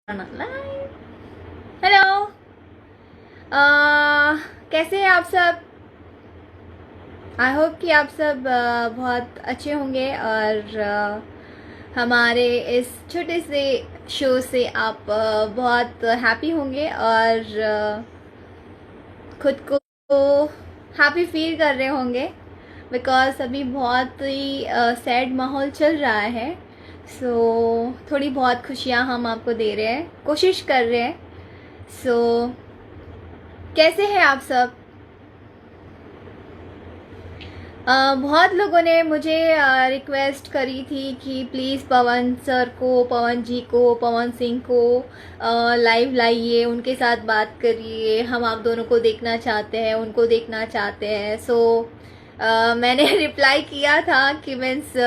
Hello. कैसे हैं आप सब? आई होप कि आप सब बहुत अच्छे होंगे और हमारे इस छोटे से शो से आप बहुत हैप्पी होंगे और खुद को हैप्पी फील कर रहे होंगे बिकॉज़ अभी बहुत ही सैड माहौल चल रहा है। सो थोड़ी बहुत खुशियाँ हम आपको दे रहे हैं, कोशिश कर रहे हैं। सो कैसे हैं आप सब? बहुत लोगों ने मुझे रिक्वेस्ट करी थी कि प्लीज़ पवन सर को, पवन जी को, पवन सिंह को लाइव लाइए, उनके साथ बात करिए, हम आप दोनों को देखना चाहते हैं, उनको देखना चाहते हैं। सो मैंने रिप्लाई किया था कि मीन्स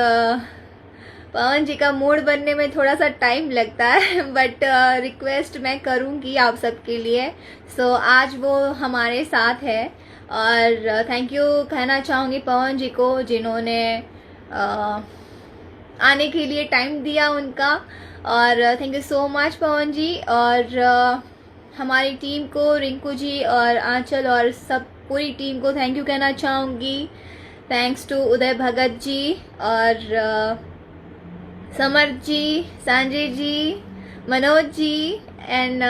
पवन जी का मूड बनने में थोड़ा सा टाइम लगता है बट रिक्वेस्ट मैं करूँगी आप सबके लिए। सो आज वो हमारे साथ है और थैंक यू कहना चाहूँगी पवन जी को जिन्होंने आने के लिए टाइम दिया उनका। और thank you so much Pawan जी। और हमारी टीम को, रिंकू जी और आंचल और सब पूरी टीम को थैंक यू कहना चाहूँगी। थैंक्स टू उदय भगत जी और समर जी, संजय जी, मनोज जी एंड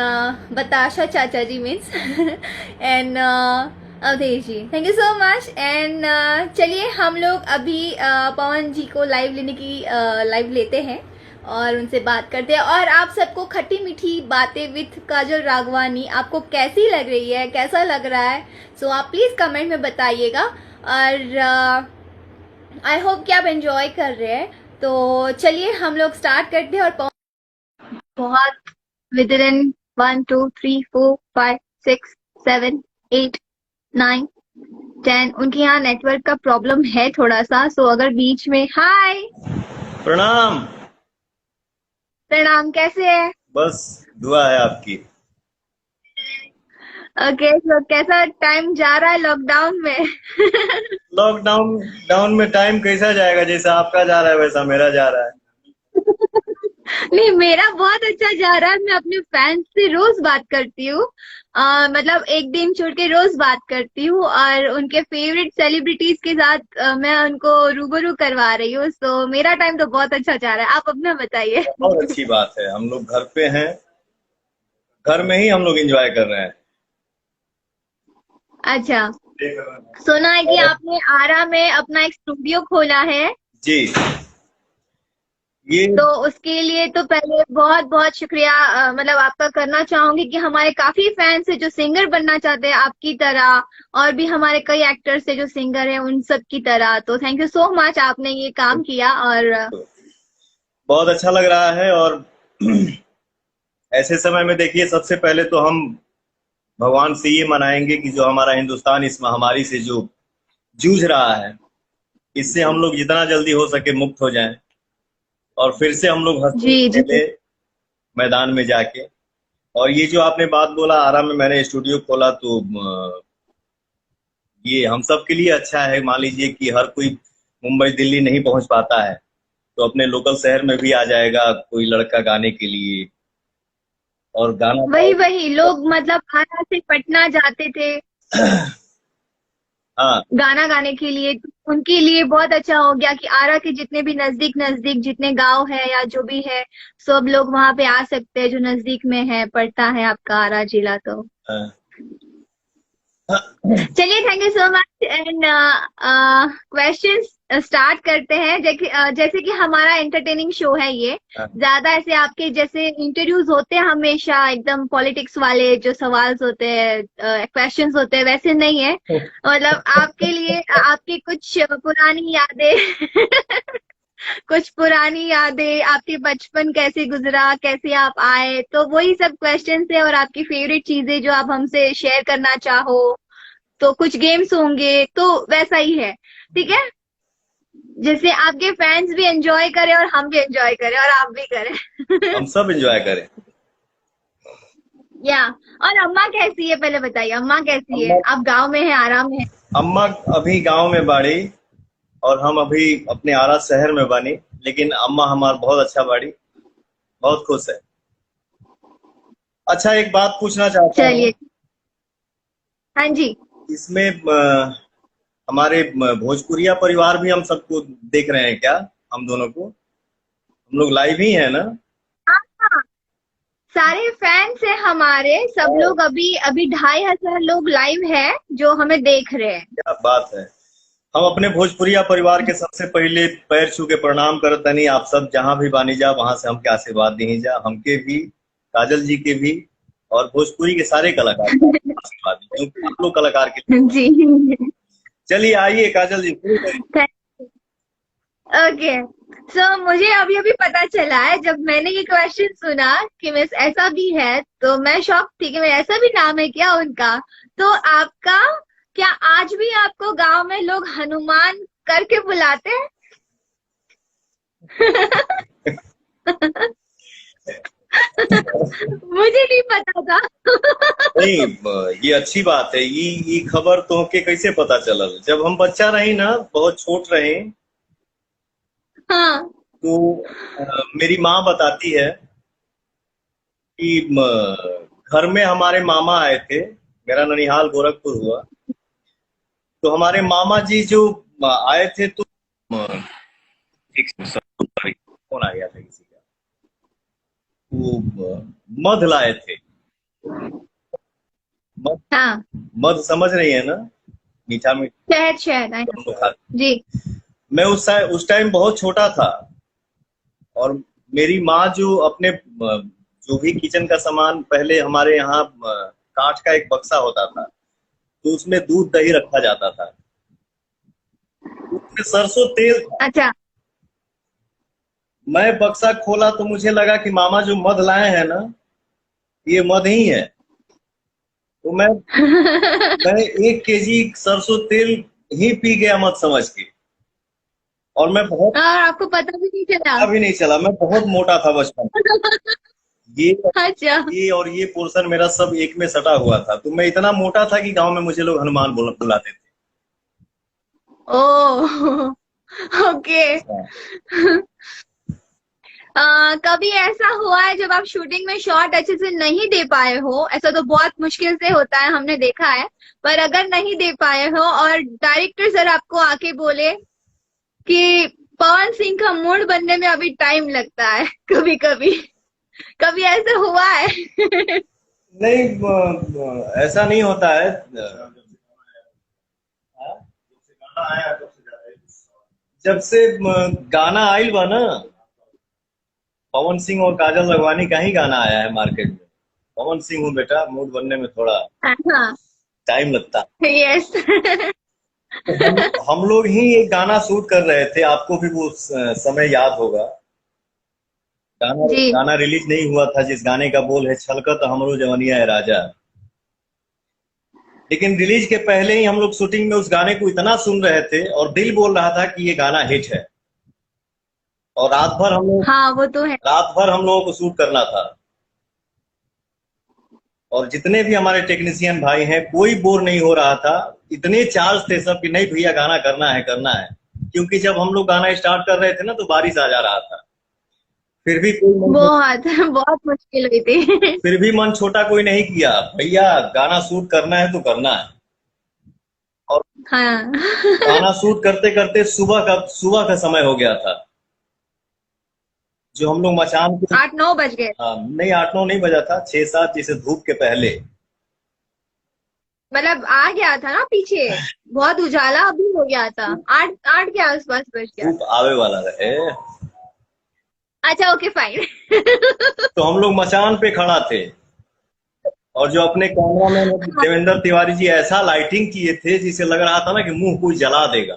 बताशा चाचा जी means and Awadhesh ji, thank you so much. And चलिए हम लोग अभी पवन जी को लाइव लेने की लाइव लेते हैं और उनसे बात करते हैं। और आप सबको खट्टी मीठी बातें विथ काजल राघवानी आपको कैसी लग रही है, कैसा लग रहा है? सो आप प्लीज़ कमेंट में बताइएगा और आई होप कि आप एंजॉय कर रहे हैं। तो चलिए हम लोग स्टार्ट करते हैं। और बहुत विद इन 1 2 3 4 5 6 7 8 9 10 उनके यहाँ नेटवर्क का प्रॉब्लम है थोड़ा सा। सो अगर बीच में हाय प्रणाम। प्रणाम, कैसे है? बस दुआ है आपकी। ओके, तो कैसा टाइम जा रहा है लॉकडाउन में? लॉकडाउन डाउन में टाइम कैसा जाएगा? जैसा आपका जा रहा है वैसा मेरा जा रहा है। नहीं, मेरा बहुत अच्छा जा रहा है। मैं अपने फैंस से रोज बात करती हूँ। मतलब एक दिन छोड़ के रोज बात करती हूँ और उनके फेवरेट सेलिब्रिटीज के साथ मैं उनको रूबरू करवा रही हूँ। तो मेरा टाइम तो बहुत अच्छा जा रहा है। आप अपना बताइए। बहुत अच्छी बात है, हम लोग घर पे हैं, घर में ही हम लोग एंजॉय कर रहे हैं। अच्छा, सुना है कि आपने आरा में अपना एक स्टूडियो खोला है। जी, ये तो उसके लिए तो पहले बहुत बहुत शुक्रिया मतलब आपका करना चाहूंगी कि हमारे काफी फैंस है जो सिंगर बनना चाहते हैं आपकी तरह, और भी हमारे कई एक्टर्स है जो सिंगर है उन सब की तरह। तो थैंक यू सो मच, आपने ये काम किया। और बहुत अच्छा लग रहा है। और ऐसे समय में देखिए, सबसे पहले तो हम भगवान से ये मनाएंगे कि जो हमारा हिंदुस्तान इस महामारी से जो जूझ रहा है, इससे हम लोग जितना जल्दी हो सके मुक्त हो जाएं और फिर से हम लोग हंसते जी जी। खेले मैदान में जाके। और ये जो आपने बात बोला, आरा में मैंने स्टूडियो खोला, तो ये हम सब के लिए अच्छा है। मान लीजिए कि हर कोई मुंबई दिल्ली नहीं पहुंच पाता है, तो अपने लोकल शहर में भी आ जाएगा कोई लड़का गाने के लिए और गाना वही गाए। वही लोग मतलब आरा से पटना जाते थे हाँ, गाना गाने के लिए। तो उनके लिए बहुत अच्छा हो गया कि आरा के जितने भी नजदीक नजदीक जितने गांव है या जो भी है, सब लोग वहां पे आ सकते हैं जो नजदीक में है, पड़ता है आपका आरा जिला। तो हाँ, चलिए, thank you so much. And questions start करते हैं। जैसे कि हमारा एंटरटेनिंग शो है ये। हाँ, ज्यादा ऐसे आपके जैसे इंटरव्यूज होते हैं हमेशा एकदम पॉलिटिक्स वाले जो सवाल होते हैं, क्वेश्चंस होते हैं, वैसे नहीं है। मतलब आपके लिए आपकी कुछ पुरानी यादें कुछ पुरानी यादें, आपके बचपन कैसे गुजरा, कैसे आप आए, तो वही सब क्वेश्चंस है। और आपकी फेवरेट चीजें जो आप हमसे शेयर करना चाहो, तो कुछ गेम्स होंगे, तो वैसा ही है। ठीक है, जिससे आपके फैंस भी एंजॉय करें और हम भी एंजॉय करें और आप भी करें। हम सब एंजॉय करें। या और अम्मा कैसी है पहले बताइए, अम्मा कैसी है? अम्मा आप गांव में है, आराम है? अम्मा अभी गांव में बाड़ी और हम अभी अपने आरा शहर में बनी, लेकिन अम्मा हमार बहुत अच्छा बाड़ी, बहुत खुश है। अच्छा, एक बात पूछना चाहता हूँ। चलिए। हाँ जी। इसमें हमारे भोजपुरिया परिवार भी हम सबको देख रहे हैं क्या? हम दोनों को, हम लोग लाइव ही है ना? हाँ हाँ, सारे फैंस हैं हमारे, सब लोग अभी अभी 2,500 लोग लाइव है जो हमें देख रहे हैं। क्या बात है। हम अपने भोजपुरिया परिवार के सबसे पहले पैर छू के प्रणाम करतनी। आप सब जहां भी बानी जा वहां से हमके आशीर्वाद दी जा, हमके भी, काजल जी के भी, और भोजपुरी के सारे कलाकार का आशीर्वाद दी, क्योंकि आप लोग कलाकार के। जी। चलिए आइए काजल जी, शुरू करिए। ओके। सो मुझे अभी अभी पता चला है, जब मैंने ये क्वेश्चन सुना कि मिस ऐसा भी है, तो मैं शॉक थी कि मैं ऐसा भी नाम है क्या उनका। तो आपका, क्या आज भी आपको गांव में लोग हनुमान करके बुलाते हैं? मुझे नहीं पता था। नहीं, ये अच्छी बात है। ये खबर तो के कैसे पता चलल? जब हम बच्चा रही ना, बहुत छोट रहे, हाँ तो मेरी माँ बताती है कि घर में हमारे मामा आए थे। मेरा ननिहाल गोरखपुर हुआ, तो हमारे मामा जी जो आए थे, तो एक फोन आ गया था किसी का। वो मध लाए थे। मध, हाँ। मध समझ रही है ना? मीठा मीठा शहद शहद आई हम लोग खाते। जी। मैं उस टाइम बहुत छोटा था, और मेरी माँ जो अपने जो भी किचन का सामान, पहले हमारे यहाँ काठ का एक बक्सा होता था, तो उसमें दूध दही रखा जाता था, उसमें सरसों तेल था। अच्छा। मैं बक्सा खोला तो मुझे लगा कि मामा जो मध लाए हैं ना, ये मध ही है। तो मैं 1 केजी सरसों तेल ही पी गया मत समझ के। और मैं बहुत, और आपको पता भी नहीं चला? अभी नहीं चला, मैं बहुत मोटा था बचपन में। ये अच्छा। ये और ये पोर्शन मेरा सब एक में सटा हुआ था, तो मैं इतना मोटा था कि गांव में मुझे लोग हनुमान बुलाते थे। ओ। ओके। हाँ। कभी ऐसा हुआ है जब आप शूटिंग में शॉट अच्छे से नहीं दे पाए हो? ऐसा तो बहुत मुश्किल से होता है, हमने देखा है। पर अगर नहीं दे पाए हो और डायरेक्टर सर आपको आके बोले कि पवन सिंह का मूड बनने में अभी टाइम लगता है, कभी कभी कभी ऐसा हुआ है? नहीं, ऐसा नहीं होता है। जब से गाना आइल बा ना, पवन सिंह और काजल लखवानी का ही गाना आया है मार्केट में। पवन सिंह हूँ बेटा, मूड बनने में थोड़ा हाँ। टाइम लगता है। यस। तो हम लोग ही एक गाना शूट कर रहे थे, आपको भी वो समय याद होगा। गाना जी। गाना रिलीज नहीं हुआ था, जिस गाने का बोल है छलकत हमरो जवनिया है राजा। लेकिन रिलीज के पहले ही हम लोग शूटिंग में उस गाने को इतना सुन रहे थे, और दिल बोल रहा था कि ये गाना हिट है। और हाँ वो तो है। रात भर हम लोगों को शूट करना था। और जितने भी हमारे टेक्नीशियन भाई हैं, कोई बोर नहीं हो रहा था। इतने चार्ज थे सब कि नहीं भैया गाना करना है, करना है। क्योंकि जब हम लोग गाना स्टार्ट कर रहे थे ना, तो बारिश आ जा रहा था। फिर भी कोई बहुत बहुत मुश्किल हुई थी। फिर भी मन छोटा कोई नहीं किया। भैया गाना शूट करना है तो करना है। और हाँ। गाना शूट करते करते सुबह का समय हो गया था। जो हम लोग मचान के, 8-9 बज गए। नहीं 8-9 नहीं बजा था, 6-7, जैसे धूप के पहले। मतलब आ गया था ना पीछे, बहुत उजाला अभी हो गया था। 8 के आसपास बज गया धूप था। आवे वाला रहे। अच्छा ओके फाइन। तो हम लोग मचान पे खड़ा थे, और जो अपने कैमरामैन देवेंद्र तिवारी जी ऐसा लाइटिंग किए थे, जिसे लग रहा था ना कि मुंह कोई जला देगा।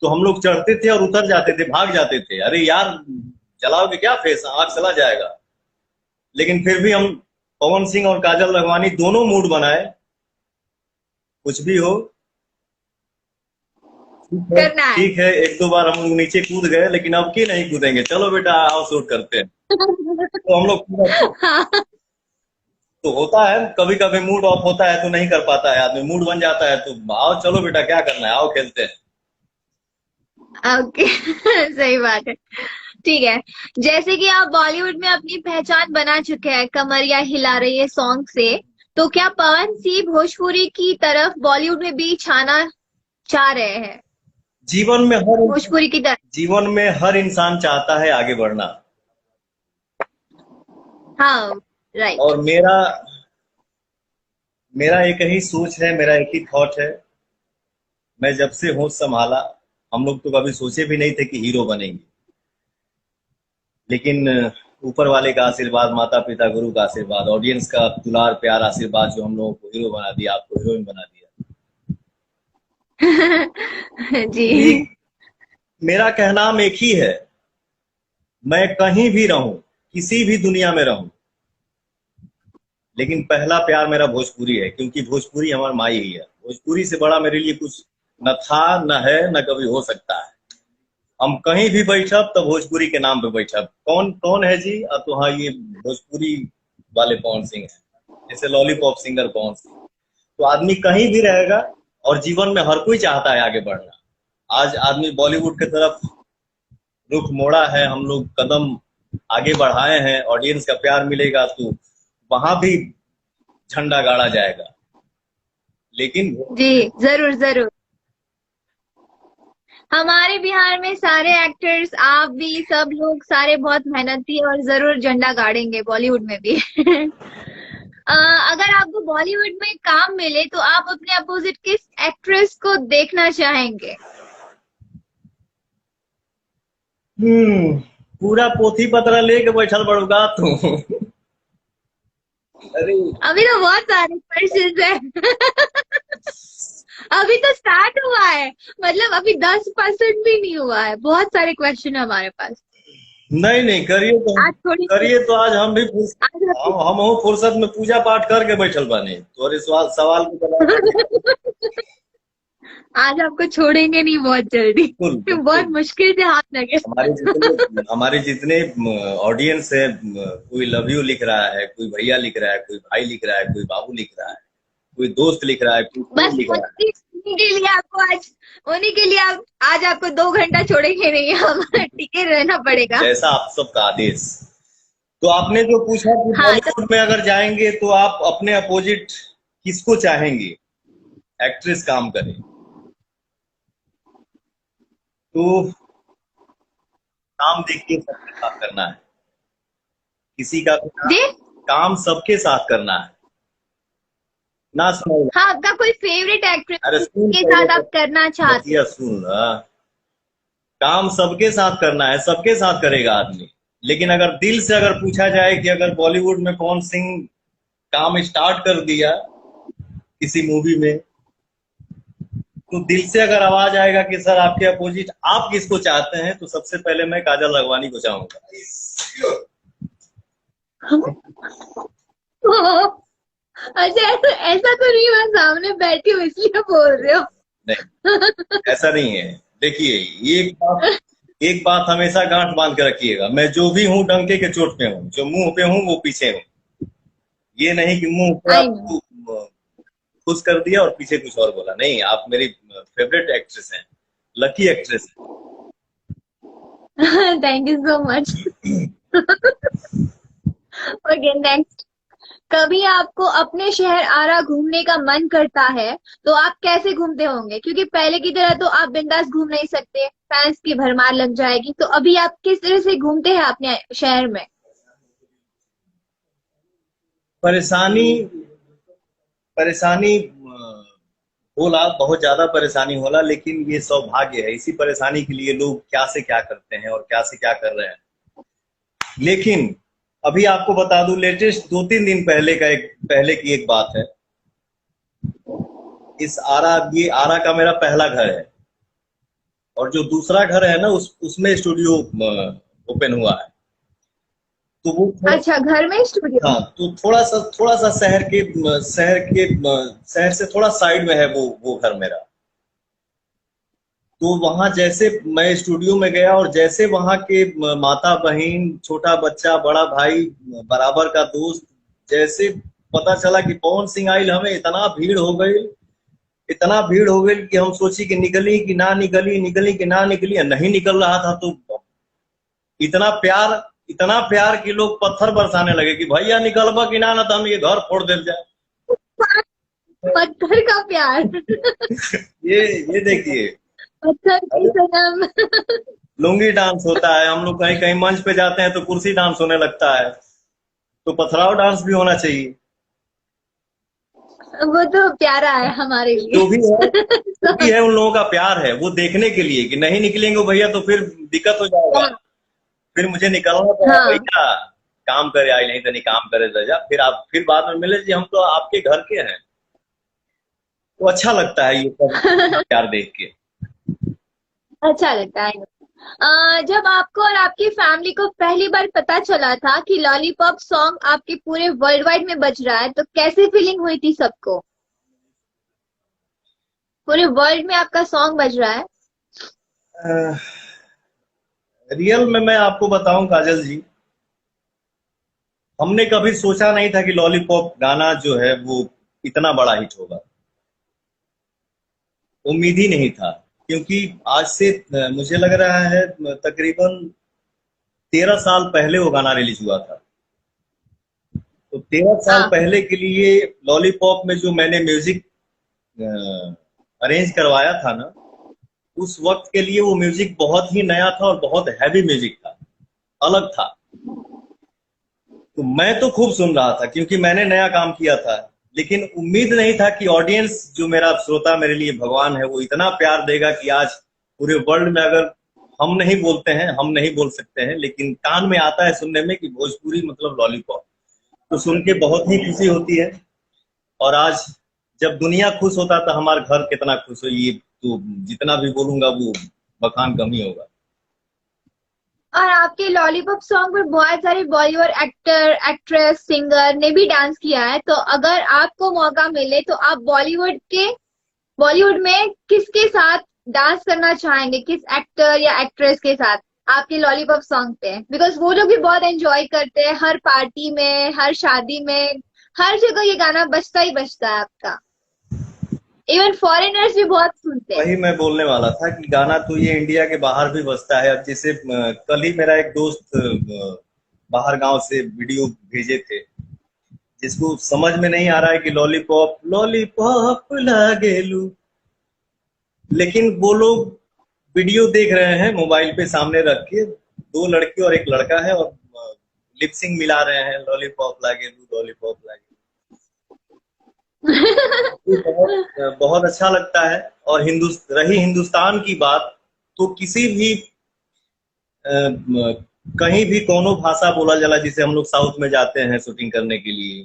तो हम लोग चढ़ते थे और उतर जाते थे, भाग जाते थे, अरे यार जलाओगे क्या फेस, आग चला जाएगा। लेकिन फिर भी हम, पवन सिंह और काजल लखवानी दोनों मूड बनाए, कुछ भी हो करना है। ठीक है। 1-2 बार हम लोग नीचे कूद गए, लेकिन अब की नहीं कूदेंगे, चलो बेटा आओ शूट करते हैं। तो हम लोग पूरा, हाँ। तो होता है कभी कभी मूड ऑफ होता है तो नहीं कर पाता है आदमी, मूड बन जाता है तो आओ चलो बेटा क्या करना है, आओ खेलते हैं। ओके। सही बात है। ठीक है, जैसे कि आप बॉलीवुड में अपनी पहचान बना चुके हैं, कमरिया हिला रही है सॉन्ग से, तो क्या पवन सिंह भोजपुरी की तरफ बॉलीवुड में भी छाना चाह रहे हैं, जीवन में हर भोजपुरी की तरफ? जीवन में हर इंसान चाहता है आगे बढ़ना। हाँ, राइट। और मेरा मेरा एक ही सोच है, मेरा एक ही थॉट है। मैं जब से होश संभाला, हम लोग तो कभी सोचे भी नहीं थे कि हीरो बनेंगे, लेकिन ऊपर वाले का आशीर्वाद, माता पिता गुरु का आशीर्वाद, ऑडियंस का दुलार प्यार आशीर्वाद जो हम लोगों को हीरो बना दिया, आपको हीरोइन बना दिया। जी। मेरा कहनाम एक ही है, मैं कहीं भी रहूं, किसी भी दुनिया में रहूं, लेकिन पहला प्यार मेरा भोजपुरी है, क्योंकि भोजपुरी हमारी माई ही है। भोजपुरी से बड़ा मेरे लिए कुछ न था, न है, न कभी हो सकता है। हम कहीं भी बैठब तो भोजपुरी के नाम पे बैठब। कौन कौन है जी? अब तो हाँ, ये भोजपुरी वाले पवन सिंह है, जैसे लॉलीपॉप सिंगर पवन सिंह। तो आदमी कहीं भी रहेगा, और जीवन में हर कोई चाहता है आगे बढ़ना। आज आदमी बॉलीवुड की तरफ रुख मोड़ा है, हम लोग कदम आगे बढ़ाए हैं, ऑडियंस का प्यार मिलेगा तो वहां भी झंडा गाड़ा जाएगा। लेकिन जी, जरूर जरूर। हमारे बिहार में सारे एक्टर्स, आप भी, सब लोग सारे बहुत मेहनती हैं और जरूर झंडा गाड़ेंगे बॉलीवुड में भी। अगर आपको बॉलीवुड में काम मिले तो आप अपने अपोजिट किस एक्ट्रेस को देखना चाहेंगे? पूरा पोथी पत्र लेके बैठल बड़ुगा तू। अरे अभी तो बहुत सारे क्वेश्चन है। अभी तो स्टार्ट हुआ है, मतलब अभी 10% भी नहीं हुआ है, बहुत सारे क्वेश्चन है हमारे पास। नहीं नहीं, करिए तो आज थोड़ी आज हम भी आज हम फुर्सत में पूजा पाठ करके बैठल बानी, तोरे सवाल को जवाब। आज आपको छोड़ेंगे नहीं बहुत जल्दी। बहुत मुश्किल से हाथ लगे। हमारे जितने ऑडियंस है, कोई लव यू लिख रहा है, कोई भैया लिख रहा है, कोई भाई लिख रहा है, कोई बाबू लिख रहा है, कोई दोस्त लिख रहा है, बस लिख रहा है। उन्हीं के लिए आप आज आपको 2 घंटा छोड़ेंगे नहीं, हम टिके रहना पड़ेगा, जैसा आप सबका आदेश। तो आपने जो पूछा कि बॉलीवुड में अगर जाएंगे तो आप अपने अपोजिट किसको चाहेंगे एक्ट्रेस काम करे? तो काम देखिए, सबके साथ करना है, किसी का भी काम सबके साथ करना है ना। सुनो, हाँ, आपका कोई फेवरेट एक्ट्रेस के साथ आप करना चाहते हैं? सुन, काम सबके साथ करना है, सबके साथ करेगा आदमी। लेकिन अगर दिल से अगर पूछा जाए कि अगर बॉलीवुड में पवन सिंह काम स्टार्ट कर दिया किसी मूवी में, तो दिल से अगर आवाज आएगा कि सर आपके अपोजिट आप किसको चाहते हैं, तो सबसे पहले मैं काजल राघवानी को चाहूंगा। अच्छा, ऐसा तो नहीं, मैं सामने बैठी हूँ इसलिए बोल रहे हो? नहीं, ऐसा नहीं है। देखिए, एक बात हमेशा गांठ बांध के रखिएगा, मैं जो भी हूँ डंके के चोट पे हूँ, जो मुंह पे हूँ वो पीछे हूँ। ये नहीं कि मुंह पे आपको खुश कर दिया और पीछे कुछ और बोला। नहीं, आप मेरी फेवरेट एक्ट्रेस हैं, लकी एक्ट्रेस हैं। Thank you so much. Okay, next. कभी आपको अपने शहर आरा घूमने का मन करता है तो आप कैसे घूमते होंगे? क्योंकि पहले की तरह तो आप बिंदास घूम नहीं सकते, फैंस की भरमार लग जाएगी। तो अभी आप किस तरह से घूमते हैं अपने शहर में? परेशानी होला, बहुत ज्यादा परेशानी होला, लेकिन ये सौभाग्य है। इसी परेशानी के लिए लोग क्या से क्या करते हैं और क्या से क्या कर रहे हैं। लेकिन अभी आपको बता दूं, लेटेस्ट 2-3 दिन पहले की एक बात है। ये आरा का मेरा पहला घर है, और जो दूसरा घर है ना, उसमें स्टूडियो ओपन हुआ है। तो वो अच्छा, घर में स्टूडियो? हाँ, तो थोड़ा सा शहर से थोड़ा साइड में है वो घर मेरा। तो वहां जैसे मैं स्टूडियो में गया, और जैसे वहां के माता बहन, छोटा बच्चा, बड़ा भाई, बराबर का दोस्त, जैसे पता चला कि पवन सिंह आइल, हमें इतना भीड़ हो गई कि हम सोची कि निकली कि ना निकली, नहीं निकल रहा था। तो इतना प्यार कि लोग पत्थर बरसाने लगे कि भैया निकलबा कि ना तो हम ये घर फोड़ दे जाए। पत्थर का प्यार। ये देखिए, पत्थर की सनम। लुंगी डांस होता है, हम लोग कहीं कहीं मंच पे जाते हैं तो कुर्सी डांस होने लगता है, तो पथराव डांस भी होना चाहिए। वो तो प्यारा है हमारे जो भी है, जो लिए। भी है उन लोगों का प्यार है, वो देखने के लिए कि नहीं निकलेंगे भैया तो फिर दिक्कत हो जाएगा, फिर मुझे निकलना पड़ा हाँ। भैया, काम करे आई नहीं तो नहीं काम करे तो जा, फिर आप फिर बाद में मिले जी हम तो आपके घर के हैं। तो अच्छा लगता है ये सब प्यार देख के। अच्छा लगता है। जब आपको और आपकी फैमिली को पहली बार पता चला था कि लॉलीपॉप सॉन्ग आपके पूरे वर्ल्ड वाइड में बज रहा है, तो कैसी फीलिंग हुई थी सबको? पूरे वर्ल्ड में आपका सॉन्ग बज रहा है। रियल में मैं आपको बताऊं काजल जी, हमने कभी सोचा नहीं था कि लॉलीपॉप गाना जो है वो इतना बड़ा हिट होगा। उम्मीद ही नहीं था, क्योंकि आज से मुझे लग रहा है तकरीबन 13 साल पहले वो गाना रिलीज हुआ था। तो 13 साल हाँ। पहले के लिए लॉलीपॉप में जो मैंने म्यूजिक अरेंज करवाया था ना, उस वक्त के लिए वो म्यूजिक बहुत ही नया था और बहुत हैवी म्यूजिक था, अलग था। तो मैं तो खूब सुन रहा था क्योंकि मैंने नया काम किया था, लेकिन उम्मीद नहीं था कि ऑडियंस जो मेरा श्रोता मेरे लिए भगवान है वो इतना प्यार देगा कि आज पूरे वर्ल्ड में, अगर हम नहीं बोलते हैं, हम नहीं बोल सकते हैं, लेकिन कान में आता है सुनने में कि भोजपुरी मतलब लॉलीपॉप, तो सुन के बहुत ही खुशी होती है। और आज जब दुनिया खुश होता तो हमारा घर कितना खुश हो, ये तो जितना भी बोलूंगा वो बखान कम ही होगा। और आपके लॉलीपॉप सॉन्ग पर बहुत सारे बॉलीवुड एक्टर, एक्ट्रेस, सिंगर ने भी डांस किया है, तो अगर आपको मौका मिले तो आप बॉलीवुड में किसके साथ डांस करना चाहेंगे? किस एक्टर या एक्ट्रेस के साथ आपके लॉलीपॉप सॉन्ग पे? बिकॉज वो लोग भी बहुत एंजॉय करते हैं, हर पार्टी में, हर शादी में, हर जगह ये गाना बजता ही बजता है आपका। इवन फॉरेनर्स भी बहुत सुनते हैं। वही मैं बोलने वाला था कि गाना तो ये इंडिया के बाहर भी बजता है। अब जैसे कल ही मेरा एक दोस्त बाहर गांव से वीडियो भेजे थे, जिसको समझ में नहीं आ रहा है कि लॉलीपॉप लॉलीपॉप लागेलू, लेकिन वो लोग वीडियो देख रहे हैं मोबाइल पे सामने रख के, दो लड़की और एक लड़का है और लिपसिंग मिला रहे हैं, लॉलीपॉप लागेलू लॉलीपॉप लागेलू। ये बहुत बहुत अच्छा लगता है। और रही हिंदुस्तान की बात, तो किसी भी कहीं भी कोनो भाषा बोला जाला, जिसे हम लोग साउथ में जाते हैं शूटिंग करने के लिए,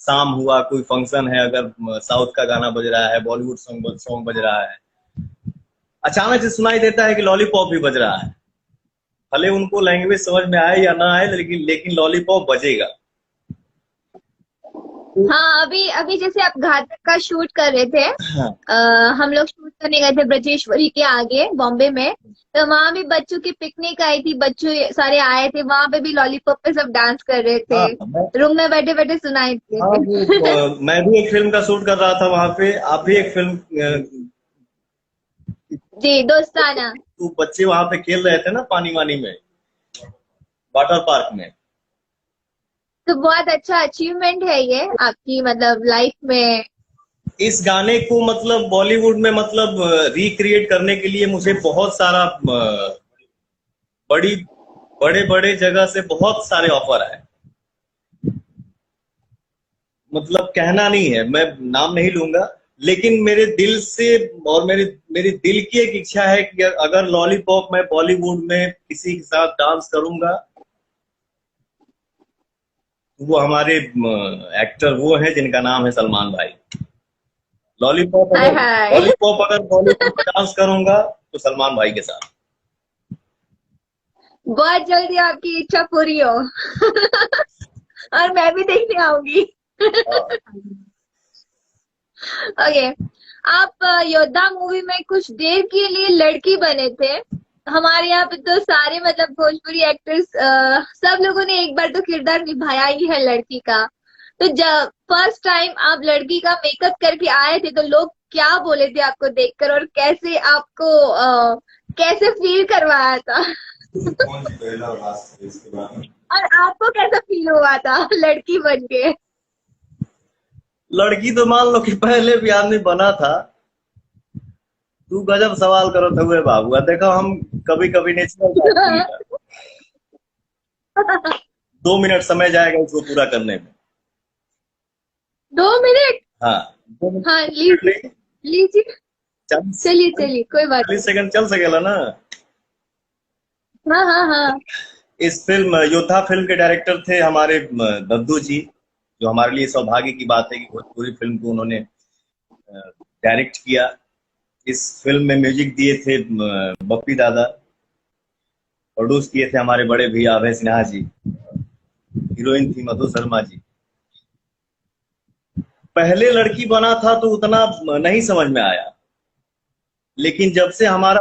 शाम हुआ कोई फंक्शन है, अगर साउथ का गाना बज रहा है, बॉलीवुड सॉन्ग बज रहा है, अचानक से सुनाई देता है कि लॉलीपॉप भी बज रहा है। भले उनको लैंग्वेज समझ में आए या ना आए, लेकिन लॉलीपॉप बजेगा। हाँ, अभी अभी जैसे आप घातक का शूट कर रहे थे, हाँ। हम लोग शूट करने गए थे ब्रजेश्वरी के आगे बॉम्बे में, तो वहां भी बच्चों की पिकनिक आई थी, बच्चों सारे आए थे, वहां पे भी लॉलीपॉप पे सब डांस कर रहे थे, हाँ, रूम में बैठे बैठे सुनाई थे। हाँ, मैं भी एक फिल्म का शूट कर रहा था वहां पे, आप भी एक फिल्म, जी, दोस्ताना। तो बच्चे वहां पे खेल रहे थे ना पानी वानी में, वाटर पार्क में। तो बहुत अच्छा अचीवमेंट है ये आपकी, मतलब लाइफ में। इस गाने को मतलब बॉलीवुड में मतलब रिक्रिएट करने के लिए मुझे बहुत सारा बड़ी बड़े बड़े जगह से बहुत सारे ऑफर आए। मतलब कहना नहीं है, मैं नाम नहीं लूंगा, लेकिन मेरे दिल से और मेरी दिल की एक इच्छा है कि अगर लॉलीपॉप मैं बॉलीवुड में किसी के साथ डांस करूंगा, वो हमारे एक्टर वो हैं जिनका नाम है सलमान भाई। हाय हाय। लॉलीपॉप अगर बॉलीवुड में डांस करूंगा तो सलमान भाई के साथ। बहुत जल्दी आपकी इच्छा पूरी हो। और मैं भी देखने आऊंगी। ओके, आप योद्धा मूवी में कुछ देर के लिए लड़की बने थे। हमारे यहाँ पे तो सारे मतलब भोजपुरी एक्टर्स सब लोगों ने एक बार तो किरदार निभाया ही है लड़की का। तो जब फर्स्ट टाइम आप लड़की का मेकअप करके आए थे, तो लोग क्या बोले थे आपको देखकर, और कैसे आपको कैसे फील करवाया था? कौन सी पहला और लास्ट इसके बाद में? और आपको कैसा फील हुआ था लड़की बन के? लड़की तो मान लो कि पहले भी आदमी बना था। तू गजब सवाल करो थे हुए बाबू, देखो हम कभी कभी नेचुरल बात करेगा। 2 मिनट समय जाएगा इसको पूरा करने में। 2 मिनट? हाँ, 2 मिनट हाँ लीजिए, लीजिए, 40 चलिए चलिए, कोई बात 40 सेकंड चल सकेला ना। नहीं। हाँ हाँ हाँ। इस फिल्म योद्धा फिल्म के डायरेक्टर थे हमारे दद्दू जी, जो हमारे लिए सौभाग्य की बात है कि भोजपुरी फिल्म को उन्होंने डायरेक्ट किया। इस फिल्म में म्यूजिक दिए थे बप्पी दादा। प्रोड्यूस किए थे हमारे बड़े भैया अभय सिन्हा जी। हीरोइन थी मधु शर्मा जी। पहले लड़की बना था तो उतना नहीं समझ में आया, लेकिन जब से हमारा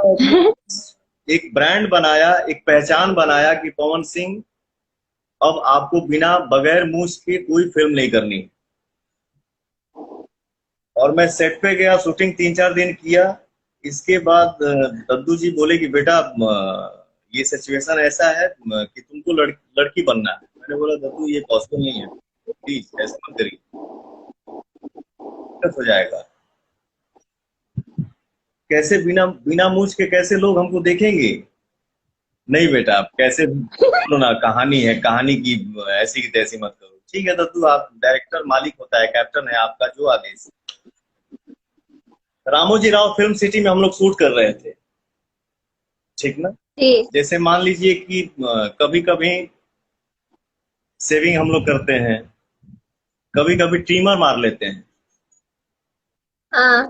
एक ब्रांड बनाया, एक पहचान बनाया कि पवन सिंह अब आपको बिना बगैर मूछ के कोई फिल्म नहीं करनी। और मैं सेट पे गया, शूटिंग 3-4 दिन किया। इसके बाद दद्दू जी बोले कि बेटा ये सिचुएशन ऐसा है कि तुमको लड़की बनना है। मैंने बोला दद्दू ये पॉसिबल नहीं है, प्लीज ऐसा मत करिए, दिक्कत हो जाएगा। कैसे बिना बिना मूछ के कैसे लोग हमको देखेंगे? नहीं बेटा, आप कैसे बोलो ना, कहानी है, कहानी की ऐसी की तैसी मत करो। ठीक है दद्दू, आप डायरेक्टर मालिक होता है, कैप्टन है, आपका जो आदेश। रामोजी राव फिल्म सिटी में हम लोग शूट कर रहे थे, ठीक ना। जैसे मान लीजिए कि कभी कभी सेविंग हम लोग करते हैं, कभी कभी ट्रिमर मार लेते हैं,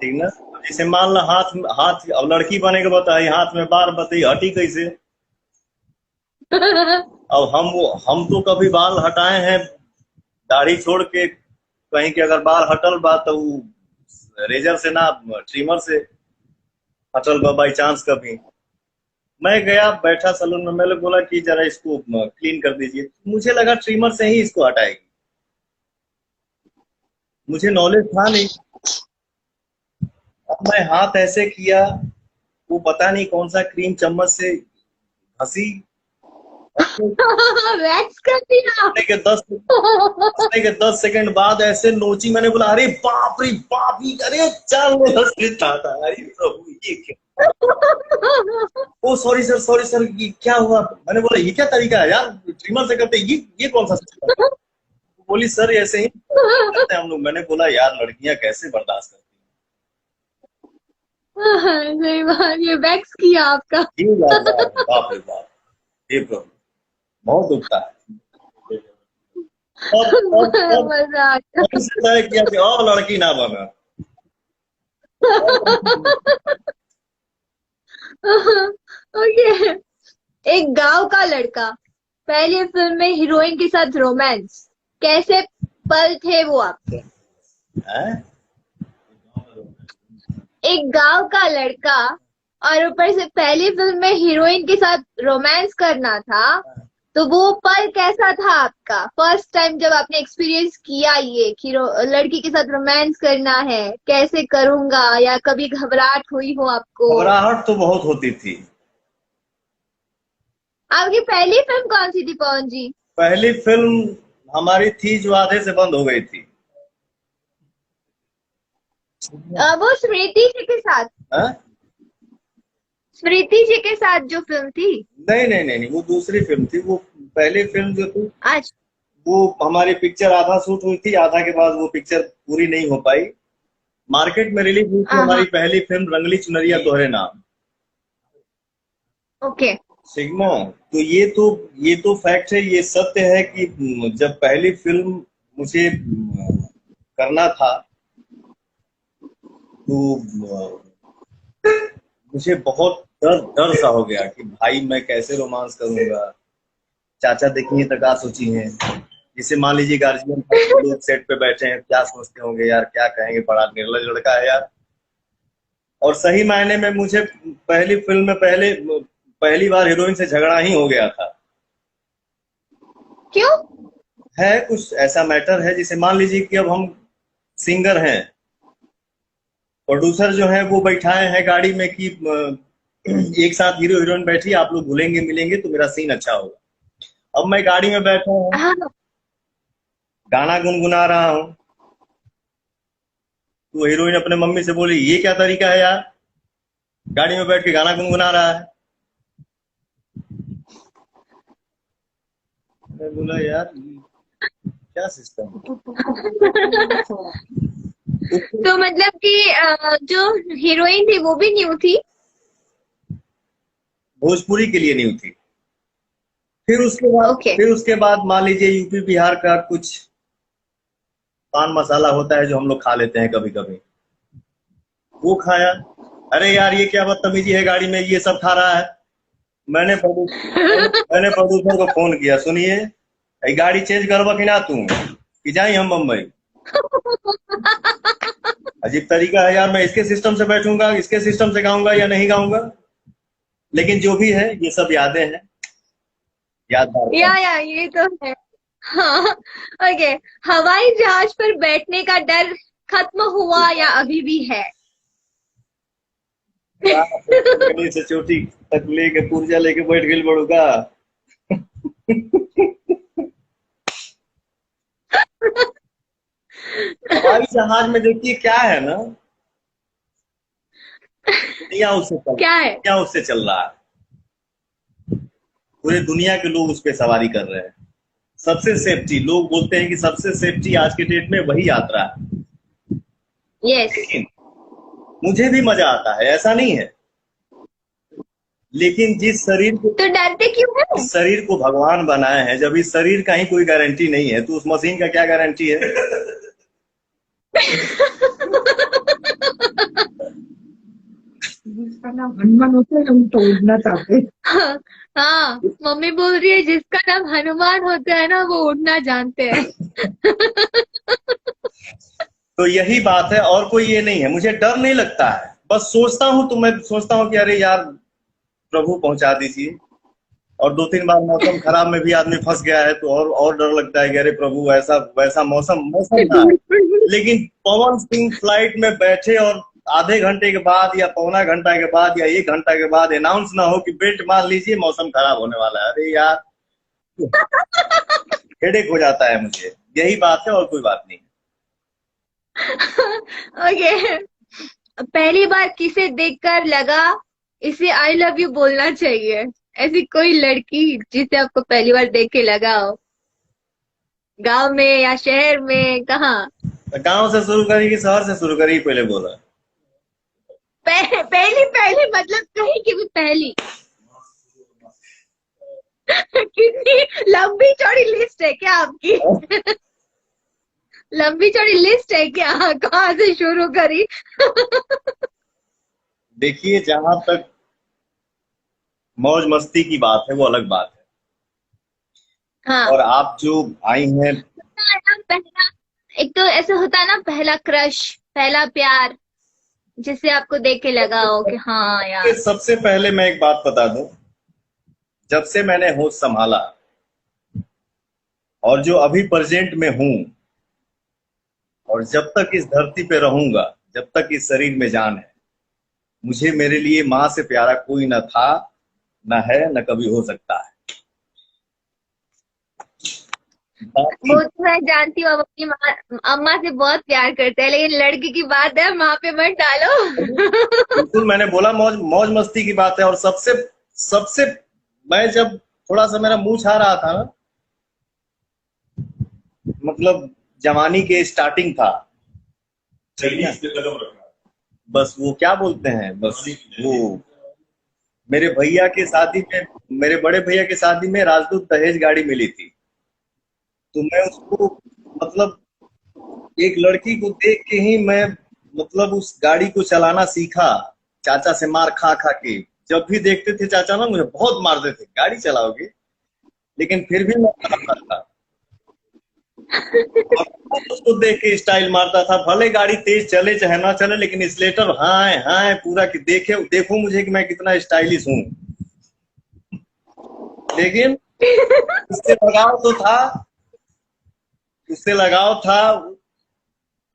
ठीक ना। जैसे मान लो हाथ हाथ, अब लड़की बने के बताइए हाथ में बाल बताइए हटी कैसे। अब हम तो कभी बाल हटाए हैं दाढ़ी छोड़ के, कहीं के अगर बाल हटल बा तो रेजर से ना ट्रिमर से हटल बा बाई चांस कभी। मैं गया बैठा सलून में, मैंने बोला कि जरा इसको क्लीन कर दीजिए। मुझे लगा ट्रिमर से ही इसको हटाएगी, मुझे नॉलेज था नहीं। अब मैं हाथ ऐसे किया, वो पता नहीं कौन सा क्रीम चम्मच से घसी, वैक्स कर दिया। के 10 सेकंड बाद ऐसे नोची। मैंने बोला अरे बाप रे बाप, अरे चल अरे प्रभु ये क्या। ओ सॉरी सर ये क्या हुआ? मैंने बोला ये क्या तरीका है यार, ट्रिमर से करते, ये कौन सा सिस्टम है? बोली सर ऐसे ही करते हैं हम लोग। मैंने बोला यार लड़कियां कैसे बर्दाश्त करती सही बात, ये वैक्स किया आपका। हैं। बाप रे बाप, ये प्रॉब्लम बहुत दुखता है। मजा आता। तय किया कि और लड़की ना बना। ओके। एक गांव का लड़का, पहली फिल्म में हीरोइन के साथ रोमांस, कैसे पल थे वो आपके? एक गांव का लड़का और ऊपर से पहली फिल्म में हीरोइन के साथ रोमांस करना था, तो वो पल कैसा था आपका? फर्स्ट टाइम जब आपने एक्सपीरियंस किया ये कि लड़की के साथ रोमांस करना है, कैसे करूंगा, या कभी घबराहट हुई हो आपको? घबराहट तो बहुत होती थी। आपकी पहली फिल्म कौन सी थी पवन जी? पहली फिल्म हमारी थी जो आधे से बंद हो गई थी। वो स्मृति जी के साथ। स्मृति जी के साथ जो फिल्म थी? नहीं, वो दूसरी फिल्म थी। वो पहली फिल्म जो थी आज वो हमारी पिक्चर आधा शूट हुई थी, आधा के बाद वो पिक्चर पूरी नहीं हो पाई। मार्केट में रिलीज हुई थी हमारी पहली फिल्म रंगली चुनरिया तोहरे नाम। ओके। सिग्मा, तो ये तो फैक्ट है, ये सत्य है कि जब पहली फिल्म मुझे करना था तो मुझे बहुत डर सा हो गया कि भाई मैं कैसे रोमांस करूंगा। चाचा देखिए तक आ सोची हैं, जिसे मान लीजिए गार्जियन लोग सेट पे बैठे हैं, क्या सोचते होंगे यार, क्या कहेंगे, बड़ा निर्लज लड़का है यार। और सही मायने में मुझे पहली फिल्म में पहली बार हीरोइन से झगड़ा ही हो गया था। क्यों? है कुछ ऐसा मैटर है, जिसे मान लीजिए कि अब हम सिंगर हैं, प्रोड्यूसर जो है वो बैठाए हैं गाड़ी में कि एक साथ हीरो हीरोइन बैठी, आप लोग घुलेंगे मिलेंगे तो मेरा सीन अच्छा होगा। अब मैं गाड़ी में बैठा हूँ, हाँ। गाना गुनगुना रहा हूँ, तो हीरोइन अपने मम्मी से बोली ये क्या तरीका है यार, गाड़ी में बैठ के गाना गुनगुना रहा है। मैं बोला यार क्या सिस्टम है। तो मतलब कि जो हीरोइन थी वो भी न्यू थी। भोजपुरी के लिए नहीं थी। ओके। फिर उसके बाद मान लीजिए यूपी बिहार का कुछ पान मसाला होता है जो हम लोग खा लेते हैं कभी कभी, वो खाया। अरे यार ये क्या बदतमीजी है, गाड़ी में ये सब खा रहा है। मैंने प्रोड्यूसर को फोन किया, सुनिए ये गाड़ी चेंज करवा कि ना तू, कि जाए हम मुंबई। अजीब तरीका है यार, मैं इसके सिस्टम से बैठूंगा, इसके सिस्टम से गाऊंगा या नहीं गाऊंगा। लेकिन जो भी है ये सब यादें हैं, यादगार पल। या ये तो है। हाँ। ओके। हवाई जहाज पर बैठने का डर खत्म हुआ या अभी भी है? कहीं से चोटी तक लेके पुर्जा लेके बैठ गई बड़ूगा। हवाई जहाज में देखिए क्या है ना, क्या है? दुनिया उससे चल रहा है, पूरे दुनिया के लोग उस पर सवारी कर रहे हैं। सबसे सेफ्टी, लोग बोलते हैं कि सबसे सेफ्टी आज के डेट में वही यात्रा है। यस। लेकिन मुझे भी मजा आता है, ऐसा नहीं है। लेकिन तो डरते क्यों है? जिस शरीर को भगवान बनाए हैं, जब इस शरीर का ही कोई गारंटी नहीं है तो उस मशीन का क्या गारंटी है। जिसका नाम हनुमान होता है हम तोड़ना चाहते हैं। हाँ, मम्मी बोल रही है जिसका नाम हनुमान होता है ना वो उड़ना जानते हैं। तो यही बात है, और कोई ये नहीं है। मुझे डर नहीं लगता है, बस सोचता हूँ तो मैं सोचता हूँ कि अरे यार प्रभु पहुंचा दीजिए। और 2-3 बार मौसम खराब में भी आदमी फंस गया है तो और डर लगता है कि अरे प्रभु ऐसा वैसा मौसम ना है। लेकिन पवन सिंह फ्लाइट में बैठे और आधे घंटे के बाद या पौना घंटा के बाद या 1 घंटा के बाद अनाउंस ना हो कि बेल्ट मान लीजिए मौसम खराब होने वाला है, अरे यार हेडेक हो जाता है मुझे। यही बात है और कोई बात नहीं। ओके। पहली बार किसे देखकर लगा इसे आई लव यू बोलना चाहिए? ऐसी कोई लड़की जिसे आपको पहली बार देख के लगा हो, गांव में या शहर में, कहाँ? गांव से शुरू करी कि शहर से शुरू करी, पहले बोला। पहली पहली मतलब कहीं की भी पहली। कितनी लंबी चौड़ी लिस्ट है क्या आपकी? लंबी चौड़ी लिस्ट है क्या? कहाँ से शुरू करी? देखिए जहां तक मौज मस्ती की बात है वो अलग बात है, हाँ। और आप जो आई हैं। पहला, एक तो ऐसा होता है ना, पहला क्रश, पहला प्यार, जिसे आपको देख के लगा हो कि हाँ यार। सबसे पहले मैं एक बात बता दूं, जब से मैंने होश संभाला और जो अभी प्रेजेंट में हूं, और जब तक इस धरती पे रहूंगा, जब तक इस शरीर में जान है, मुझे मेरे लिए माँ से प्यारा कोई न था, न है, न कभी हो सकता है। वो तो मैं जानती हूँ, आप अपनी माँ अम्मा से बहुत प्यार करते हैं, लेकिन लड़की की बात है माँ पे मत डालो। बिल्कुल, मैंने बोला मौज मौज मस्ती की बात है। और सबसे सबसे मैं जब थोड़ा सा मेरा मुंह छा रहा था ना, मतलब जवानी के स्टार्टिंग था, बस वो क्या बोलते हैं, बस वो मेरे भैया के शादी में, मेरे बड़े भैया की शादी में राजदूत दहेज गाड़ी मिली थी। तो मैं उसको, मतलब एक लड़की को देख के ही मैं, मतलब उस गाड़ी को चलाना सीखा, चाचा से मार खा खा के। जब भी देखते थे चाचा ना मुझे बहुत मारते थे, गाड़ी चलाओगे, लेकिन फिर भी मैं मना करता। और उसको देख के स्टाइल मारता था, भले गाड़ी तेज चले चाहे ना चले, लेकिन स्लेटर हाँ हाँ पूरा कि देखे देखो मुझे कि मैं कितना स्टाइलिश हूँ। लेकिन उससे लगाव तो था, उससे लगाव था।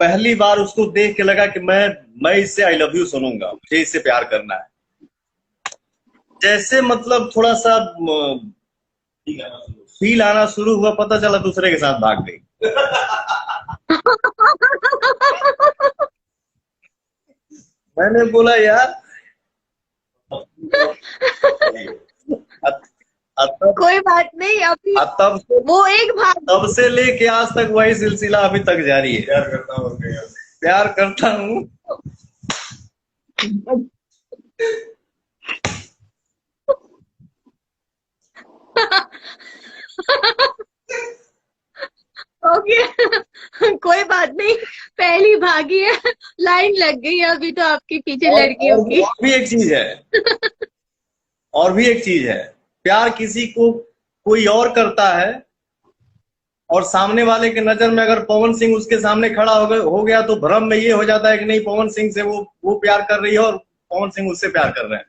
पहली बार उसको देख के लगा कि मैं इससे आई लव यू सुनूंगा, मुझे इससे प्यार करना है। जैसे मतलब थोड़ा सा फील आना शुरू हुआ, पता चला दूसरे के साथ भाग गई। मैंने बोला यार तब कोई बात नहीं, अभी तब से वो एक भाग तब से लेके आज तक वही सिलसिला अभी तक जारी है। प्यार करता हूँ। ओके। कोई बात नहीं, पहली भागी है, लाइन लग गई है अभी तो आपके पीछे लड़कियों की। और भी एक चीज है, और भी एक चीज है, प्यार किसी को कोई और करता है और सामने वाले के नजर में अगर पवन सिंह उसके सामने खड़ा हो गया तो भ्रम में ये हो जाता है कि नहीं पवन सिंह से वो प्यार कर रही है और पवन सिंह उससे प्यार कर रहे हैं,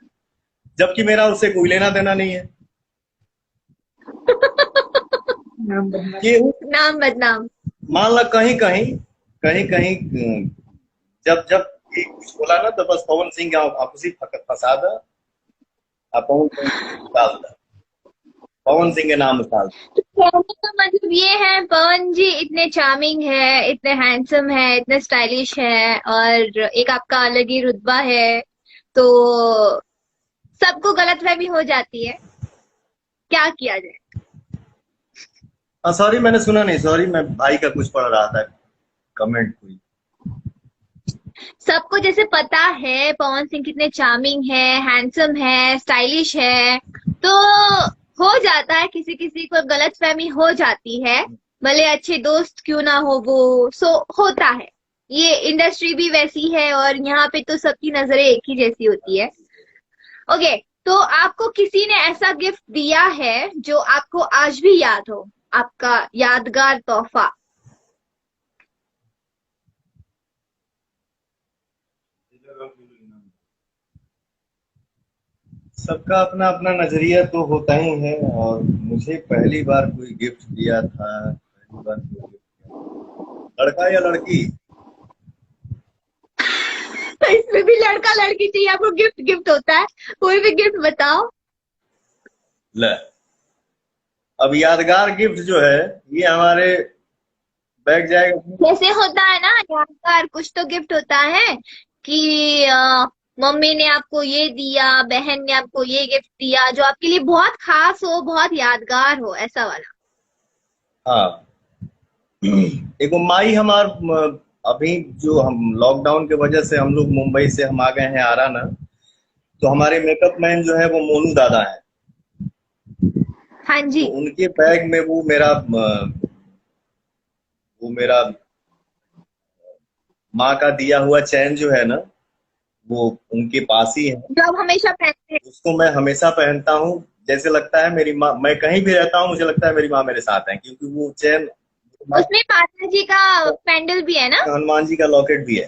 जबकि मेरा उससे कोई लेना देना नहीं है। ये नाम बदनाम। मान लो कहीं कहीं जब जब ये कुछ बोला ना तो बस पवन सिंह आप उसी फंसा दो, आप पवन सिंह डाल दो, पवन सिंह के नाम उतार दो। कहने का मतलब ये है, पवन जी इतने चार्मिंग है, इतने हैंडसम है, इतने स्टाइलिश है, और एक आपका अलग ही रुतबा है, तो सबको गलतफहमी हो जाती है, क्या किया जाए। सॉरी मैंने सुना नहीं, सॉरी मैं भाई का कुछ पढ़ रहा था कमेंट कोई। सबको जैसे पता है पवन सिंह कितने चार्मिंग है, हैंडसम है, स्टाइलिश है, तो हो जाता है, किसी किसी को गलतफहमी हो जाती है, भले अच्छे दोस्त क्यों ना हो वो, सो होता है। ये इंडस्ट्री भी वैसी है और यहाँ पे तो सबकी नजरें एक ही जैसी होती है। ओके, तो आपको किसी ने ऐसा गिफ्ट दिया है जो आपको आज भी याद हो, आपका यादगार तोहफा? सबका अपना अपना नजरिया तो होता ही है, और मुझे पहली बार कोई गिफ्ट दिया था, पहली बार कोई गिफ्ट दिया, लड़का या लड़की? तो इसमें भी लड़का लड़की चाहिए आपको? गिफ्ट गिफ्ट होता है, कोई भी गिफ्ट बताओ। ले, अब यादगार गिफ्ट जो है ये हमारे बैग जाएगा। जैसे होता है ना यादगार, कुछ तो गिफ्ट होता है कि मम्मी ने आपको ये दिया, बहन ने आपको ये गिफ्ट दिया, जो आपके लिए बहुत खास हो, बहुत यादगार हो, ऐसा वाला। हाँ, एक माई अभी जो हम लॉकडाउन के वजह से हम लोग मुंबई से हम आ गए हैं आरा ना, तो हमारे मेकअप मैन जो है वो मोनू दादा है। हाँ जी। तो उनके बैग में वो मेरा माँ का दिया हुआ चैन जो है ना, वो उनके पास ही है। जो आप हमेशा पहनते हैं। उसको मैं हमेशा पहनता हूँ, जैसे लगता है मेरी माँ, मैं कहीं भी रहता हूँ मुझे लगता है मेरी माँ मेरे साथ है, क्योंकि वो चैन, उसमें माता जी का पेंडल भी है ना? हनुमान जी का लॉकेट भी है।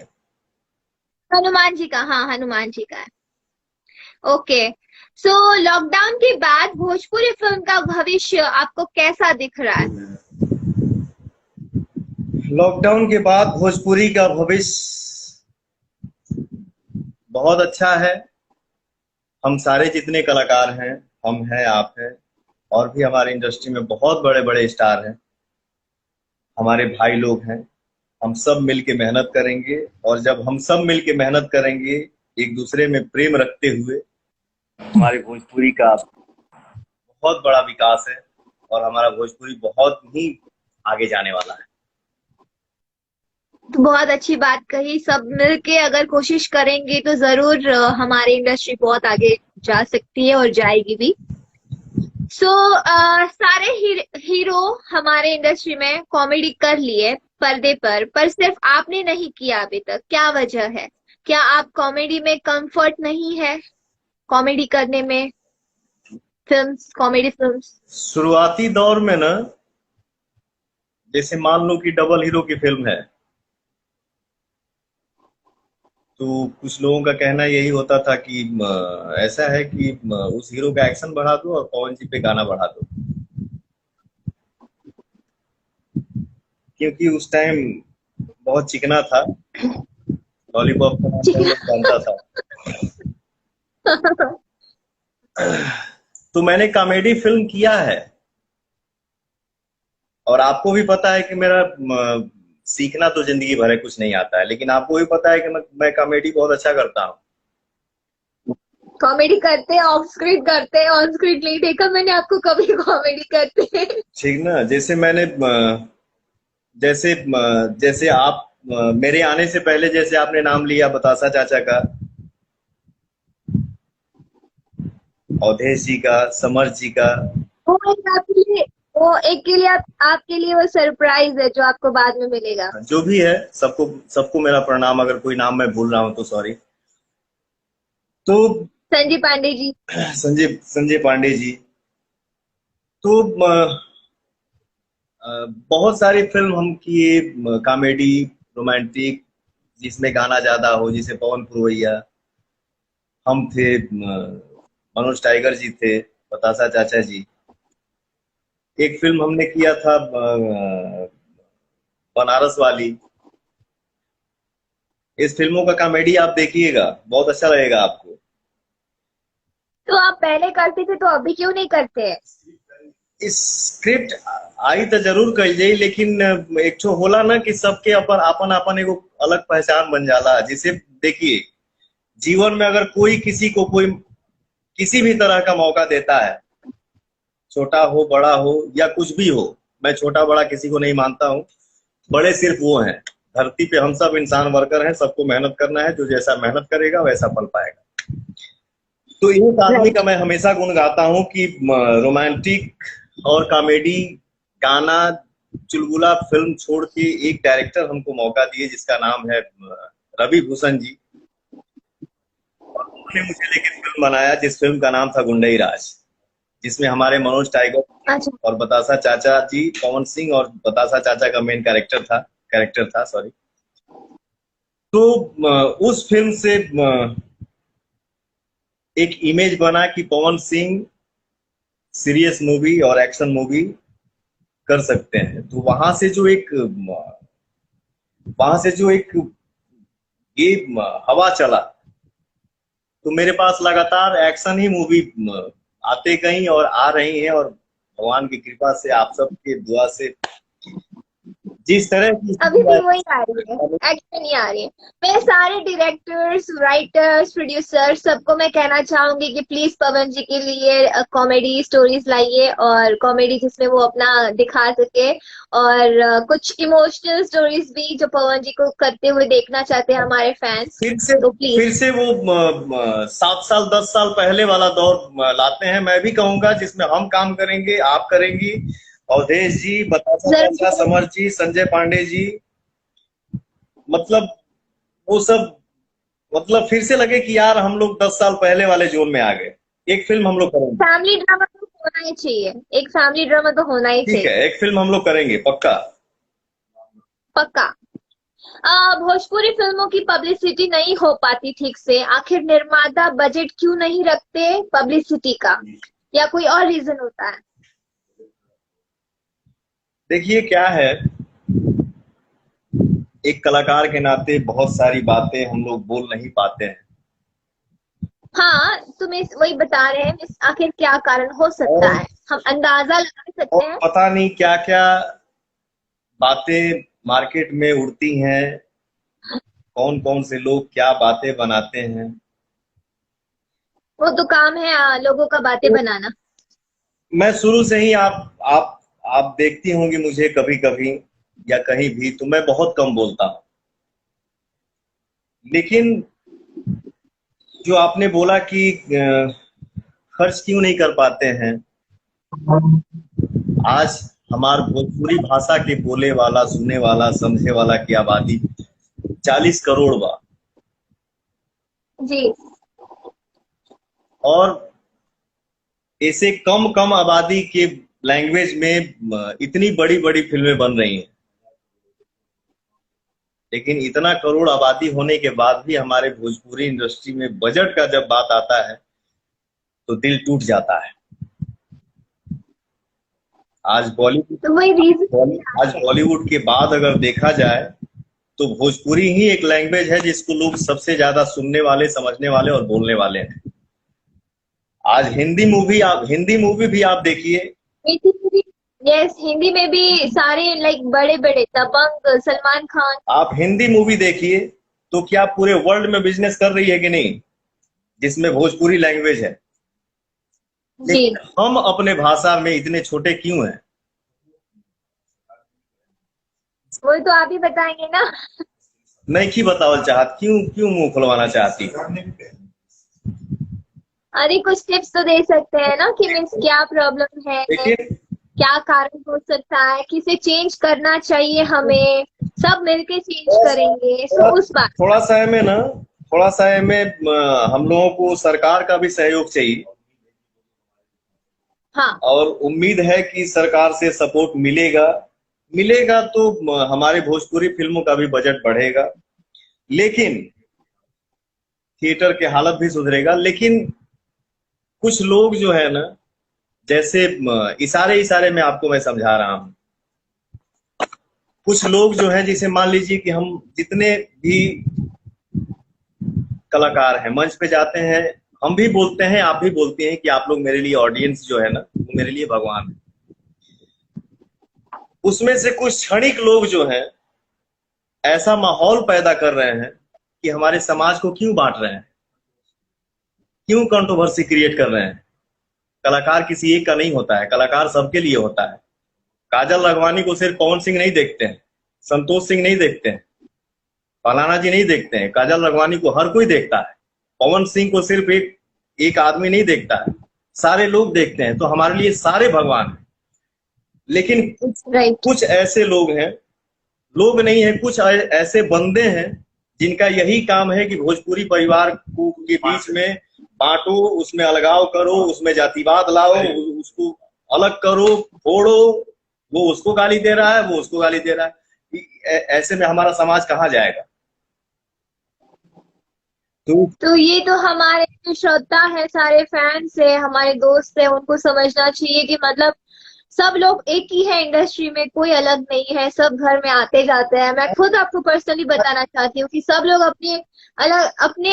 हनुमान जी का, हाँ हनुमान जी का है। ओके, सो लॉकडाउन के बाद भोजपुरी फिल्म का भविष्य आपको कैसा दिख रहा है? लॉकडाउन के बाद भोजपुरी का भविष्य बहुत अच्छा है। हम सारे जितने कलाकार हैं, हम हैं, आप हैं, और भी हमारे इंडस्ट्री में बहुत बड़े बड़े स्टार हैं, हमारे भाई लोग हैं। हम सब मिलके मेहनत करेंगे, और जब हम सब मिलके मेहनत करेंगे एक दूसरे में प्रेम रखते हुए, हमारे भोजपुरी का बहुत बड़ा विकास है और हमारा भोजपुरी बहुत ही आगे जाने वाला है। तो बहुत अच्छी बात कही, सब मिलके अगर कोशिश करेंगे तो जरूर हमारी इंडस्ट्री बहुत आगे जा सकती है और जाएगी भी। सो सारे हीरो हमारे इंडस्ट्री में कॉमेडी कर लिए पर्दे पर सिर्फ आपने नहीं किया अभी तक, क्या वजह है? क्या आप कॉमेडी में कंफर्ट नहीं है, कॉमेडी करने में, फिल्म्स, कॉमेडी फिल्म्स? शुरुआती दौर में ना, जैसे मान लो कि डबल हीरो की फिल्म है, तो कुछ लोगों का कहना यही होता था कि ऐसा है कि उस हीरो का एक्शन बढ़ा दो और पवन जी पे गाना बढ़ा दो, क्योंकि उस टाइम बहुत चिकना था, लॉलीपॉप का नाम पहले जानता था। तो मैंने कॉमेडी फिल्म किया है, और आपको भी पता है कि मेरा सीखना तो जिंदगी भर है, कुछ नहीं आता है, लेकिन आपको भी पता है कि मैं कॉमेडी बहुत अच्छा करता हूँ। कॉमेडी करते हैं, ऑफ स्क्रीन करते हैं, ऑन स्क्रीन नहीं देखा मैंने आपको कभी कॉमेडी करते। ठीक ना, जैसे मैंने जैसे जैसे आप मेरे आने से पहले जैसे आपने नाम लिया बतासा चाचा का, अवधेश जी का, समर जी का। वो एक आपके लिए, वो एक के लिए आपके लिए वो सरप्राइज है जो आपको बाद में मिलेगा। जो भी है, सबको सबको मेरा प्रणाम, अगर कोई नाम मैं भूल रहा हूं तो सॉरी। तो संजय पांडे जी। संजय पांडे जी। तो बहुत सारी फिल्म हम किए, कॉमेडी, रोमांटिक, जिसमें गाना ज्यादा हो, जिसे पवन पुरवैया, हम थे, मनोज टाइगर जी थे, बतासा चाचा जी। एक फिल्म हमने किया था बनारस वाली। इस फिल्मों का कॉमेडी आप देखिएगा, बहुत अच्छा लगेगा आपको। तो आप पहले करते थे तो अभी क्यों नहीं करते? इस स्क्रिप्ट आई तो जरूर कही जाई, लेकिन एक तो होला ना कि सबके अपन अपन अपन एगो अलग पहचान बन जाला। जिसे देखिए, जीवन में अगर कोई किसी को कोई किसी भी तरह का मौका देता है, छोटा हो बड़ा हो या कुछ भी हो, मैं छोटा बड़ा किसी को नहीं मानता हूँ, बड़े सिर्फ वो हैं। धरती पे हम सब इंसान वर्कर हैं, सबको मेहनत करना है, जो जैसा मेहनत करेगा वैसा फल पाएगा। तो इस आदमी का मैं हमेशा गुण गाता हूँ कि रोमांटिक और कॉमेडी, गाना, चुलबुला फिल्म छोड़ के एक डायरेक्टर हमको मौका दिए जिसका नाम है रवि भूषण जी। उन्होंने मुझे लेकर फिल्म बनाया जिस फिल्म का नाम था गुंडई राज, जिसमें हमारे मनोज टाइगर और बतासा चाचा जी, पवन सिंह और बतासा चाचा का मेन कैरेक्टर था सॉरी। तो उस फिल्म से एक इमेज बना कि पवन सिंह सीरियस मूवी और एक्शन मूवी कर सकते हैं। तो वहां से जो एक ये हवा चला, तो मेरे पास लगातार एक्शन ही मूवी आते गई और आ रही हैं, और भगवान की कृपा से, आप सबके दुआ से, जिस तरह की अभी भी वही आ रही है, एक्शन ही आ रही है। मैं सारे डायरेक्टर्स, राइटर्स, प्रोड्यूसर्स सबको मैं कहना चाहूंगी कि प्लीज पवन जी के लिए कॉमेडी स्टोरीज लाइए, और कॉमेडी जिसमें वो अपना दिखा सके, और कुछ इमोशनल स्टोरीज भी जो पवन जी को करते हुए देखना चाहते हैं हमारे फैंस। तो प्लीज फिर से वो 7 साल 10 साल पहले वाला दौर लाते हैं। मैं भी कहूंगा जिसमें हम काम करेंगे, आप करेंगी, अवधेश जी, बतासा चाचा, समर जी, संजय पांडे जी, मतलब वो सब, मतलब फिर से लगे कि यार हम लोग 10 साल पहले वाले जोन में आ गए। एक फिल्म हम लोग करेंगे, फैमिली ड्रामा तो होना ही चाहिए, एक फैमिली ड्रामा तो होना ही ठीक चाहिए। है, एक फिल्म हम लोग करेंगे पक्का। पक्का। भोजपुरी फिल्मों की पब्लिसिटी नहीं हो पाती ठीक से, आखिर निर्माता बजट क्यों नहीं रखते पब्लिसिटी का, या कोई और रीजन होता है? देखिए क्या है, एक कलाकार के नाते बहुत सारी बातें हम लोग बोल नहीं पाते हैं। हाँ, तुम्हें वही बता रहे हैं, आखिर क्या कारण हो सकता है, हम अंदाजा लगा सकते हैं। पता नहीं क्या क्या बातें मार्केट में उड़ती हैं, कौन कौन से लोग क्या बातें बनाते हैं। वो तो काम है लोगों का बातें बनाना। मैं शुरू से ही आप देखती होंगी मुझे कभी कभी या कहीं भी, तो मैं बहुत कम बोलता हूँ। लेकिन जो आपने बोला कि खर्च क्यों नहीं कर पाते हैं, आज हमार भोजपुरी भाषा के बोले वाला, सुनने वाला, समझे वाला की आबादी 40 करोड़ बा, जी। और ऐसे कम कम आबादी के लैंग्वेज में इतनी बड़ी बड़ी फिल्में बन रही हैं, लेकिन इतना करोड़ आबादी होने के बाद भी हमारे भोजपुरी इंडस्ट्री में बजट का जब बात आता है तो दिल टूट जाता है। आज बॉलीवुड के बाद अगर देखा जाए तो भोजपुरी ही एक लैंग्वेज है जिसको लोग सबसे ज्यादा सुनने वाले, समझने वाले और बोलने वाले हैं। आज हिंदी मूवी भी आप देखिए। यस, हिंदी में भी सारे लाइक बड़े बड़े दबंग, सलमान खान। आप हिंदी मूवी देखिए तो क्या पूरे वर्ल्ड में बिजनेस कर रही है कि नहीं, जिसमें भोजपुरी लैंग्वेज है। जी, लेकिन हम अपने भाषा में इतने छोटे क्यों हैं? वो तो आप ही बताएंगे ना। नहीं की बताओ चाहत, क्यों क्यों मुंह खुलवाना चाहती? अरे कुछ टिप्स तो दे सकते हैं ना कि मीन्स क्या प्रॉब्लम है, लेकिन क्या कारण हो सकता है, किसे चेंज करना चाहिए, हमें सब मिलके चेंज करेंगे। सो उस बात। थोड़ा सा हमें हम लोगों को सरकार का भी सहयोग चाहिए। हाँ, और उम्मीद है कि सरकार से सपोर्ट मिलेगा। मिलेगा तो हमारे भोजपुरी फिल्मों का भी बजट बढ़ेगा, लेकिन थिएटर के हालत भी सुधरेगा। लेकिन कुछ लोग जो है ना, जैसे इशारे इशारे में आपको मैं समझा रहा हूँ। कुछ लोग जो है, जैसे मान लीजिए कि हम जितने भी कलाकार हैं मंच पे जाते हैं, हम भी बोलते हैं, आप भी बोलते हैं कि आप लोग मेरे लिए, ऑडियंस जो है ना, वो मेरे लिए भगवान है। उसमें से कुछ क्षणिक लोग जो हैं ऐसा माहौल पैदा कर रहे हैं कि हमारे समाज को क्यों बांट रहे हैं, क्यों कंट्रोवर्सी क्रिएट कर रहे हैं। कलाकार किसी एक का नहीं होता है, कलाकार सबके लिए होता है। काजल राघवानी को सिर्फ पवन सिंह नहीं देखते हैं, संतोष सिंह नहीं देखते हैं, फलाना जी नहीं देखते हैं। काजल राघवानी को हर कोई देखता है। पवन सिंह को सिर्फ एक आदमी नहीं देखता है, सारे लोग देखते हैं। तो हमारे लिए सारे भगवान हैं। लेकिन कुछ ऐसे लोग हैं, लोग नहीं है, कुछ ऐसे बंदे हैं जिनका यही काम है कि भोजपुरी परिवार को के बीच में बांटो, उसमें अलगाव करो, उसमें जातिवाद लाओ, उसको अलग करो, फोड़ो। वो उसको गाली दे रहा है, वो उसको गाली दे रहा है। ऐसे में हमारा समाज कहाँ जाएगा? तो ये तो हमारे जो श्रोता है, सारे फैंस है, हमारे दोस्त है, उनको समझना चाहिए कि मतलब सब लोग एक ही है इंडस्ट्री में, कोई अलग नहीं है, सब घर में आते जाते हैं। मैं खुद आपको पर्सनली बताना चाहती हूँ कि सब लोग अपने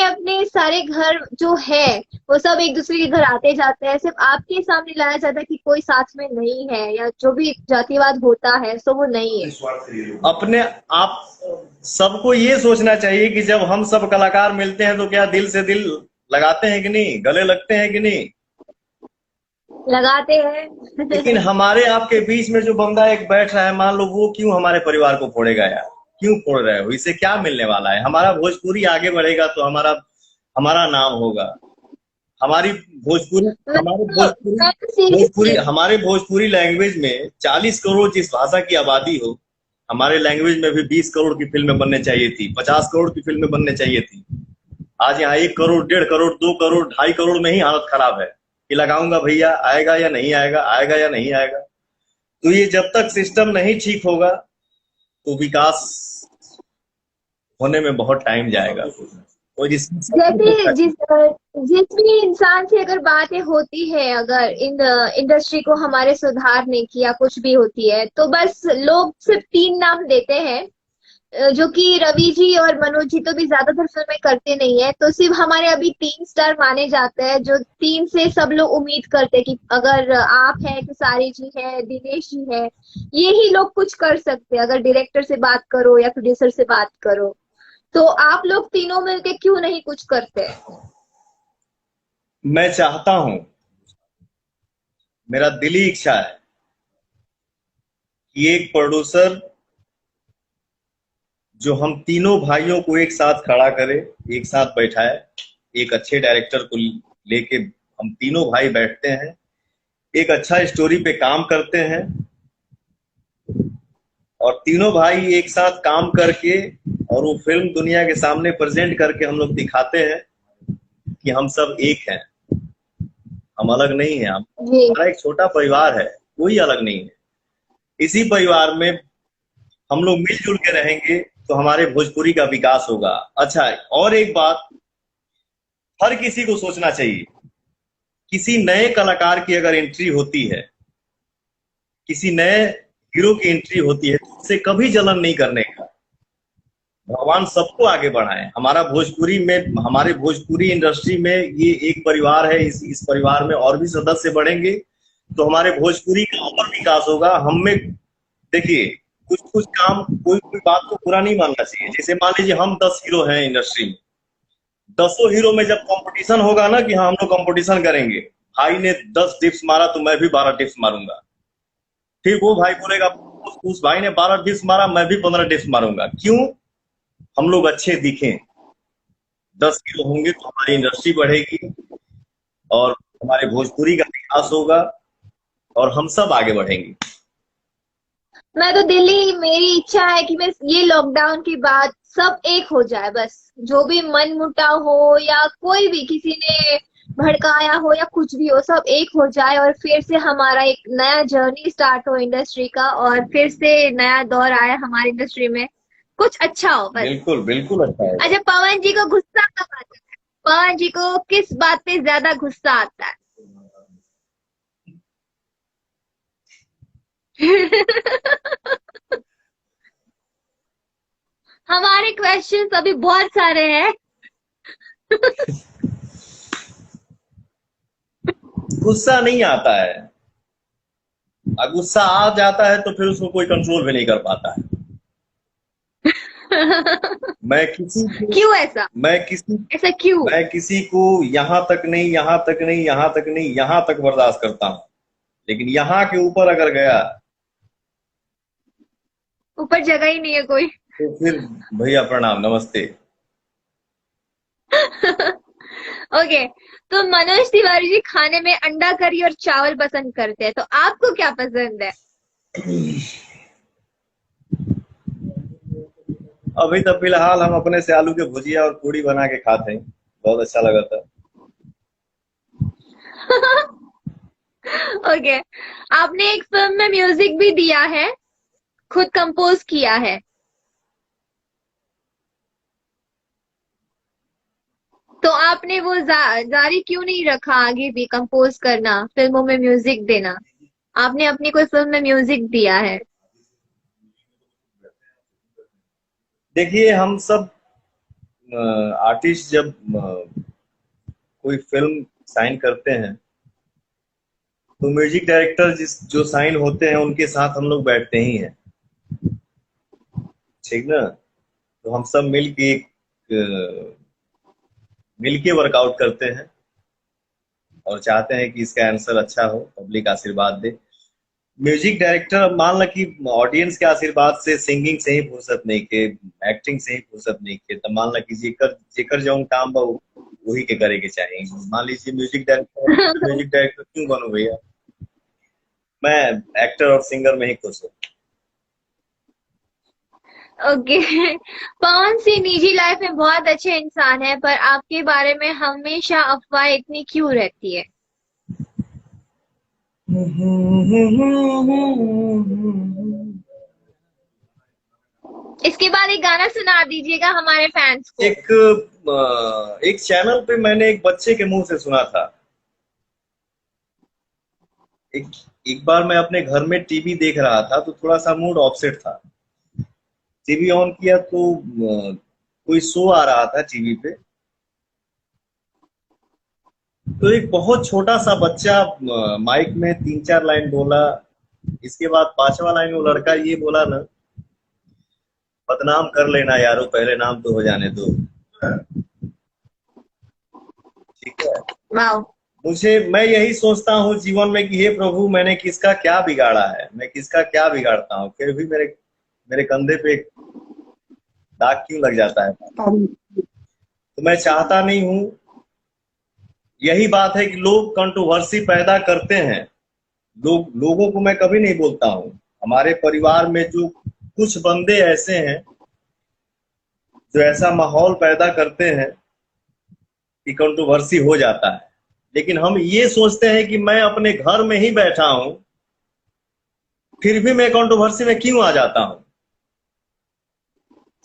अपने सारे घर जो है वो सब एक दूसरे के घर आते जाते हैं। सिर्फ आपके सामने लाया जाता है कि कोई साथ में नहीं है, या जो भी जातिवाद होता है सो वो नहीं है। अपने आप सबको ये सोचना चाहिए कि जब हम सब कलाकार मिलते हैं तो क्या दिल से दिल लगाते हैं कि नहीं, गले लगते हैं कि नहीं? लगाते हैं। लेकिन हमारे आपके बीच में जो बंदा एक बैठ रहा है, मान लो, वो क्यों हमारे परिवार को फोड़ेगा यार? क्यों फोड़ रहे हो? इससे क्या मिलने वाला है? हमारा भोजपुरी आगे बढ़ेगा तो हमारा नाम होगा। हमारे भोजपुरी लैंग्वेज में 40 करोड़ जिस भाषा की आबादी हो, हमारे लैंग्वेज में भी 20 करोड़ की फिल्में बनने चाहिए थी, 50 करोड़ की फिल्में बनने चाहिए थी। आज यहाँ 1 करोड़, 1.5 करोड़, 2 करोड़, 2.5 करोड़ में ही हालत खराब है कि लगाऊंगा भैया, आएगा या नहीं आएगा, आएगा या नहीं आएगा। तो ये जब तक सिस्टम नहीं ठीक होगा तो विकास होने में बहुत टाइम जाएगा। और जैसे जिस भी इंसान से अगर बातें होती है, अगर इन इंडस्ट्री को हमारे सुधारने की या कुछ भी होती है, तो बस लोग सिर्फ 3 नाम देते हैं, जो कि रवि जी और मनोज जी तो भी ज्यादातर फिल्में करते नहीं है। तो सिर्फ हमारे अभी 3 स्टार माने जाते हैं, जो 3 से सब लोग उम्मीद करते हैं कि अगर आप है, खेसारी जी है, दिनेश जी है, ये ही लोग कुछ कर सकते हैं। अगर डायरेक्टर से बात करो या प्रोड्यूसर से बात करो, तो आप लोग तीनों मिलके क्यों नहीं कुछ करते? मैं चाहता हूं, मेरा दिली इच्छा है कि एक प्रोड्यूसर जो हम तीनों भाइयों को एक साथ खड़ा करे, एक साथ बैठाए। एक अच्छे डायरेक्टर को लेके हम तीनों भाई बैठते हैं, एक अच्छा स्टोरी पे काम करते हैं, और तीनों भाई एक साथ काम करके और वो फिल्म दुनिया के सामने प्रेजेंट करके हम लोग दिखाते हैं कि हम सब एक हैं, हम अलग नहीं हैं। हमारा एक छोटा परिवार है, कोई अलग नहीं है। इसी परिवार में हम लोग मिलजुल के रहेंगे तो हमारे भोजपुरी का विकास होगा। अच्छा, और एक बात हर किसी को सोचना चाहिए, किसी नए कलाकार की अगर एंट्री होती है, किसी नए हीरो की एंट्री होती है, तो उससे कभी जलन नहीं करने का। भगवान सबको आगे बढ़ाए। हमारा भोजपुरी में, हमारे भोजपुरी इंडस्ट्री में ये एक परिवार है, इस परिवार में और भी सदस्य बढ़ेंगे तो हमारे भोजपुरी का और विकास होगा। हम में देखिए, कुछ कुछ काम, कोई कोई बात को बुरा नहीं मानना चाहिए। जैसे मान लीजिए हम 10 हीरो हैं इंडस्ट्री में, 10 हीरो में जब कंपटीशन होगा ना कि हाँ हम लोग कंपटीशन करेंगे, भाई ने 10 डिप्स मारा तो मैं भी 12 डिप्स मारूंगा, फिर वो भाई बोलेगा उस भाई ने 12 डिप्स मारा, मैं भी 15 डिप्स मारूंगा। क्यों? हम लोग अच्छे दिखें। 10 हीरो होंगे तो हमारी इंडस्ट्री बढ़ेगी और हमारे भोजपुरी का विकास होगा और हम सब आगे बढ़ेंगे। मैं तो दिल्ली, मेरी इच्छा है कि मैं ये लॉकडाउन के बाद सब एक हो जाए, बस जो भी मन मुटाव हो या कोई भी किसी ने भड़काया हो या कुछ भी हो, सब एक हो जाए और फिर से हमारा एक नया जर्नी स्टार्ट हो इंडस्ट्री का, और फिर से नया दौर आए हमारी इंडस्ट्री में, कुछ अच्छा हो बस। बिल्कुल बिल्कुल अच्छा है। अच्छा, पवन जी को गुस्सा कब आता है? पवन जी को किस बात पे ज्यादा गुस्सा आता है? हमारे क्वेश्चंस अभी बहुत सारे हैं। गुस्सा नहीं आता है, और गुस्सा आ जाता है तो फिर उसको कोई कंट्रोल भी नहीं कर पाता है। मैं किसी को क्यों ऐसा? ऐसा क्यों? मैं किसी को यहाँ तक नहीं, यहाँ तक नहीं, यहाँ तक नहीं, यहाँ तक बर्दाश्त करता हूँ, लेकिन यहाँ के ऊपर अगर गया ऊपर जगह ही नहीं है कोई। तो फिर भैया प्रणाम, नमस्ते। ओके, तो मनोज तिवारी जी खाने में अंडा करी और चावल पसंद करते हैं, तो आपको क्या पसंद है? अभी तो फिलहाल हम अपने से आलू के भुजिया और पूड़ी बना के खाते हैं, बहुत अच्छा लगा था। ओके, आपने एक फिल्म में म्यूजिक भी दिया है, खुद कंपोज किया है, तो आपने वो जारी क्यों नहीं रखा आगे भी कंपोज करना, फिल्मों में म्यूजिक देना? आपने अपनी कोई फिल्म में म्यूजिक दिया है? देखिए, हम सब आर्टिस्ट जब कोई फिल्म साइन करते हैं तो म्यूजिक डायरेक्टर जो साइन होते हैं उनके साथ हम लोग बैठते ही हैं, ठीक ना। तो हम सब मिलके वर्कआउट करते हैं और चाहते हैं कि इसका आंसर अच्छा हो, पब्लिक आशीर्वाद दे। म्यूजिक डायरेक्टर मान लो कि ऑडियंस के आशीर्वाद से, सिंगिंग से ही फुर्सत नहीं के, एक्टिंग से ही फुर्सत नहीं के, तो मान लो कि जेकर जौन काम बा वही के करे के चाहिए। मान लीजिए म्यूजिक डायरेक्टर क्यों बनूं भैया, मैं एक्टर और सिंगर में ही खुश हूँ। ओके। पवन सिंह निजी लाइफ में बहुत अच्छे इंसान है, पर आपके बारे में हमेशा अफवाह इतनी क्यों रहती है? इसके बाद एक गाना सुना दीजिएगा हमारे फैंस को। एक चैनल पे मैंने एक बच्चे के मुंह से सुना था। एक बार मैं अपने घर में टीवी देख रहा था तो थोड़ा सा मूड ऑफसेट था। टीवी ऑन किया तो कोई शो आ रहा था टीवी पे, तो एक बहुत छोटा सा बच्चा माइक में 3-4 लाइन बोला। इसके बाद 5वां लाइन वो लड़का ये बोला ना, बदनाम कर लेना यारो, पहले नाम तो हो जाने दो। ठीक है। वाओ। मैं यही सोचता हूँ जीवन में कि हे प्रभु, मैंने किसका क्या बिगाड़ा है, मैं किसका क्या बिगाड़ता हूँ, फिर भी मेरे कंधे पे दाग क्यों लग जाता है। तो मैं चाहता नहीं हूँ। यही बात है कि लोग कंट्रोवर्सी पैदा करते हैं। लोगों को मैं कभी नहीं बोलता हूँ। हमारे परिवार में जो कुछ बंदे ऐसे हैं जो ऐसा माहौल पैदा करते हैं कि कंट्रोवर्सी हो जाता है, लेकिन हम ये सोचते हैं कि मैं अपने घर में ही बैठा हूं, फिर भी मैं कंट्रोवर्सी में क्यों आ जाता हूं।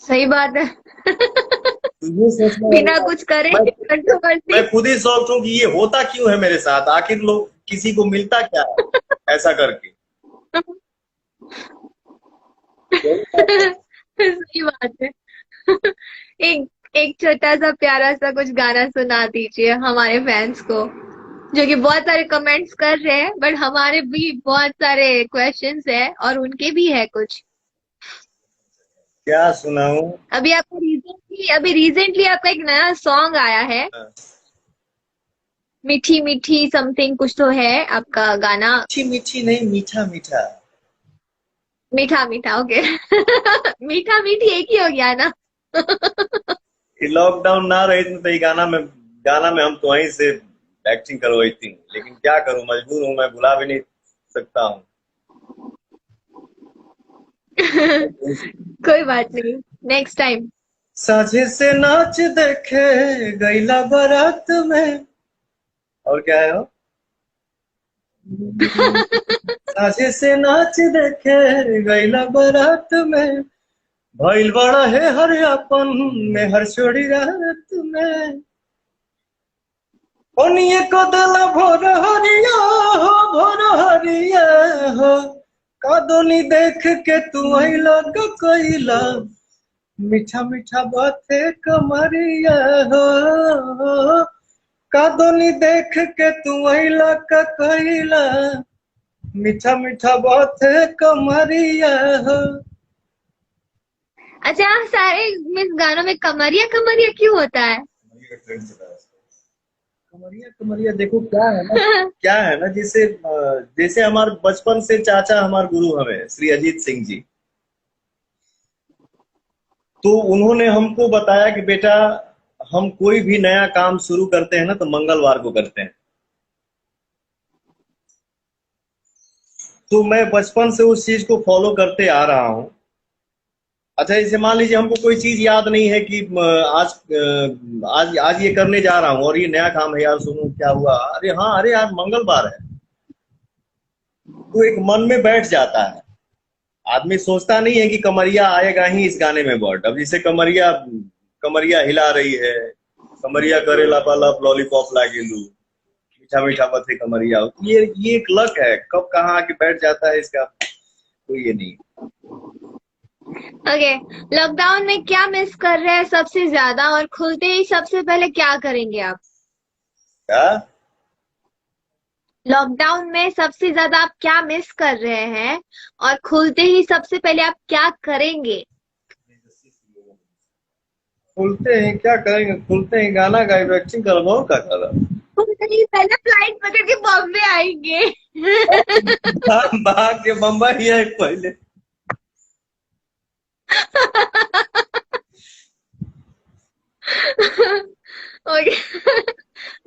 सही बात है। तो ये सोचना, बिना कुछ करे कंट्रोवर्सी। मैं खुद ही सोचता हूँ कि ये होता क्यों है मेरे साथ, आखिर लोग किसी को मिलता क्या है ऐसा करके। सही बात है। एक एक छोटा सा प्यारा सा कुछ गाना सुना दीजिए हमारे फैंस को, जो कि बहुत सारे कमेंट्स कर रहे हैं, बट हमारे भी बहुत सारे क्वेश्चंस है और उनके भी है कुछ। क्या सुनाऊं? अभी रिसेंटली आपका एक नया सॉन्ग आया है, मीठी मीठी समथिंग कुछ तो है आपका गाना। मीठी मीठी नहीं, मीठा मीठा। मीठा मीठा, ओके। मीठा मीठी एक ही हो गया ना। कि लॉकडाउन ना रही तो ये गाना में हम तो वहीं से एक्टिंग करवाई थी, लेकिन क्या करूं, मजबूर हूं, मैं भुला भी नहीं सकता हूं। कोई बात नहीं, नेक्स्ट टाइम। साझे से नाच देखे गईला बारात में, और क्या है वो? साझे से नाच देखे गईला बारात में, भइल बड़ा है हर अपन में हर छोड़ी रात में। ओनिए को दला भोर हरिया हो, भोर हरिया हो, कादोनी देख के तू आइला कइला, मीठा मीठा बाते कमरिया हो, कादोनी देख के तू आइला कइला, मीठा मीठा बाते कमरिया हो। अच्छा, सारे मिस गानों में कमरिया कमरिया क्यों होता है? कमरिया कमरिया देखो क्या है ना, क्या है ना, जैसे जैसे हमारे बचपन से चाचा हमारे गुरु हमें श्री अजीत सिंह जी, तो उन्होंने हमको बताया कि बेटा हम कोई भी नया काम शुरू करते हैं ना तो मंगलवार को करते हैं। तो मैं बचपन से उस चीज को फॉलो करते आ रहा हूँ। अच्छा, जैसे मान लीजिए हमको कोई चीज याद नहीं है कि आज आज ये करने जा रहा हूँ और ये नया काम है यार, सुनो क्या हुआ, अरे हाँ, अरे यार मंगलवार है, तो एक मन में बैठ जाता है। आदमी सोचता नहीं है कि कमरिया आएगा ही इस गाने में वर्ड। अब जैसे कमरिया कमरिया हिला रही है, कमरिया करे लपालप लॉलीपॉप लागेलू, मीठा मीठा पथे कमरिया, ये एक लक है, कब कहाँ आके बैठ जाता है इसका कोई ये नहीं। ओके, लॉकडाउन में क्या मिस कर रहे हैं सबसे ज्यादा, और खुलते ही सबसे पहले क्या करेंगे आप? क्या? लॉकडाउन में सबसे ज्यादा आप क्या मिस कर रहे हैं, और खुलते ही सबसे पहले आप क्या करेंगे? खुलते हैं क्या करेंगे, खुलते हैं गाना गाएंगे, एक्टिंग करवाओ, क्या कर रहा खुलते ही पहले फ्लाइट पकड़ के बॉम्बे आएंगे। भाग के बम्बई है पहले। ओके,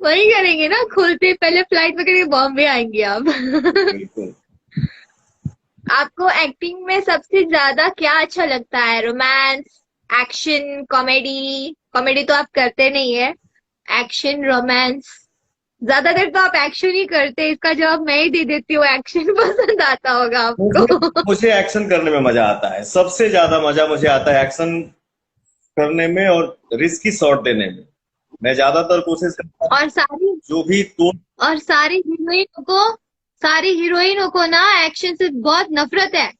वही करेंगे ना, खुलते ही पहले फ्लाइट पकड़ के बॉम्बे आएंगे आप। बिल्कुल। आपको एक्टिंग में सबसे ज्यादा क्या अच्छा लगता है? Romance, action, comedy? कॉमेडी तो आप करते नहीं है, एक्शन, रोमांस? ज्यादातर तो आप एक्शन ही करते हैं, इसका जवाब मैं ही दे देती हूँ, एक्शन पसंद आता होगा आपको। मुझे एक्शन करने में मजा आता है, सबसे ज्यादा मजा मुझे आता है एक्शन करने में और रिस्की शॉट देने में। मैं ज्यादातर कोशिश करता हूँ और सारी जो भी तो और सारी हीरोइनों को ना एक्शन से बहुत नफरत है,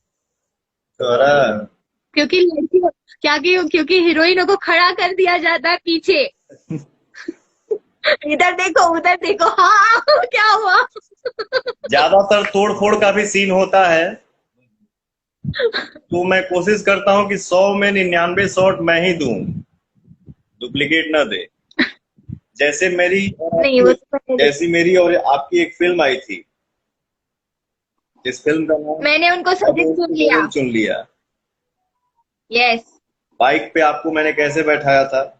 क्योंकि लड़कियों क्योंकि हीरोइनों को खड़ा कर दिया जाता है पीछे। इधर देखो उधर देखो, हाँ क्या हुआ? ज्यादातर तोड़ फोड़ का भी सीन होता है, तो मैं कोशिश करता हूँ कि 100 में 99 शॉट मैं ही दूं, डुप्लीकेट ना दे। जैसे नहीं, वो तो मेरी और आपकी एक फिल्म आई थी, इस फिल्म का नाम मैंने उनको सजेस्ट चुन लिया। यस, बाइक पे आपको मैंने कैसे बैठाया था,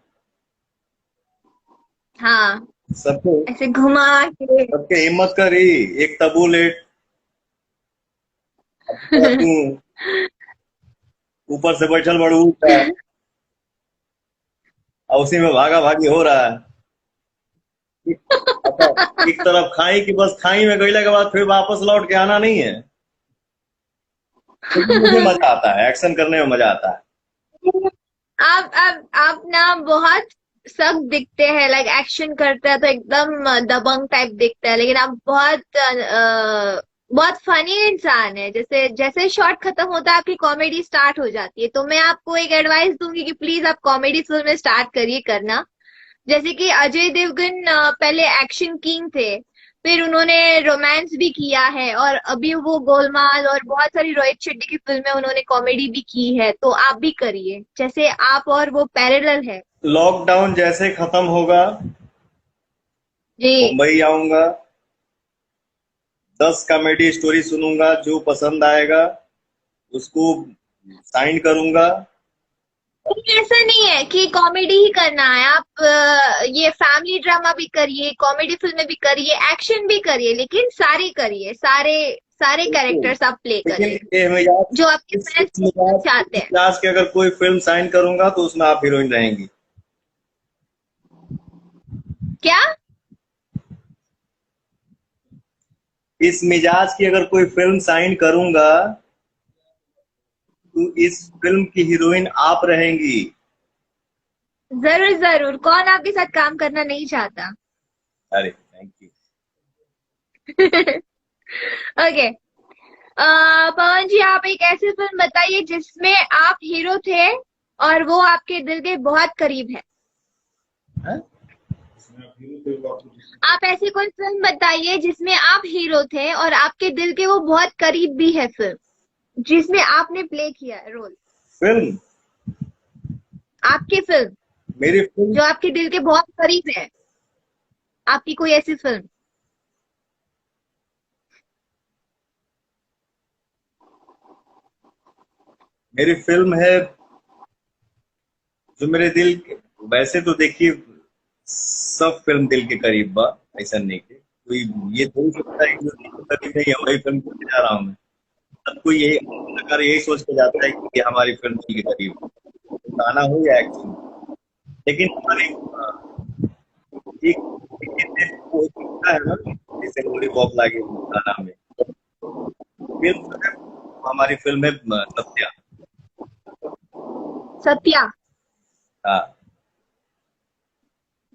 हाँ, सबको ऐसे घुमा के। सबके हिम्मत करी, एक तबू लेट ऊपर से बैठल बड़ू और उसी में भागा भागी हो रहा है। एक तरफ खाई कि बस खाई में गईला के बाद फिर वापस लौट के आना नहीं है। तो मुझे मजा आता है, एक्शन करने में मजा आता है। आप ना बहुत सख्त दिखते हैं, लाइक एक्शन करते हैं तो एकदम दबंग टाइप दिखते हैं, लेकिन आप बहुत बहुत फनी इंसान है। जैसे जैसे शॉट खत्म होता है आपकी कॉमेडी स्टार्ट हो जाती है। तो मैं आपको एक एडवाइस दूंगी कि प्लीज आप कॉमेडी फिल्में स्टार्ट करिए करना। जैसे कि अजय देवगन पहले एक्शन किंग थे, फिर उन्होंने रोमांस भी किया है, और अभी वो गोलमाल और बहुत सारी रोहित शेट्टी की फिल्में उन्होंने कॉमेडी भी की है। तो आप भी करिए, जैसे आप और वो पैरेलल है। लॉकडाउन जैसे खत्म होगा जी। मुंबई आऊंगा, 10 कॉमेडी स्टोरी सुनूंगा, जो पसंद आएगा उसको साइन करूंगा। लेकिन ऐसा नहीं है कि कॉमेडी ही करना है। आप ये फैमिली ड्रामा भी करिए, कॉमेडी फिल्में भी करिए, एक्शन भी करिए, लेकिन सारी करिए, सारे सारे कैरेक्टर्स आप प्ले लेकिन करिए ये मिजाज जो आपके फैंस चाहते हैं। मिजाज की अगर कोई फिल्म साइन करूंगा तो उसमें आप हीरोइन रहेंगी। क्या? इस मिजाज की अगर कोई फिल्म साइन करूंगा तो इस फिल्म की हीरोइन आप रहेंगी। जरूर जरूर, कौन आपके साथ काम करना नहीं चाहता? अरे थैंक यू। ओके। पवन जी, आप एक ऐसी फिल्म बताइए जिसमें आप हीरो थे और वो आपके दिल के बहुत करीब है। आप ऐसी कोई फिल्म बताइए जिसमें आप हीरो थे और आपके दिल के वो बहुत करीब भी है फिल्म, जिसमें आपने प्ले किया है रोल। फिल्म? आपकी फिल्म मेरी फिल्म जो आपके दिल के बहुत करीब है, आपकी कोई ऐसी फिल्म। मेरी फिल्म है जो मेरे दिल के, वैसे तो देखिए सब फिल्म दिल के करीब बा, ऐसा नहीं कि कोई ये थोड़ी सोचता है कि जो दिल के करीब नहीं है वही फिल्म करने जा रहा हूँ मैं। सब कोई यही कलाकार यही सोच के जाता है कि ये हमारी फिल्म दिल के करीब है, तो गाना हो या एक्शन। लेकिन हमारी एक वो दिखता है ना, जैसे लॉलीपॉप लागे गाना में फिल्म है, हमारी फिल्म है सत्या। सत्या। हाँ।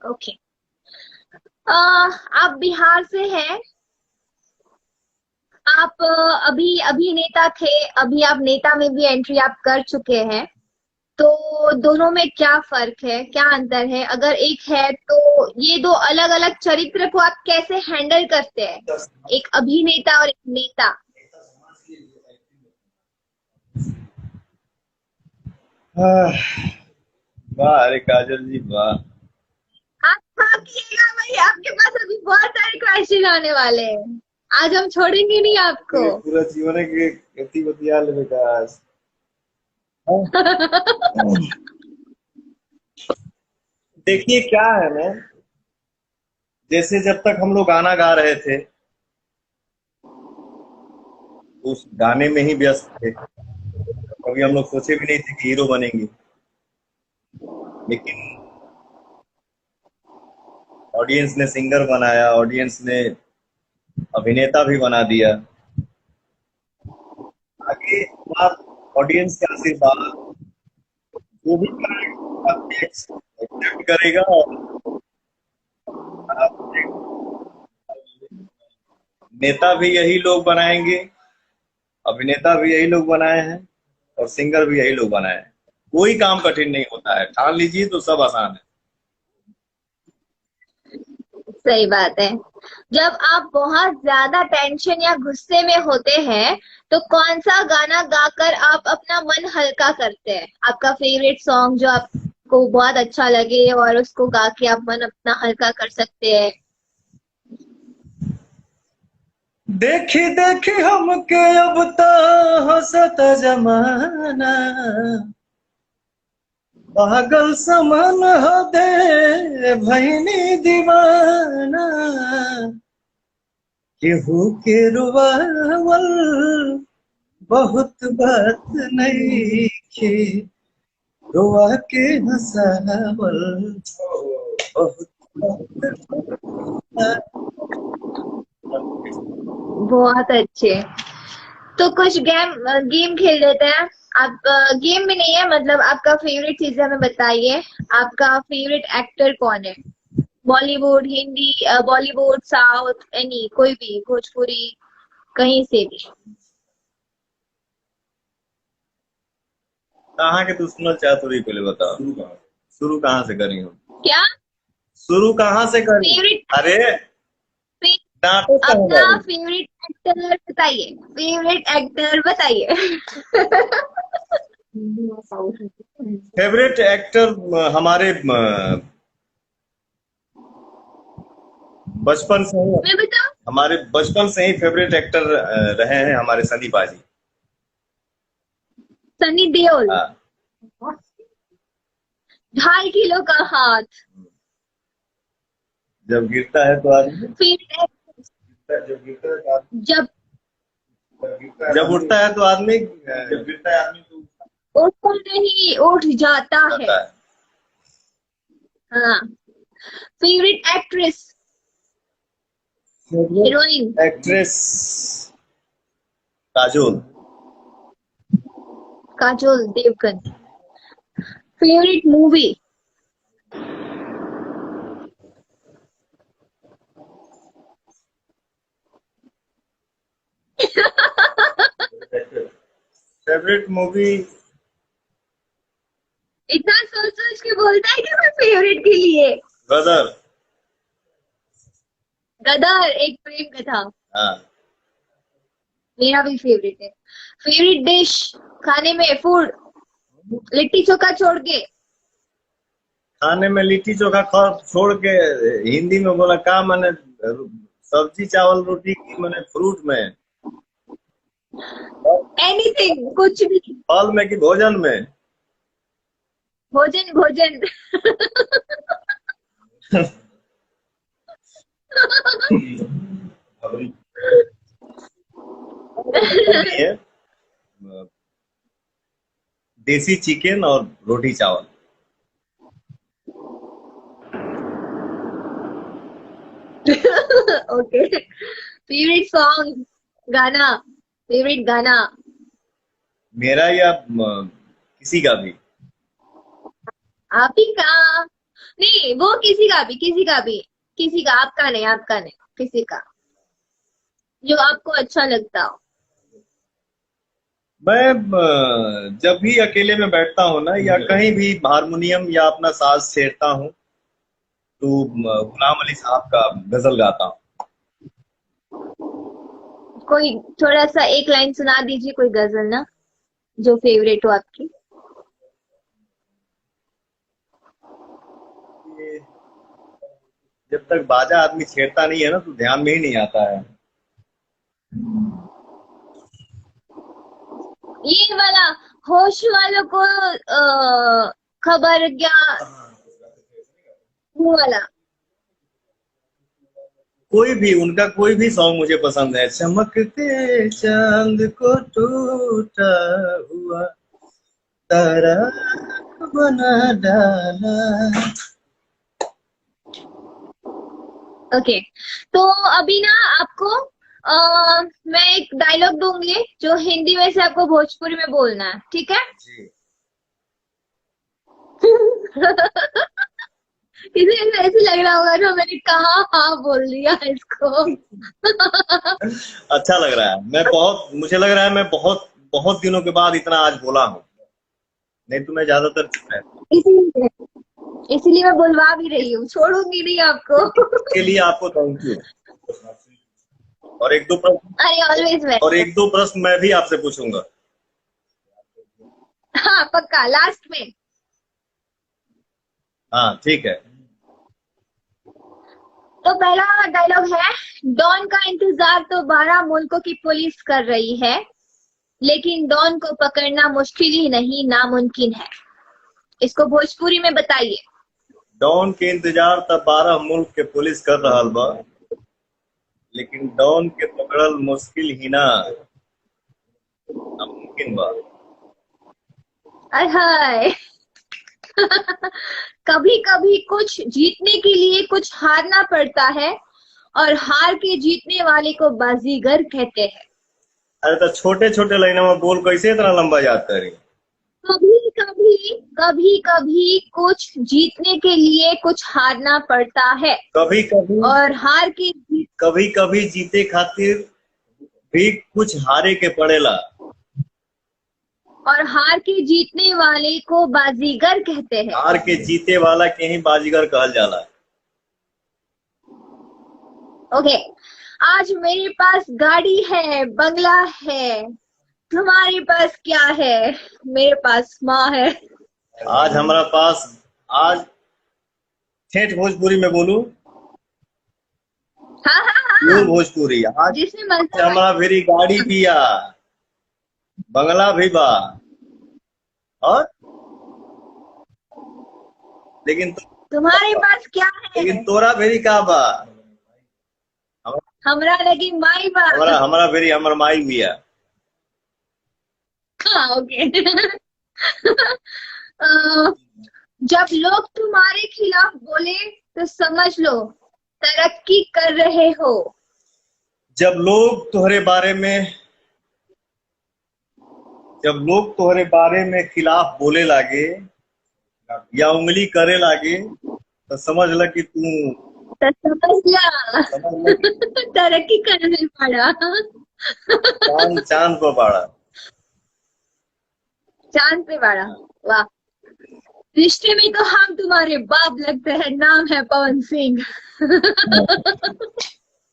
ओके। आप बिहार से हैं। आप अभी अभिनेता थे, अभी आप नेता में भी एंट्री आप कर चुके हैं। तो दोनों में क्या फर्क है, क्या अंतर है, अगर एक है तो ये दो अलग अलग चरित्र को आप कैसे हैंडल करते हैं, एक अभिनेता और एक नेता। वाह, अरे काजल जी वाह। आप भागिएगा भाई, आपके पास अभी बहुत सारे क्वेश्चन आने वाले हैं। आज हम छोड़ेंगे नहीं आपको। पूरा जीवन के गति बतियाल विकास। देखिए क्या है ना, जैसे जब तक हम लोग गाना गा रहे थे उस गाने में ही व्यस्त थे, कभी हम लोग सोचे भी नहीं थे कि हीरो बनेंगे। लेकिन ऑडियंस ने सिंगर बनाया, ऑडियंस ने अभिनेता भी बना दिया। आगे आप ऑडियंस के आशीर्वाद जो भी करेगा एक्सेप्ट करेगा और आप नेता भी यही लोग बनाएंगे, अभिनेता भी यही लोग बनाए हैं और सिंगर भी यही लोग बनाए हैं। कोई काम कठिन नहीं होता है, ठान लीजिए तो सब आसान है। सही बात है। जब आप बहुत ज्यादा टेंशन या गुस्से में होते हैं तो कौन सा गाना गाकर आप अपना मन हल्का करते हैं? आपका फेवरेट सॉन्ग जो आपको बहुत अच्छा लगे और उसको गा के आप मन अपना हल्का कर सकते हैं। देखी देखी हमके अब तो हंसत जमाना, पागल समन हो दे भैनी दीवाना, केहू के रुवावल बहुत बात नहीं खे, रुआ के हंसावल बहुत बात। बहुत अच्छे। तो कुछ गेम गेम खेल लेते हैं। आप गेम में नहीं है, मतलब आपका फेवरेट चीज हमें बताइए। आपका फेवरेट एक्टर कौन है? बॉलीवुड, हिंदी, बॉलीवुड, साउथ, एनी कोई भी, भोजपुरी, कहीं से भी। कहाँ के तू सुनना चाहती रही, पहले बता। शुरू कहाँ से करी हूँ? क्या शुरू कहाँ से करी? फेवरेट? अरे नाटक कहाँ अपना करी? फेवरेट एक्टर बताइए, फेवरेट एक्टर बताइए। हिंदी और साउथ में। फेवरेट एक्टर हमारे बचपन से ही, मैं बताऊं? हमारे बचपन से ही फेवरेट एक्टर रहे हैं हमारे सनी पाजी। सनी देओल। हाँ, 2.5 किलो का हाथ। जब गिरता है तो आदमी, फेवरेट जब गिरता है तो आदमी, जब जब उठता है तो आदमी, जब गिरता है आदमी तो उठता नहीं, उठ जाता है। उठाता है। हाँ। Favourite actress, heroine. Actress Kajol. Kajol Devgan. Favourite movie, favourite movie इतना सोच सोच के बोलता है कि मैं फेवरेट के लिए। गदर। गदर एक प्रेम कथा, हाँ, मेरा भी फेवरेट है। फेवरेट डिश खाने में, फूड, लिट्टी चोखा छोड़ के। खाने में लिट्टी चोखा खा छोड़ के हिंदी में बोला का मैंने, सब्जी चावल रोटी की मैंने, फ्रूट में, एनीथिंग, कुछ भी। फल में कि भोजन में? भोजन भोजन। नहीं है, देसी चिकन और रोटी चावल। ओके। फेवरेट सॉन्ग, गाना, फेवरेट गाना। मेरा या किसी का भी? आप ही का? नहीं, वो किसी का भी, किसी का भी, किसी का, आपका नहीं, आपका नहीं, किसी का जो आपको अच्छा लगता हो। मैं जब भी अकेले में बैठता हूँ ना, या कहीं भी हारमोनियम या अपना साज छेड़ता हूँ, तो गुलाम अली साहब का गजल गाता हूँ। कोई थोड़ा सा एक लाइन सुना दीजिए, कोई गजल ना, जो फेवरेट हो आपकी। ये जब तक बाजा आदमी छेड़ता नहीं है ना, तो ध्यान में ही नहीं आता है। ये वाला, होश वालों को खबर क्या, वो वाला। कोई भी उनका कोई भी सॉन्ग मुझे पसंद है। चमकते चांद को टूटा हुआ तारा बना डाला। ओके, तो अभी ना आपको मैं एक डायलॉग दूंगी जो हिंदी में से आपको भोजपुरी में बोलना है, ठीक है? जी, किसी को ऐसे लग रहा होगा ना मैंने कहा हाँ बोल दिया इसको। अच्छा लग रहा है। मुझे लग रहा है मैं बहुत बहुत दिनों के बाद इतना आज बोला हूँ, नहीं तो मैं ज्यादातर चुप रहता हूँ। इसीलिए इसीलिए मैं बुलवा भी रही हूँ, छोड़ूंगी नहीं आपको। इसके लिए आपको थैंक यू। और एक दो प्रश्न अरे ऑलवेज और वेलकम। एक दो प्रश्न मैं भी आपसे पूछूंगा। हाँ पक्का, लास्ट में। हाँ ठीक है। तो पहला डायलॉग है, डॉन का इंतजार तो 12 मुल्कों की पुलिस कर रही है, लेकिन डॉन को पकड़ना मुश्किल ही नहीं नामुमकिन है। इसको भोजपुरी में बताइए। डॉन के इंतजार तब 12 मुल्क के पुलिस कर रहा बा, लेकिन डॉन के पकड़ल मुश्किल ही ना नामुमकिन बा। हाय। कभी कभी कुछ जीतने के लिए कुछ हारना पड़ता है, और हार के जीतने वाले को बाजीगर कहते हैं। अरे तो छोटे छोटे लाइनों में बोल, कैसे इतना लंबा याद करी? कभी कभी कुछ जीतने के लिए कुछ हारना पड़ता है, कभी कभी और हार के कभी कभी जीते खातिर भी कुछ हारे के पड़ेला। और हार के जीतने वाले को बाजीगर कहते हैं। हार के जीते वाला के ही बाजीगर कहल जाला। ओके, आज मेरे पास गाड़ी है, बंगला है, तुम्हारे पास क्या है? मेरे पास माँ है। आज हमारा पास, आज ठेठ भोजपुरी में बोलू, हाँ हाँ हाँ, प्योर भोजपुरी, आज जिसमें मजा हमारा मेरी गाड़ी भी आ, बंगला भी बा, और लेकिन तुम्हारे पास क्या है? लेकिन तोरा भेरी का बा? हमरा लगी माई बा। हमारा भेरी हमर माई भी आ। हाँ, ओके। जब लोग तुम्हारे खिलाफ बोले तो समझ लो तरक्की कर रहे हो। जब लोग तुम्हारे बारे में खिलाफ बोले लागे या उंगली करे लागे तो समझ ल कि तू तो समझ ला तरक्की करने पड़ा। चांद पर बाड़ा। चांद पे पड़ा, वाह। रिश्ते में तो हम तुम्हारे बाप लगते हैं, नाम है पवन सिंह।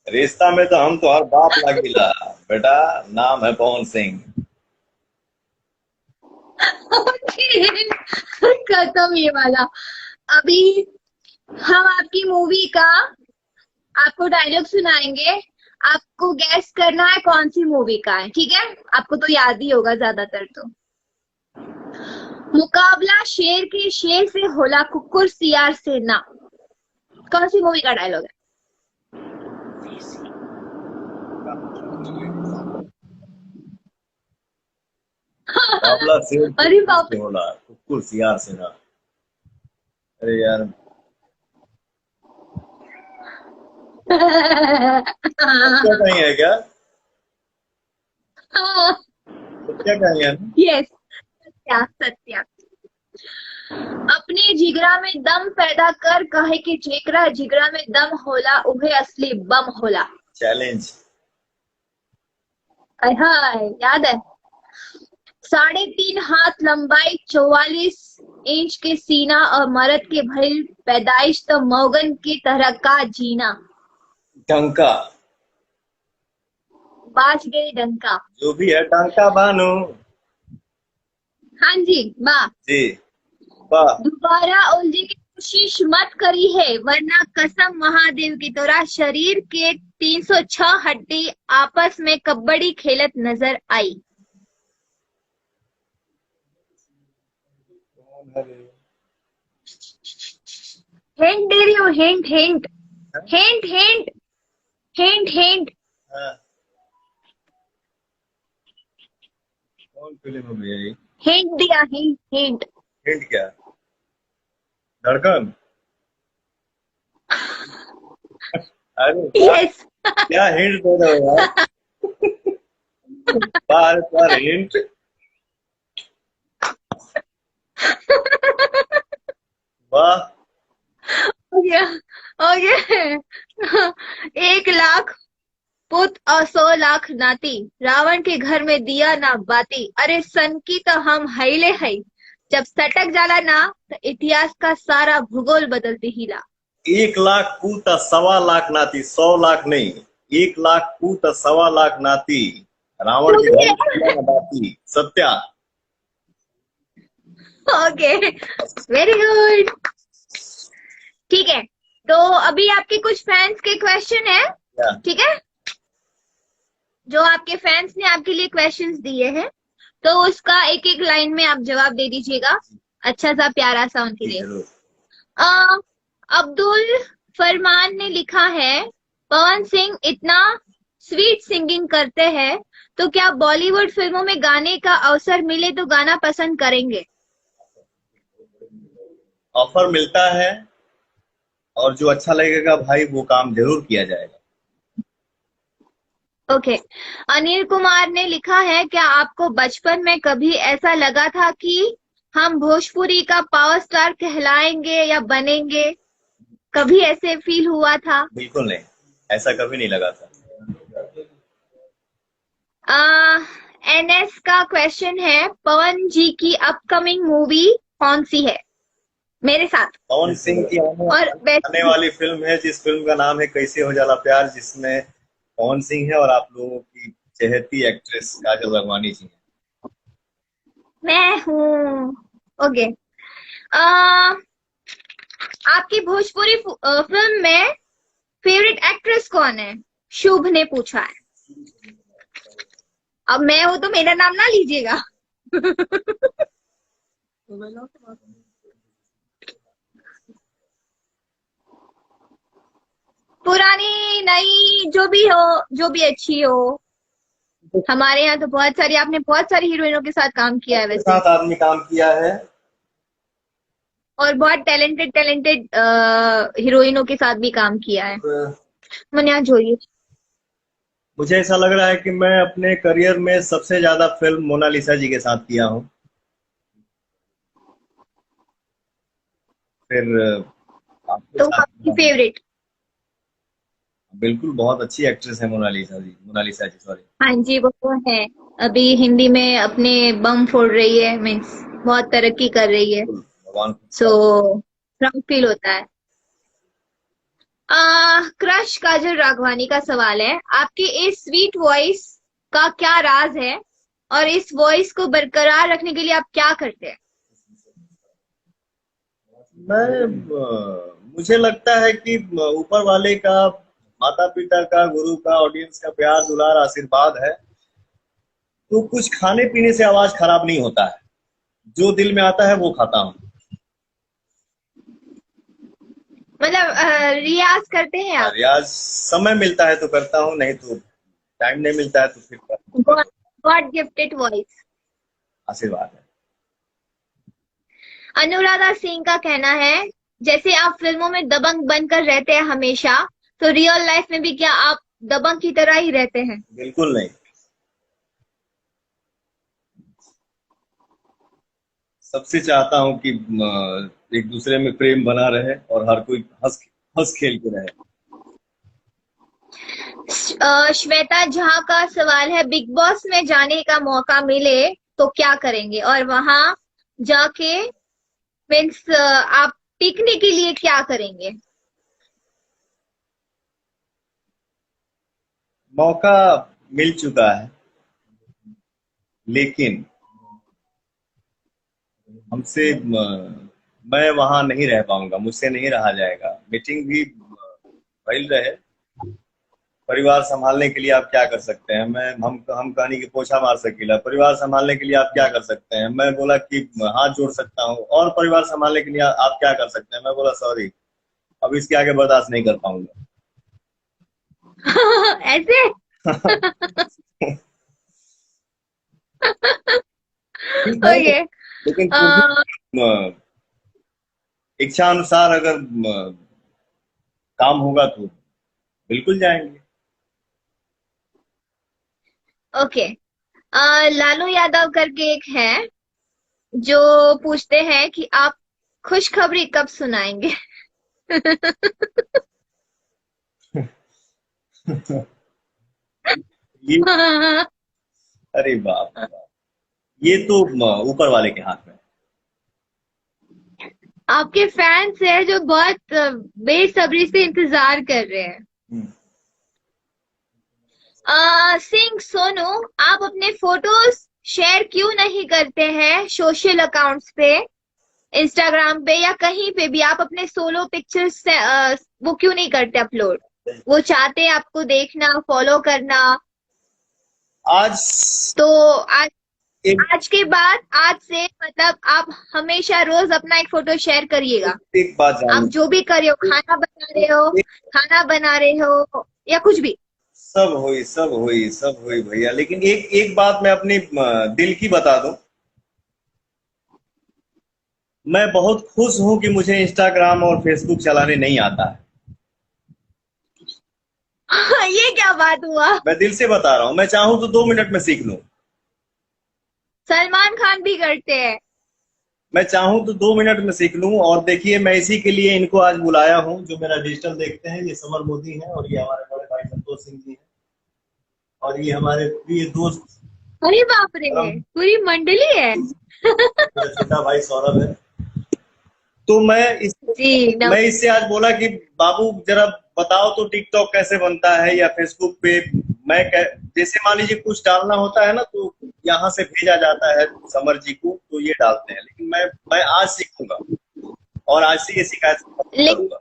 रिश्ता में तो हम तो हर बाप लागिला बेटा, नाम है पवन सिंह। खत्म ये वाला। अभी हम आपकी मूवी का आपको डायलॉग सुनाएंगे, आपको गैस करना है कौन सी मूवी का है, ठीक है? आपको तो याद ही होगा ज्यादातर। तो मुकाबला शेर के शेर से होला, कुकुर सियार से ना, कौन सी मूवी का डायलॉग है? मुकाबला शेर अरे बाप से होला, कुकुर सियार से ना। अरे यार, क्या कहीं है क्या? क्या कहीं है? यस, सत्या सत्या। अपने जिगरा में दम पैदा कर, कहे कि जेकरा जिगरा में दम होला उहे असली बम होला। चैलेंज। हाय, याद है। 3.5 हाथ लंबाई, 44 इंच के सीना और मर्द के भइल पैदाइश तो मौगन की तरह का जीना। डंका। बाज गई डंका। जो भी है डंका बानो। हाँ जी, वाह। जी वाह। दोबारा उलझे की कोशिश मत करी है, वरना कसम महादेव की तोरा शरीर के 306 हड्डी आपस में कबड्डी खेलत नजर आई। हिंट दे रही हूँ, hint hint hint hint hint hint. हाँ। कौन फिल्म है भैया ये? हिंट दिया, हिंट हिंट। हिंट क्या? धड़कन। अरे यस। क्या हिंट दे रहे हो यार? बार बार हिंट। वाह। Okay okay. 1 लाख पुत और 100 लाख नाती, रावण के घर में दिया ना बाती। अरे सन की तो हम हईले हई, जब सटक जाला ना तो इतिहास का सारा भूगोल बदलती हिला। 1 लाख पूत 1.25 लाख नाती, 100 लाख नहीं, 1 लाख पूत 1.25 लाख नाती, रावण के घर में दिया ना बाती। सत्या। Okay, very good. ठीक है, तो अभी आपके कुछ फैंस के क्वेश्चन है, क्या? ठीक है? जो आपके फैंस ने आपके लिए क्वेश्चंस दिए हैं, तो उसका एक एक लाइन में आप जवाब दे दीजिएगा, अच्छा सा प्यारा सा उनके लिए। जरूर। अब्दुल फरमान ने लिखा है, पवन सिंह इतना स्वीट सिंगिंग करते हैं, तो क्या बॉलीवुड फिल्मों में गाने का अवसर मिले तो गाना पसंद करेंगे? ऑफर मिलता है और जो अच्छा लगेगा भाई वो काम जरूर किया जाएगा। ओके। अनिल कुमार ने लिखा है, क्या आपको बचपन में कभी ऐसा लगा था कि हम भोजपुरी का पावर स्टार कहलाएंगे या बनेंगे? कभी ऐसे फील हुआ था? बिल्कुल नहीं, ऐसा कभी नहीं लगा था। एनएस का क्वेश्चन है, पवन जी की अपकमिंग मूवी कौन सी है मेरे साथ? पवन सिंह की और आने वाली फिल्म है, जिस फिल्म का नाम है कैसे हो जाला प्यार, जिसमें पवन सिंह है और आप लोगों की चहेती एक्ट्रेस काजल राघवानी जी है। मैं हूँ। ओके। आपकी भोजपुरी फिल्म में फेवरेट एक्ट्रेस कौन है? शुभ ने पूछा है। अब मैं हूं तो मेरा नाम ना लीजिएगा। पुरानी नई जो भी हो, जो भी अच्छी हो। हमारे यहाँ तो बहुत सारी, आपने बहुत सारी हीरोइनों के साथ काम किया है के वैसे, साथ आदमी काम किया है। और बहुत टैलेंटेड टैलेंटेड हीरोइनों के साथ भी काम किया है। मैंने यहाँ जोइए। मुझे ऐसा लग रहा है कि मैं अपने करियर में सबसे ज्यादा फिल्म मोनालिसा जी के साथ किया हूँ। फिर आपके तो साथ आपकी किया हूँ। फेवरेट? बिल्कुल, बहुत अच्छी एक्ट्रेस है मोनालिसा जी सॉरी। हाँ जी, वो तो है। अभी हिंदी में अपने बम फोड़ रही है, मीन्स बहुत तरक्की कर रही है। भगवान सो प्राउड फील होता है। क्रश काजल राघवानी का सवाल है, आपकी इस स्वीट वॉइस का क्या राज है और इस वॉइस को बरकरार रखने के लिए आप क्या करते हैं? मुझे लगता है कि ऊपर वाले का, माता पिता का, गुरु का, ऑडियंस का प्यार दुलार आशीर्वाद है, तो कुछ खाने पीने से आवाज खराब नहीं होता है। जो दिल में आता है वो खाता हूँ। मतलब रियाज करते हैं आप? रियाज समय मिलता है तो करता हूँ, नहीं तो टाइम नहीं मिलता है तो फिर गॉड गिफ्टेड वॉइस। आशीर्वाद है। अनुराधा सिंह का कहना है, जैसे आप फिल्मों में दबंग बनकर रहते हैं हमेशा, तो रियल लाइफ में भी क्या आप दबंग की तरह ही रहते हैं? बिल्कुल नहीं। सबसे चाहता हूँ कि एक दूसरे में प्रेम बना रहे और हर कोई हंस हंस खेल के रहे। श्वेता झा का सवाल है, बिग बॉस में जाने का मौका मिले तो क्या करेंगे, और वहां जाके मीन्स आप टिकने के लिए क्या करेंगे? मौका मिल चुका है, लेकिन हमसे मैं वहां नहीं रह पाऊंगा, मुझसे नहीं रहा जाएगा। मीटिंग भी फैल रहे। परिवार संभालने के लिए आप क्या कर सकते हैं? हम कहानी की पोछा मार सकीला। परिवार संभालने के लिए आप क्या कर सकते हैं? मैं बोला कि हाथ जोड़ सकता हूँ। और परिवार संभालने के लिए आप क्या कर सकते हैं? मैं बोला सॉरी, अब इसके आगे बर्दाश्त नहीं कर पाऊंगा। ऐसे? ठीक है, ओके। लेकिन फिर भी इच्छा अनुसार अगर काम होगा तो बिल्कुल जाएंगे। ओके। लालू यादव करके एक है जो पूछते हैं कि आप खुशखबरी कब सुनाएंगे? ये अरे बाप रे बाप, ये तो ऊपर वाले के हाथ में है। आपके फैंस हैं जो बहुत बेसब्री से इंतजार कर रहे हैं। हम्म। सिंह सोनू, आप अपने फोटोज शेयर क्यों नहीं करते हैं सोशल अकाउंट्स पे, इंस्टाग्राम पे या कहीं पे भी? आप अपने सोलो पिक्चर्स वो क्यों नहीं करते अपलोड? वो चाहते हैं आपको देखना, फॉलो करना। आज तो आज एक, आज के बाद, आज से मतलब आप हमेशा रोज अपना एक फोटो शेयर करिएगा। एक बात आप जान, जो भी कर रहे हो, खाना बना रहे हो या कुछ भी। सब हुई भैया, लेकिन एक एक बात मैं अपनी दिल की बता दूं। मैं बहुत खुश हूं कि मुझे इंस्टाग्राम और फेसबुक चलाने नहीं आता है। ये क्या बात हुआ? मैं दिल से बता रहा हूं, मैं चाहूं तो 2 मिनट में सीख लूं। सलमान खान भी करते हैं। मैं चाहूं तो 2 मिनट में सीख लूं। और देखिए, मैं इसी के लिए इनको आज बुलाया हूं, जो मेरा डिजिटल देखते हैं। ये समर मोदी हैं और ये हमारे बड़े भाई संतोष सिंह जी हैं। और ये हमारे प्रिय दोस्त अरे बाप रे, परम पूरी मंडली है। मेरा छोटा भाई सौरभ है। तो जी मैं इससे आज बोला कि बाबू जरा बताओ तो टिकटॉक कैसे बनता है या फेसबुक पे जैसे मान लीजिए कुछ डालना होता है ना तो यहाँ से भेजा जाता है समर जी को तो ये डालते हैं, लेकिन मैं आज सीखूंगा और आज से ये शिकायत खत्म लेकिन करूंगा।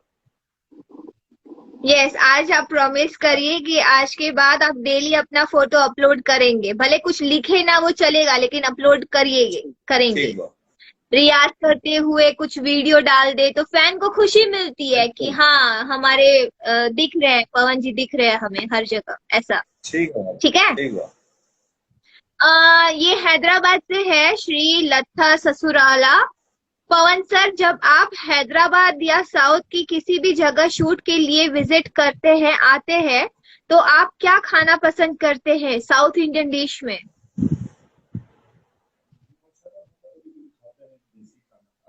यस, आज आप प्रॉमिस करिए कि आज के बाद आप डेली अपना फोटो अपलोड करेंगे, भले कुछ लिखे ना वो चलेगा, लेकिन अपलोड करेंगे। ठीक बा। रियाज करते हुए कुछ वीडियो डाल दे तो फैन को खुशी मिलती है कि हाँ हमारे दिख रहे हैं, पवन जी दिख रहे हैं हमें हर जगह, ऐसा। ठीक है। ठीक है। ठीक बा। ये हैदराबाद से है श्री लता ससुराला। पवन सर, जब आप हैदराबाद या साउथ की किसी भी जगह शूट के लिए विजिट करते हैं, आते हैं, तो आप क्या खाना पसंद करते हैं साउथ इंडियन डिश में?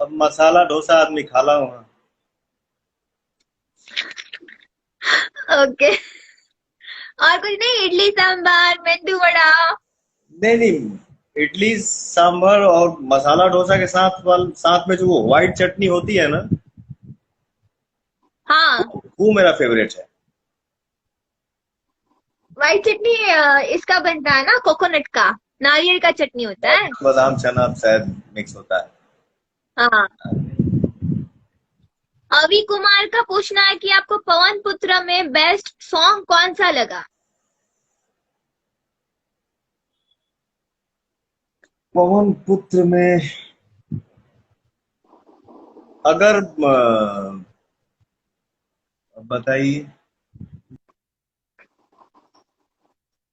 अब मसाला डोसा आदमी खाला हुआ। ओके। और कुछ नहीं? इडली सांभर, मेंदू वड़ा? नहीं, इडली सांभर और मसाला डोसा के साथ में जो वो व्हाइट चटनी होती है ना हाँ, वो मेरा फेवरेट है। व्हाइट चटनी इसका बनता है ना, कोकोनट का, नारियल का चटनी होता है। बादाम चना शायद मिक्स होता है। हाँ। अभी कुमार का पूछना है कि आपको पवन पुत्र में बेस्ट सॉन्ग कौन सा लगा? पवन पुत्र में अगर बताइए,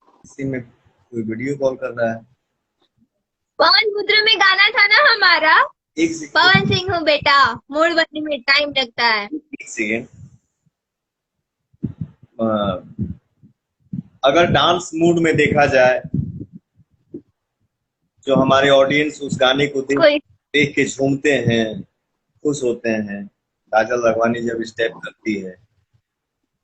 किसी में कोई वीडियो कॉल कर रहा है। पवन पुत्र में गाना था ना हमारा, एक सेकेंड, पवन सिंह हूँ बेटा, मूड बनने में टाइम लगता है। एक सेकेंड। अगर डांस मूड में देखा जाए, जो हमारे ऑडियंस उस गाने को कोई देख के झूमते हैं, खुश होते हैं। काजल राघवानी जब स्टेप करती है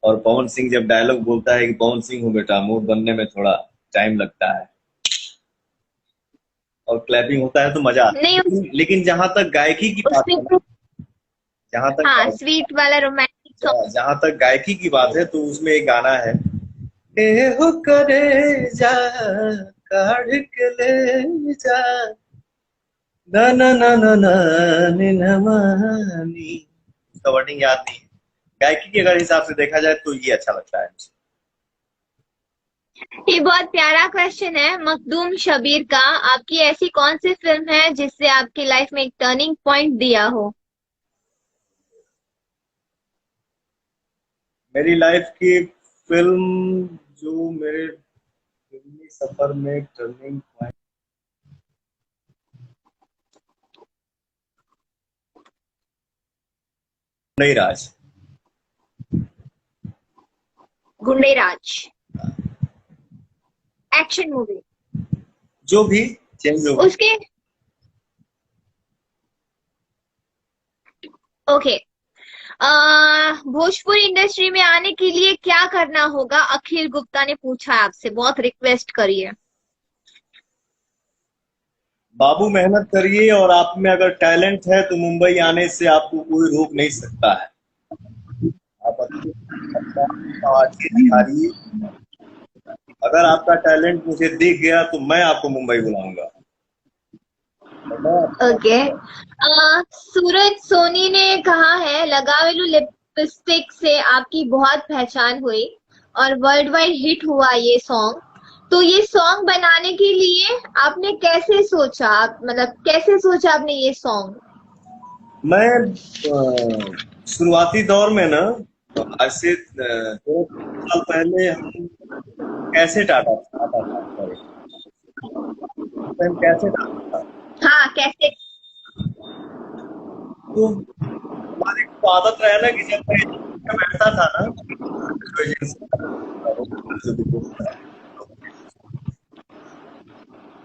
और पवन सिंह जब डायलॉग बोलता है कि पवन सिंह हूँ बेटा, मूड बनने में थोड़ा टाइम लगता है और क्लैपिंग होता है तो मजा आता नहीं, है। लेकिन जहां तक गायकी की बात है, उसमें जहां तक हाँ स्वीट वाला रोमांटिक सॉन्ग। जहां तक गायकी की बात है तो उसमें एक गाना है, ए हो करे जा काढ़ के ले जा ना ना ना ना ना नी ना मानी। उसका वर्डिंग याद नहीं है। गायकी के अगर हिसाब से देखा जाए तो ये अच्छा लगता है मुझे। ये बहुत प्यारा क्वेश्चन है मखदूम शबीर का। आपकी ऐसी कौन सी फिल्म है जिससे आपकी लाइफ में एक टर्निंग पॉइंट दिया हो? मेरी लाइफ की फिल्म जो मेरे फिल्मी सफर में टर्निंग पॉइंट, नहीं राज। गुंडेराज एक्शन मूवी, जो भी चेंज हो। उसके ओके। भोजपुरी इंडस्ट्री में आने के लिए क्या करना होगा? अखिल गुप्ता ने पूछा है आपसे, बहुत रिक्वेस्ट करिए। बाबू मेहनत करिए और आप में अगर टैलेंट है तो मुंबई आने से आपको कोई रोक नहीं सकता है। आप अपना आवाज के दिखाइए। अगर आपका टैलेंट मुझे दिख गया तो मैं आपको मुंबई बुलाऊंगा। ओके। सूरज सोनी ने कहा है लगावेलू लिपस्टिक से आपकी बहुत पहचान हुई और वर्ल्ड वाइड हिट हुआ ये सॉन्ग। तो ये सॉन्ग बनाने के लिए आपने कैसे सोचा, मतलब कैसे सोचा आपने ये सॉन्ग? मैं शुरुआती दौर में ना, आज से 2 साल पहले हम कैसेट आता था, कैसेट आता था। हाँ कैसे? तो हमारी तो आदत रहे ना कि जब मैं बैठता था ना,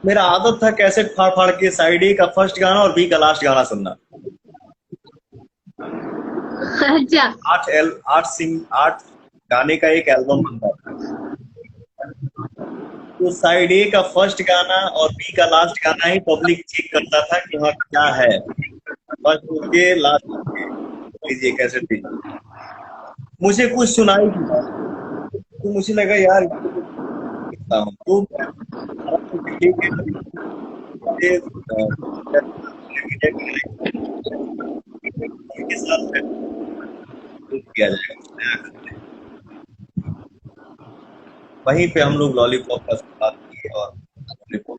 मेरा आदत था कैसेट फाड़ फाड़ के साइड ए का फर्स्ट गाना और बी का लास्ट गाना सुनना। अच्छा। 8 गाने का एक एल्बम बनता था। तो साइड ए का फर्स्ट गाना और बी का लास्ट गाना ही पब्लिक चेक करता था कि हाँ क्या है, फर्स्ट के लास्ट के। लीजिए कैसे थी, मुझे कुछ सुनाई दिया तो मुझे लगा यार इसको कुछ लिखता हूँ, तो मैं ठीक है ये, के साथ में किया जाएगा। वहीं पे हम लोग लॉलीपॉप का शुरुआत की और लॉलीपॉप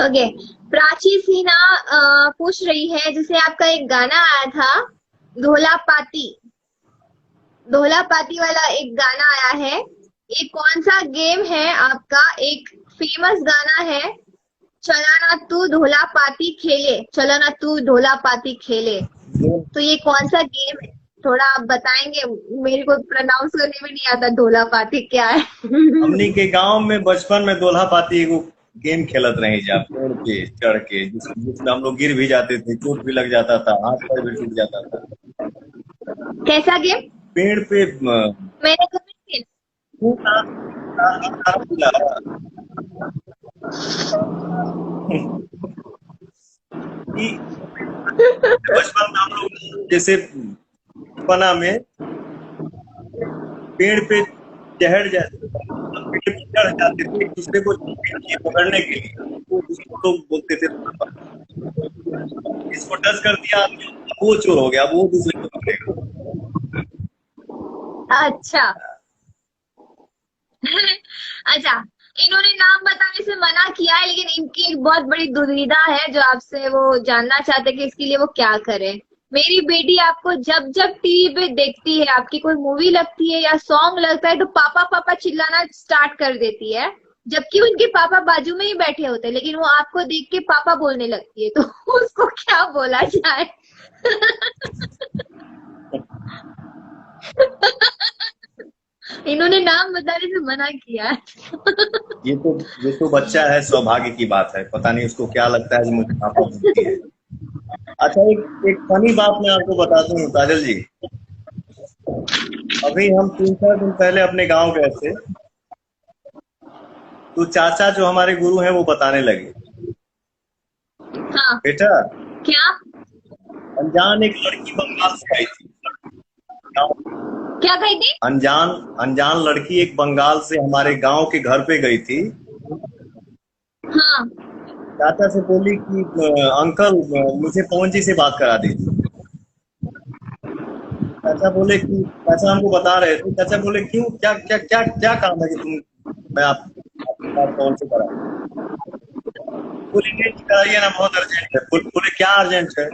ओके, प्राची सिन्हा पूछ रही है, जैसे आपका एक गाना आया था धोला पाती, धोला पाती वाला एक गाना आया है, ये कौन सा गेम है आपका? एक फेमस गाना है, चला ना तू धोला पाती खेले, चला ना तू धोला पाती खेले, तो ये कौन सा गेम है? थोड़ा आप बताएंगे, मेरे को प्रोनाउंस करने में नहीं आता धोला पाती क्या है। हमनी के गांव में बचपन में दोल्हा पाती एगो गेम खेलत रही जा, पेड़ पे चढ़ के, जिसमें हम लोग गिर भी जाते थे, चोट भी लग जाता था, हाथ पैर भी टूट जाता था। कैसा गेम? पेड़ पे मैंने कभी बचपन में हम लोग जैसे बना में पेड़ पे चढ़ जाते, पेड़ पे चढ़ जाते थे एक दूसरे को पकड़ने के लिए, तो उसको लोग बोलते थे इसको टच कर दिया वो चोर हो गया, वो दूसरे को पकड़ेगा। अच्छा अच्छा, इन्होंने नाम बताने से मना किया है, लेकिन इनकी एक बहुत बड़ी दुविधा है जो आपसे वो जानना चाहते हैं कि इसके लिए वो क्या करें। मेरी बेटी आपको जब जब टीवी पे देखती है, आपकी कोई मूवी लगती है या सॉन्ग लगता है तो पापा पापा चिल्लाना स्टार्ट कर देती है, जबकि उनके पापा बाजू में ही बैठे होते हैं, लेकिन वो आपको देख के पापा बोलने लगती है, तो उसको क्या बोला जाए? इन्होंने नाम बताने से मना किया है। ये तो बच्चा है, सौभाग्य की बात है, पता नहीं उसको क्या लगता है कि मुझे पापा बोलती है। अच्छा, एक फनी बात मैं आपको बताता हूँ काजल जी। अभी हम 3-4 दिन पहले अपने गांव गए थे, तो चाचा जो हमारे गुरु हैं वो बताने लगे, हाँ, बेटा क्या अनजान एक लड़की बंगाल से आई थी। क्या कही थी? अनजान लड़की एक बंगाल से हमारे गांव के घर पे गई थी। हाँ, चाचा से बोली कि अंकल मुझे पवन जी से बात करा दीजिए। चाचा बोले कि चाचा हमको बता रहे थे, चाचा बोले क्यों, क्या क्या क्या क्या काम है कि तुम मैं आपकी बात पवन से करा? बोले नहीं कराइए ना, बहुत अर्जेंट है। बोले क्या अर्जेंट है?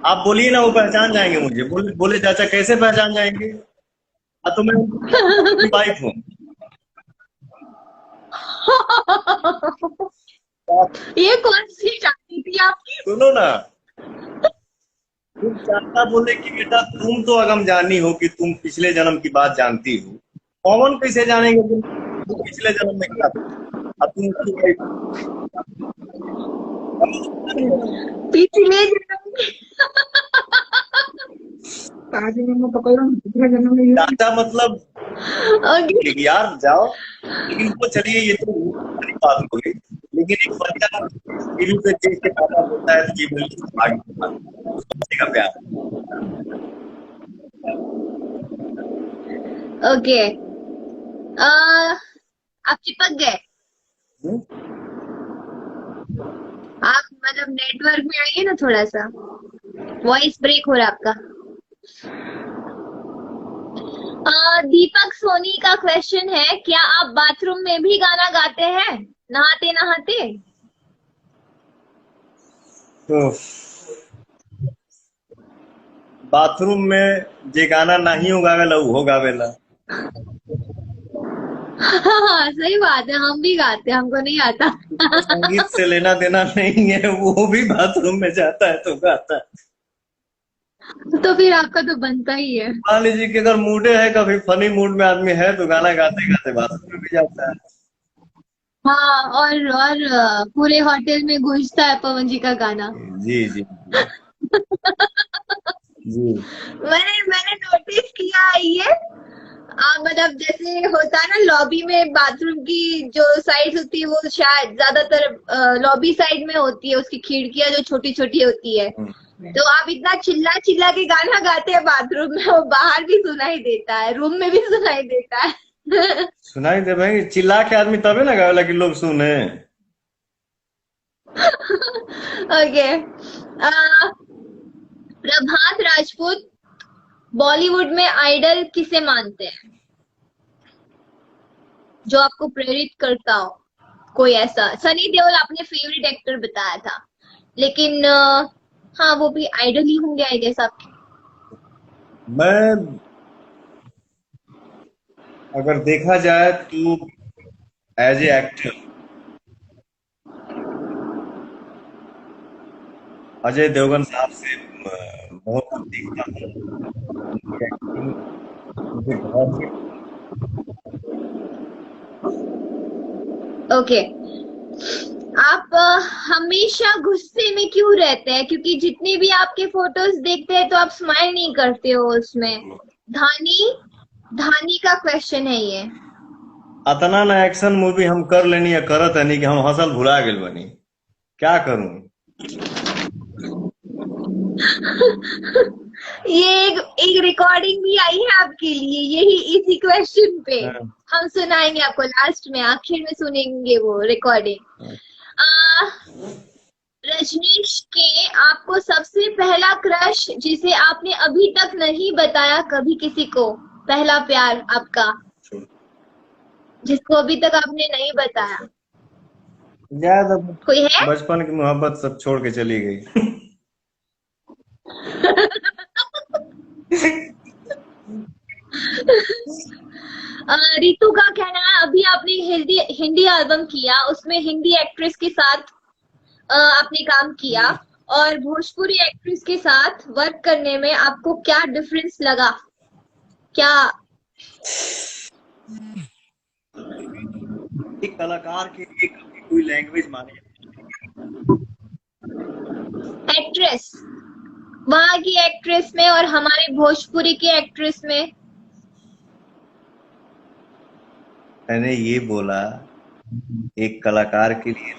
आप बोलिए ना, वो पहचान जाएंगे मुझे। बोले चाचा कैसे पहचान जाएंगे? तो मैं उनकी वाइफ हूँ। ये कौन सी शादी थी आपकी? सुनो ना, तुम चाचा बोले कि बेटा तुम तो अगम जानी हो कि तुम पिछले जन्म की बात जानती हो, पवन कैसे जानेंगे तुम पिछले जन्म में क्या? अब तुम पिछले जन्म चाचा मतलब यार जाओ, लेकिन वो चलिए ये तो बात हो गई, लेकिन एक बच्चा टीवी पे देख के पापा बोलता है कि बच्चे का प्यार। ओके, आप चिपक गए, आप मतलब नेटवर्क में आइए ना, थोड़ा सा वॉइस ब्रेक हो रहा है आपका। दीपक सोनी का क्वेश्चन है, क्या आप बाथरूम में भी गाना गाते हैं नहाते नहाते? बाथरूम में जे गाना नहीं हो गावेला वो गावेला। हाँ, सही बात है, हम भी गाते हैं, हमको नहीं आता। संगीत से लेना देना नहीं है, वो भी बाथरूम में जाता है तो गाता है। तो फिर आपका तो बनता ही है। मान लीजिए कि अगर मूडे है, कभी फनी मूड में आदमी है तो गाना गाते गाते बाथरूम में भी जाता है। हाँ, और पूरे होटल में गूंजता है पवन जी का गाना। जी जी जी। मैंने नोटिस किया है ये, मतलब जैसे होता है ना लॉबी में, बाथरूम की जो साइड होती है वो शायद ज्यादातर लॉबी साइड में होती है, उसकी खिड़कियां जो छोटी छोटी होती है। तो आप इतना चिल्ला चिल्ला के गाना गाते हैं बाथरूम में, वो बाहर भी सुनाई देता है, रूम में भी सुनाई देता है। सुनाई दे भाई, चिल्ला के आदमी तबे ना गावेला कि लोग सुने। ओके। प्रभात राजपूत बॉलीवुड में आइडल किसे मानते हैं, जो आपको प्रेरित करता हो? कोई ऐसा, सनी देओल आपने फेवरेट एक्टर बताया था, लेकिन हाँ वो भी आइडल ही होंगे आई गेस आपके। मैं अगर देखा जाए तो as a actor Ajay Devgan साहब से बहुत कुछ सीखता हूँ। उनकी एक्टिंग मुझे बहुत ही ओके। आप हमेशा गुस्से में क्यों रहते हैं? क्योंकि जितनी भी आपके फोटोज देखते हैं तो आप स्माइल नहीं करते हो उसमें। धानी धानी का क्वेश्चन है ये। अतना ना एक्शन मूवी हम कर लेनी या करत नहीं कि हम हंसल भुला गेल बनी, क्या करूं। ये एक रिकॉर्डिंग भी आई है आपके लिए यही इसी क्वेश्चन पे। हम सुनाएंगे आपको लास्ट में, आखिर में सुनेंगे वो रिकॉर्डिंग। रजनीश के आपको सबसे पहला क्रश जिसे आपने अभी तक नहीं बताया कभी किसी को, पहला प्यार आपका जिसको अभी तक आपने नहीं बताया, ज्यादा कोई है? बचपन की मोहब्बत सब छोड़ के चली गई। रितु का कहना है अभी आपने हिंदी एल्बम किया, उसमें हिंदी एक्ट्रेस के साथ आपने काम किया, और भोजपुरी एक्ट्रेस के साथ वर्क करने में आपको क्या डिफरेंस लगा? क्या एक कलाकार के लिए कभी कोई लैंग्वेज माने एक्ट्रेस, वहां की एक्ट्रेस में और हमारे भोजपुरी की एक्ट्रेस में? मैंने ये बोला एक कलाकार के लिए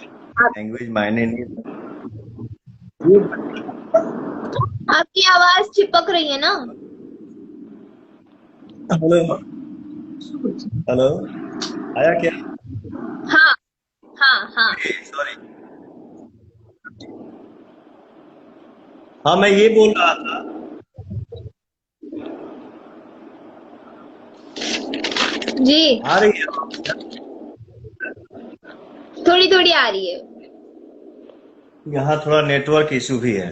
लैंग्वेज मायने नहीं। आपकी आवाज चिपक रही है ना। हेलो हेलो, आया क्या? हाँ हाँ हाँ। सॉरी। हाँ मैं ये बोल रहा था, जी आ रही है? थोड़ी थोड़ी आ रही है। यहाँ थोड़ा नेटवर्क इशू भी है।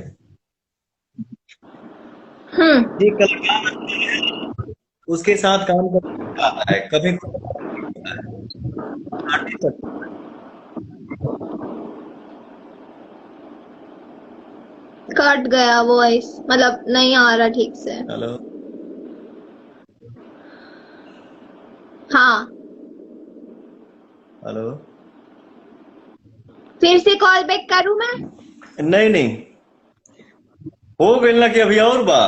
ये कलाकार उसके साथ काम करता है, कभी कट गया वॉइस, मतलब नहीं आ रहा ठीक से। हेलो हाँ हेलो, फिर से कॉल बैक करूं मैं? नहीं नहीं, हो गई ना कि अभी और बा?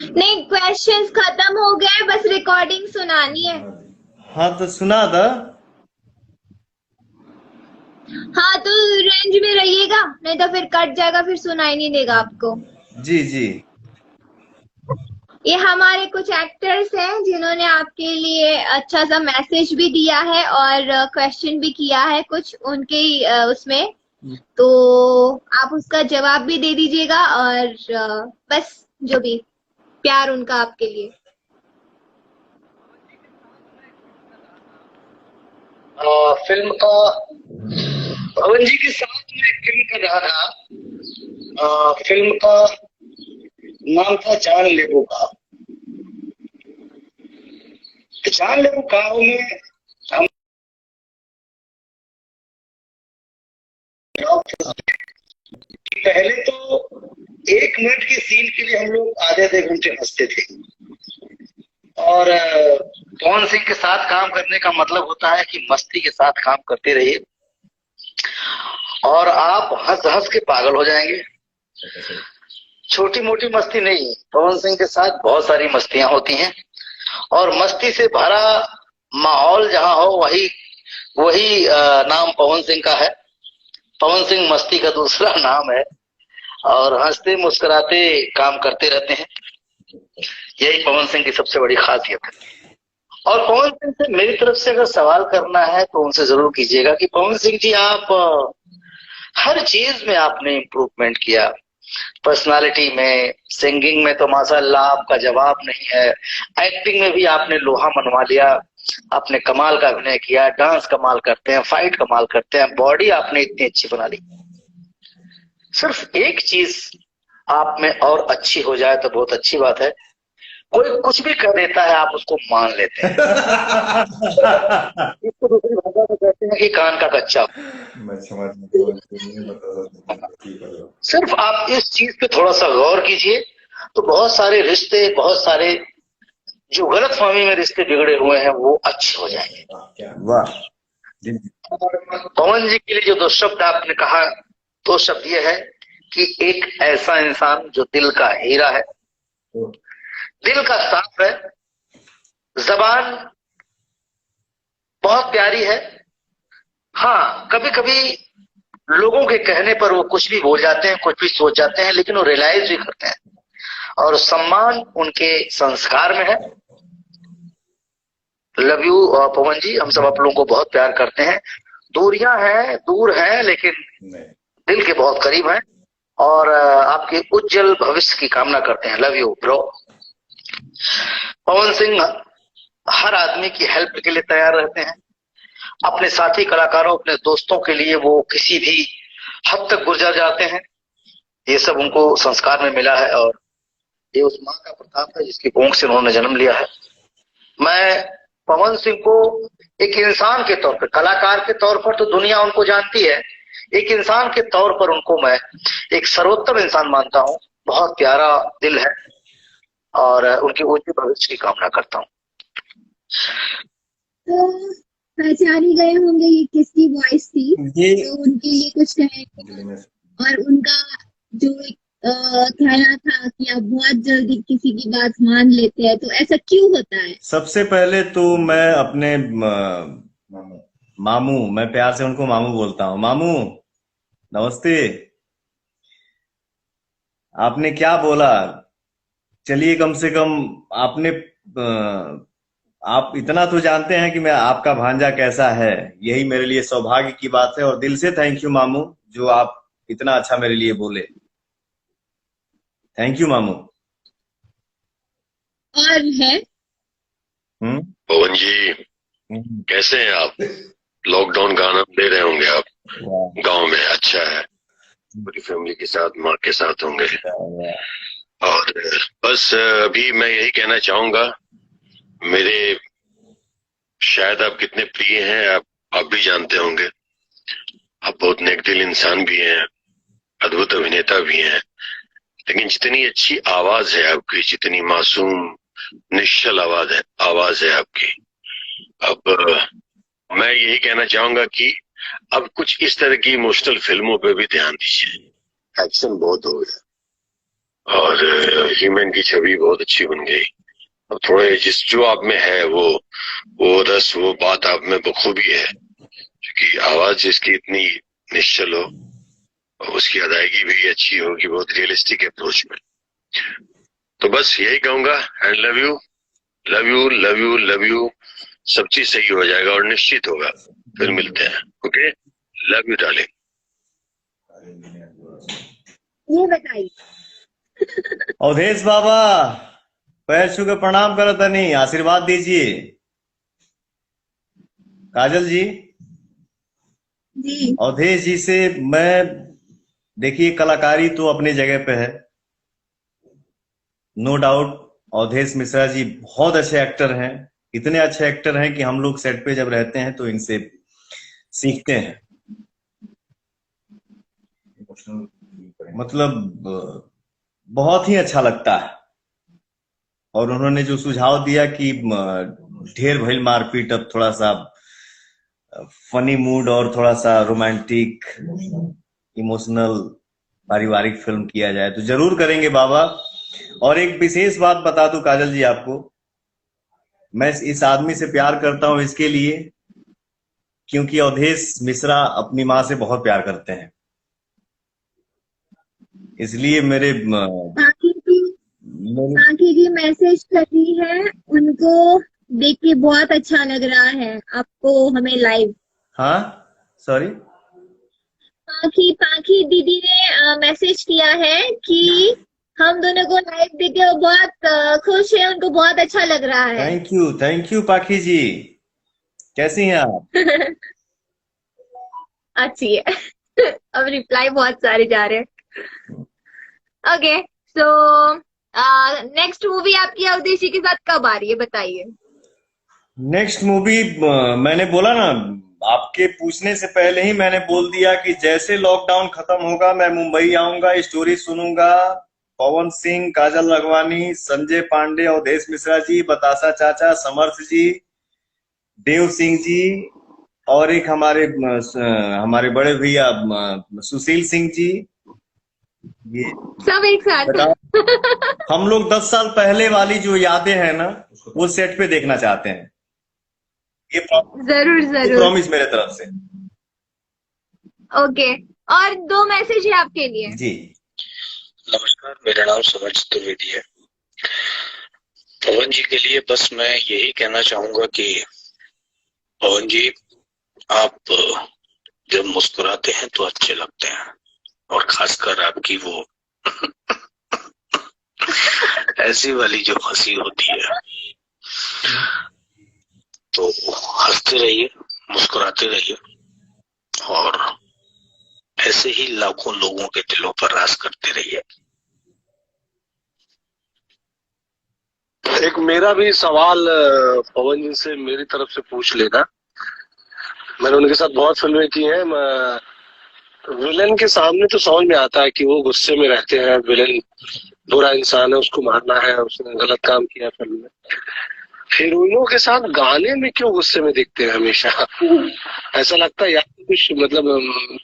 नहीं, क्वेश्चंस खत्म हो गए, बस रिकॉर्डिंग सुनानी है। हाँ तो सुना था। हाँ तो रेंज में रहिएगा, नहीं तो फिर कट जाएगा, फिर सुनाई नहीं देगा आपको। जी जी। ये हमारे कुछ एक्टर्स हैं जिन्होंने आपके लिए अच्छा सा मैसेज भी दिया है और क्वेश्चन भी किया है कुछ उनके ही उसमें, तो आप उसका जवाब भी दे दीजिएगा, और बस जो भी प्यार उनका आपके लिए। फिल्म का पवन जी के साथ में एक फिल्म कर रहा था। फिल्म का नाम था जान लेबू का। जान लेबू का में हम पहले तो 1 मिनट के सीन के लिए हम लोग आधे घंटे हंसते थे, और पवन सिंह के साथ काम करने का मतलब होता है कि मस्ती के साथ काम करते रहिए और आप हंस हंस के पागल हो जाएंगे। छोटी मोटी मस्ती नहीं, पवन सिंह के साथ बहुत सारी मस्तियां होती हैं और मस्ती से भरा माहौल जहां हो वही वही नाम पवन सिंह का है। पवन सिंह मस्ती का दूसरा नाम है और हंसते मुस्कुराते काम करते रहते हैं, यही पवन सिंह की सबसे बड़ी खासियत है। और पवन सिंह से मेरी तरफ से अगर सवाल करना है तो उनसे जरूर कीजिएगा कि पवन सिंह जी, आप हर चीज में आपने इम्प्रूवमेंट किया, पर्सनालिटी में, सिंगिंग में तो माशाल्लाह आपका जवाब नहीं है, एक्टिंग में भी आपने लोहा मनवा लिया, आपने कमाल का अभिनय किया, डांस कमाल करते हैं, फाइट कमाल करते हैं, बॉडी आपने इतनी अच्छी बना ली। सिर्फ एक चीज आप में और अच्छी हो जाए तो बहुत अच्छी बात है, कोई कुछ भी कर देता है आप उसको मान लेते हैं। इसको दूसरी भाषा में कहते हैं कि कान का कच्चा। सिर्फ आप इस चीज पे थोड़ा सा गौर कीजिए तो बहुत सारे रिश्ते, बहुत सारे जो गलत फहमी में रिश्ते बिगड़े हुए हैं वो अच्छे हो जाएंगे। वाह। पवन जी के लिए जो 2 शब्द आपने कहा, 2 शब्द ये है कि एक ऐसा इंसान जो दिल का हीरा है, दिल का साफ है, जबान बहुत प्यारी है। हाँ, कभी कभी लोगों के कहने पर वो कुछ भी बोल जाते हैं, कुछ भी सोच जाते हैं, लेकिन वो रियलाइज भी करते हैं और सम्मान उनके संस्कार में है। लव यू पवन जी, हम सब आप लोगों को बहुत प्यार करते हैं। दूरियां हैं, दूर हैं, लेकिन दिल के बहुत करीब हैं और आपके उज्जवल भविष्य की कामना करते हैं। Love you bro. Pawan Singh हर आदमी की हेल्प के लिए तैयार रहते हैं, अपने साथी कलाकारों, अपने दोस्तों के लिए वो किसी भी हद तक गुजर जाते हैं। ये सब उनको संस्कार में मिला है और ये उस माँ का प्रताप है जिसकी कोख से उन्होंने जन्म लिया है। मैं पवन सिंह को एक इंसान के तौर पर, कलाकार के तौर पर तो दुनिया उनको जानती है, एक इंसान के तौर पर उनको मैं एक सर्वोत्तम इंसान मानता हूँ। बहुत प्यारा दिल है और उनके उज्जवल भविष्य की कामना करता हूँ। तो पहचान ही गए होंगे ये किसकी वॉइस थी, तो उनके लिए कुछ कहेंगे। और उनका जो कहना था कि आप बहुत जल्दी किसी की बात मान लेते हैं, तो ऐसा क्यों होता है? सबसे पहले तो मैं अपने मामू, मैं प्यार से उनको मामू बोलता हूँ। मामू नमस्ते। आपने क्या बोला, चलिए कम से कम आपने आप इतना तो जानते हैं कि मैं आपका भांजा कैसा है, यही मेरे लिए सौभाग्य की बात है और दिल से थैंक यू मामू, जो आप इतना अच्छा मेरे लिए बोले। थैंक यू मामू। और है पवन जी, कैसे हैं आप? लॉकडाउन का आनंद ले रहे होंगे आप गांव में। अच्छा है, पूरी फैमिली के साथ, माँ के साथ होंगे। और बस अभी मैं यही कहना चाहूंगा, मेरे शायद आप कितने प्रिय हैं आप भी जानते होंगे। आप बहुत नेक दिल इंसान भी हैं, अद्भुत अभिनेता भी हैं, लेकिन जितनी अच्छी आवाज है आपकी, जितनी मासूम निश्चल आवाज है आपकी, अब मैं यही कहना चाहूंगा कि अब कुछ इस तरह की इमोशनल फिल्मों पे भी ध्यान दीजिए। एक्शन बहुत हो गया और ह्यूमन की छवि बहुत अच्छी बन गई। अब थोड़े जो आप में है वो रस, वो बात आप में बखूबी है, क्योंकि आवाज जिसकी इतनी निश्चल हो, उसकी अदायगी भी अच्छी होगी, बहुत रियलिस्टिक अप्रोच में। तो बस यही कहूंगा, and love you love you love you love you. सब चीज सही हो जाएगा और निश्चित होगा। फिर मिलते हैं। Okay, love you darling. ये बताइए। अवधेश बाबा पैर छू के प्रणाम करो, तनी आशीर्वाद दीजिए। काजल जी, जी अवधेश जी से मैं, देखिए कलाकारी तो अपनी जगह पे है, नो डाउट। अवधेश मिश्रा जी बहुत अच्छे एक्टर हैं, इतने अच्छे एक्टर हैं कि हम लोग सेट पे जब रहते हैं तो इनसे सीखते हैं। मतलब बहुत ही अच्छा लगता है। और उन्होंने जो सुझाव दिया कि ढेर भइल मारपीट, अब थोड़ा सा फनी मूड और थोड़ा सा रोमांटिक इमोशनल पारिवारिक फिल्म किया जाए, तो जरूर करेंगे बाबा। और एक विशेष बात बता दूं काजल जी आपको, मैं इस आदमी से प्यार करता हूं इसके लिए क्योंकि अवधेश मिश्रा अपनी माँ से बहुत प्यार करते हैं, इसलिए मेरे बाकी जी मैसेज कर रही है, उनको देख के बहुत अच्छा लग रहा है आपको हमें लाइव। हाँ सॉरी, पाखी दीदी ने मैसेज किया है कि हम दोनों को लाइव देख के वो बहुत खुश है, उनको बहुत अच्छा लग रहा है। थैंक यू पाखी जी, कैसी हैं आप? अच्छी है। अब रिप्लाई बहुत सारे जा रहे हैं। ओके, सो नेक्स्ट मूवी आपकी अवधेश जी के साथ कब आ रही है बताइए। नेक्स्ट मूवी मैंने बोला ना, आपके पूछने से पहले ही मैंने बोल दिया कि जैसे लॉकडाउन खत्म होगा मैं मुंबई आऊंगा, स्टोरी सुनूंगा। पवन सिंह, काजल लखवानी, संजय पांडे, अवधेश मिश्रा जी, बतासा चाचा, समर्थ जी, देव सिंह जी, और एक हमारे बड़े भैया सुशील सिंह जी, ये सब एक साथ। हम लोग 10 साल पहले वाली जो यादें हैं ना, वो सेट पे देखना चाहते हैं। ये जरूर प्रॉमिस मेरे तरफ से। ओके, और 2 मैसेज है आपके लिए जी। नमस्कार, मेरा नाम समर चतुर्वेदी है। पवन जी के लिए बस मैं यही कहना चाहूंगा कि पवन जी, आप जब मुस्कुराते हैं तो अच्छे लगते हैं, और खासकर आपकी वो ऐसी वाली जो हंसी होती है, तो हंसते रहिए, मुस्कुराते रहिए, और ऐसे ही लाखों लोगों के दिलों पर राज करते रहिए। एक मेरा भी सवाल पवन जी से मेरी तरफ से पूछ लेना। मैंने उनके साथ बहुत फिल्में की हैं। विलन के सामने तो समझ में आता है कि वो गुस्से में रहते हैं, विलन बुरा इंसान है, उसको मारना है, उसने गलत काम किया फिल्म में। हीरोइनों के साथ गाने में क्यों गुस्से में दिखते हैं हमेशा? ऐसा लगता है या कुछ मतलब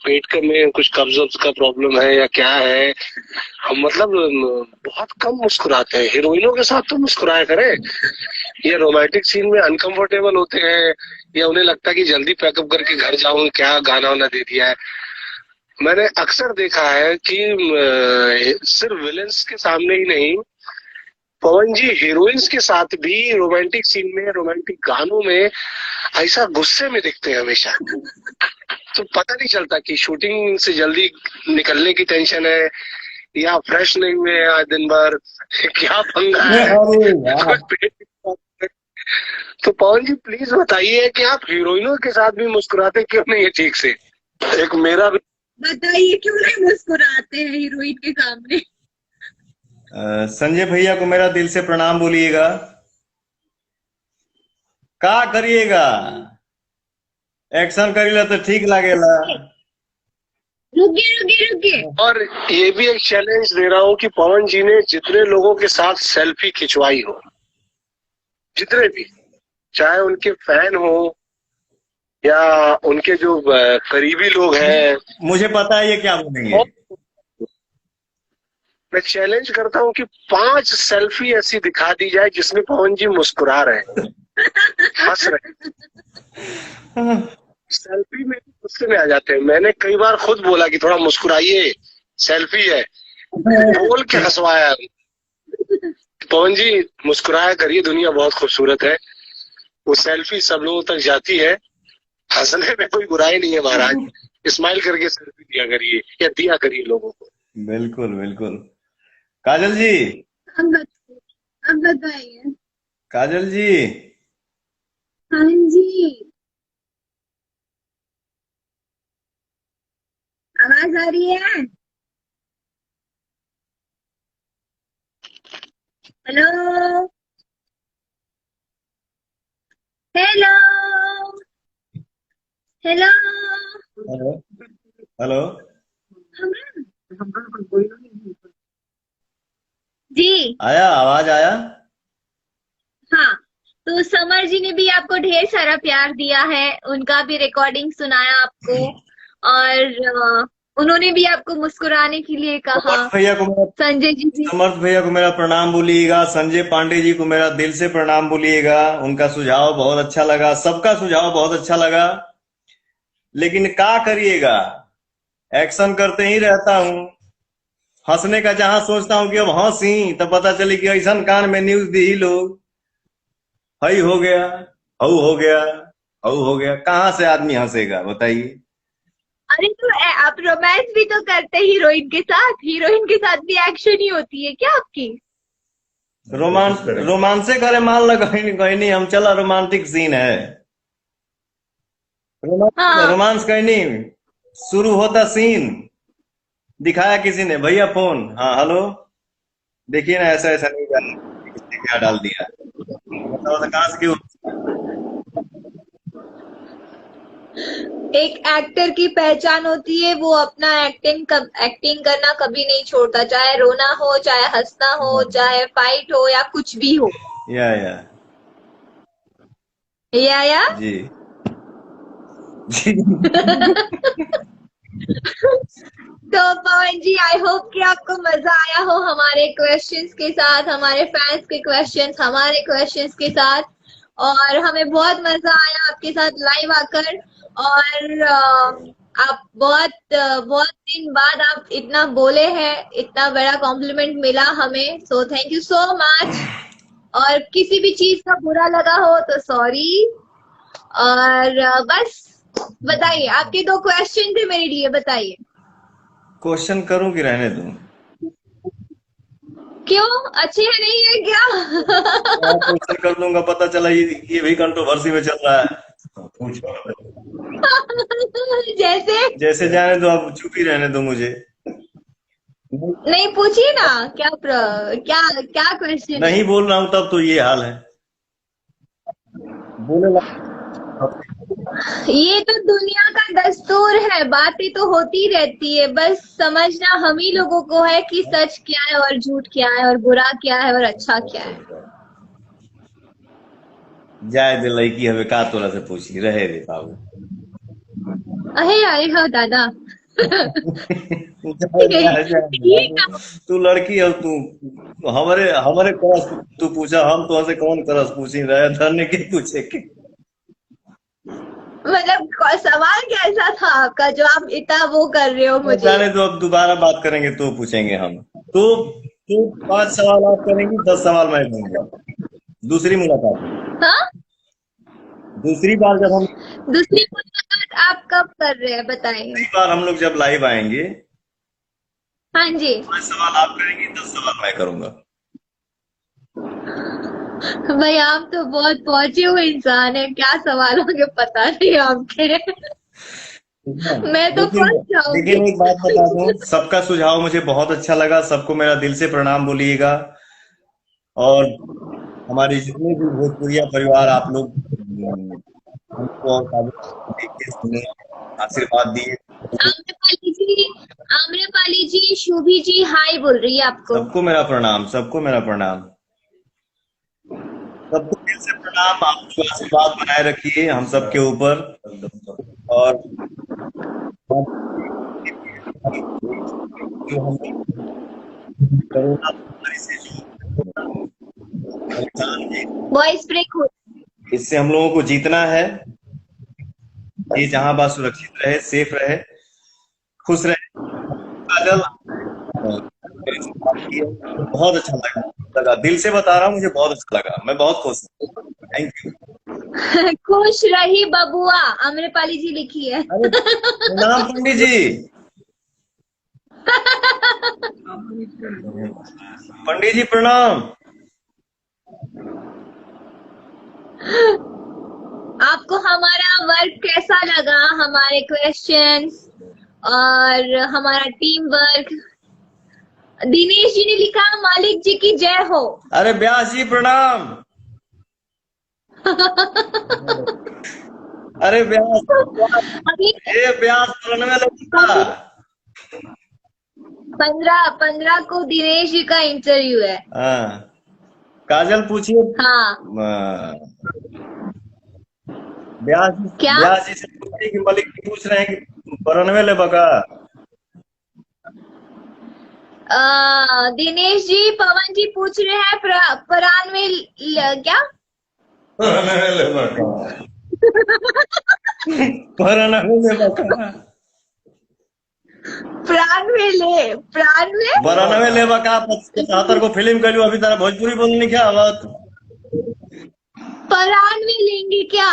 पेट का में कुछ कब्ज का प्रॉब्लम है या क्या है? हम मतलब बहुत कम मुस्कुराते हैं। हीरोइनों के साथ तो मुस्कुराया करें। ये रोमांटिक सीन में अनकंफर्टेबल होते हैं या उन्हें लगता है कि जल्दी पैकअप करके घर जाऊं, क्या गाना वाना दे दिया है। मैंने अक्सर देखा है कि सिर्फ विलेंस के सामने ही नहीं, पवन जी हीरोइंस के साथ भी रोमांटिक सीन में, रोमांटिक गानों में ऐसा गुस्से में दिखते हैं हमेशा। तो पता नहीं चलता कि शूटिंग से जल्दी निकलने की टेंशन है या फ्रेश नहीं हुए आज दिन भर, क्या पंगा है। तो पवन जी प्लीज बताइए कि आप हीरोइनों के साथ भी मुस्कुराते क्यों नहीं है ठीक से? एक मेरा भी बताइए, क्यों नहीं मुस्कुराते हैं हीरोइन के सामने? संजय भैया को मेरा दिल से प्रणाम बोलिएगा। का करिएगा, एक्शन करीला तो ठीक लागेला। रुकिए। और ये भी एक चैलेंज दे रहा हूँ कि पवन जी ने जितने लोगों के साथ सेल्फी खिंचवाई हो, जितने भी, चाहे उनके फैन हो या उनके जो करीबी लोग हैं, मुझे पता है ये क्या बोलेंगे। मैं चैलेंज करता हूँ कि 5 सेल्फी ऐसी दिखा दी जाए जिसमें पवन जी मुस्कुरा रहे हैं, हंस रहे हैं। सेल्फी में गुस्से में आ जाते हैं। मैंने कई बार खुद बोला कि थोड़ा मुस्कुराइए, सेल्फी है, बोल के हंसवाया। पवन जी मुस्कुराया करिए, दुनिया बहुत खूबसूरत है। वो सेल्फी सब लोगों तक जाती है, हंसने में कोई बुराई नहीं है महाराज। स्माइल करके सेल्फी दिया करिए या दिया करिए लोगों को। बिल्कुल बिल्कुल। काजल जी, अब बताइए। काजल जी, हाँ जी, आवाज आ रही है? हेलो हेलो हेलो हेलो जी, आया, आवाज आया। हाँ, तो समर जी ने भी आपको ढेर सारा प्यार दिया है, उनका भी रिकॉर्डिंग सुनाया आपको। और उन्होंने भी आपको मुस्कुराने के लिए कहा। संजय जी भी। समर्थ भैया को मेरा प्रणाम बोलिएगा, संजय पांडे जी को मेरा दिल से प्रणाम बोलिएगा, उनका सुझाव बहुत अच्छा लगा, सबका सुझाव बहुत अच्छा लगा। लेकिन क्या करिएगा, एक्शन करते ही रहता हूँ। हंसने का जहां सोचता हूँ कि अब हंसी, तब पता चली कि ऐसा कान में न्यूज दी ही लोग, हई हो गया, हऊ हो गया, हऊ हो गया। कहाँ से आदमी हंसेगा बताइए। अरे तो आप रोमांस भी तो करते हीरोइन के साथ भी एक्शन ही होती है क्या आपकी? रोमांसे करे मान लो, कहीं नहीं हम चला, रोमांटिक सीन है। हाँ। रोमांस कहीं नहीं, शुरू होता सीन, दिखाया किसी ने, भैया फोन, हाँ हेलो, देखिए ना ऐसा ऐसा नहीं डाल, किसने क्या डाल दिया, मतलब कहाँ से क्यों। एक एक्टर की पहचान होती है, वो अपना एक्टिंग करना कभी नहीं छोड़ता, चाहे रोना हो, चाहे हंसना हो, चाहे फाइट हो या कुछ भी हो। या जी जी। तो पवन जी, आई होप कि आपको मजा आया हो हमारे क्वेश्चंस के साथ, हमारे फैंस के क्वेश्चंस, हमारे क्वेश्चंस के साथ, और हमें बहुत मजा आया आपके साथ लाइव आकर। और आप बहुत दिन बाद आप इतना बोले हैं, इतना बड़ा कॉम्प्लीमेंट मिला हमें, सो थैंक यू सो मच। और किसी भी चीज का बुरा लगा हो तो सॉरी। और बस बताइए, आपके 2 क्वेश्चन थे मेरे लिए, बताइए। क्वेश्चन करूं कि रहने दूं? क्यों, अच्छे हैं नहीं है क्या? क्वेश्चन कर दूंगा, पता चला ये भी कंट्रोवर्सी में चल रहा है। जैसे जाने दो, अब चुप ही रहने दो मुझे। नहीं, पूछिए ना, क्या क्वेश्चन? नहीं बोल रहा हूँ तब तो ये हाल है, बोले ये तो दुनिया का दस्तूर है, बातें तो होती रहती है, बस समझना हम ही लोगों को है कि सच क्या है और झूठ क्या है, और बुरा क्या है और अच्छा क्या है। जाए दे, लड़की हमें का तोरा से पूछी, रहे दे बाबू। अरे हो दादा। तू लड़की है, तू हमारे क्रश तू पूछा, हम तो से कौन क्रश पूछी रहे, धरने के पूछे के। मतलब सवाल कैसा था आपका जो आप इतना वो कर रहे हो मुझे? जाने दो, अब दोबारा बात करेंगे तो पूछेंगे हम। तो 5 सवाल आप करेंगी, 10 सवाल मैं दूंगा। दूसरी मुलाकात। हाँ? दूसरी बार जब हम दूसरी मुलाकात आप कब कर रहे हैं बताइए? दूसरी बार हम लोग जब लाइव आएंगे, हाँ जी, 5 सवाल आप करेंगी, 10 सवाल मैं करूंगा। भाई आप तो बहुत पहुंचे हुए इंसान है, क्या सवाल होंगे पता नहीं आपके। मैं तो फंस जाऊंगी। लेकिन एक बात बता दूं, सबका सुझाव मुझे बहुत अच्छा लगा, सबको मेरा दिल से प्रणाम बोलिएगा। और हमारे जितने भी भोजपुरिया परिवार, आप लोग हमको और सुने, आशीर्वाद दिए। आम्रपाली जी, शुभी जी हाय बोल रही है आपको। सबको मेरा प्रणाम, सबको मेरा प्रणाम, सबको दिल से प्रणाम। आप आशीर्वाद बनाए रखिए हम सबके ऊपर। और जो हम कोरोना महामारी से वॉइस ब्रेक हो, इससे हम लोगों को जीतना है। ये जहां बात सुरक्षित रहे, सेफ रहे, खुश रहे। काजल, बहुत अच्छा लगा, दिल से बता रहा हूँ, मुझे बहुत अच्छा लगा, मैं बहुत खुश हूँ। Thank you. खुश रही बबुआ, आम्रपाली जी लिखी है। प्रणाम पंडित जी। पंडित जी प्रणाम। आपको हमारा वर्क कैसा लगा, हमारे क्वेश्चंस और हमारा टीम वर्क? दिनेश जी ने लिखा मालिक जी की जय हो। अरे व्यास जी प्रणाम। अरे व्यास, ये व्यास 15 को दिनेश जी का इंटरव्यू है। हाँ, काजल पूछिए। हाँ, व्यास क्या? जी से पूछिए कि मलिक जी पूछ रहे हैं कि 92 ले बका। दिनेश जी, पवन जी पूछ रहे हैं परान में क्या प्राण में बरानवे लेवा का 75 को फिल्म करी अभी तारा भोजपुरी बोलने क्या बात परान में लेंगे क्या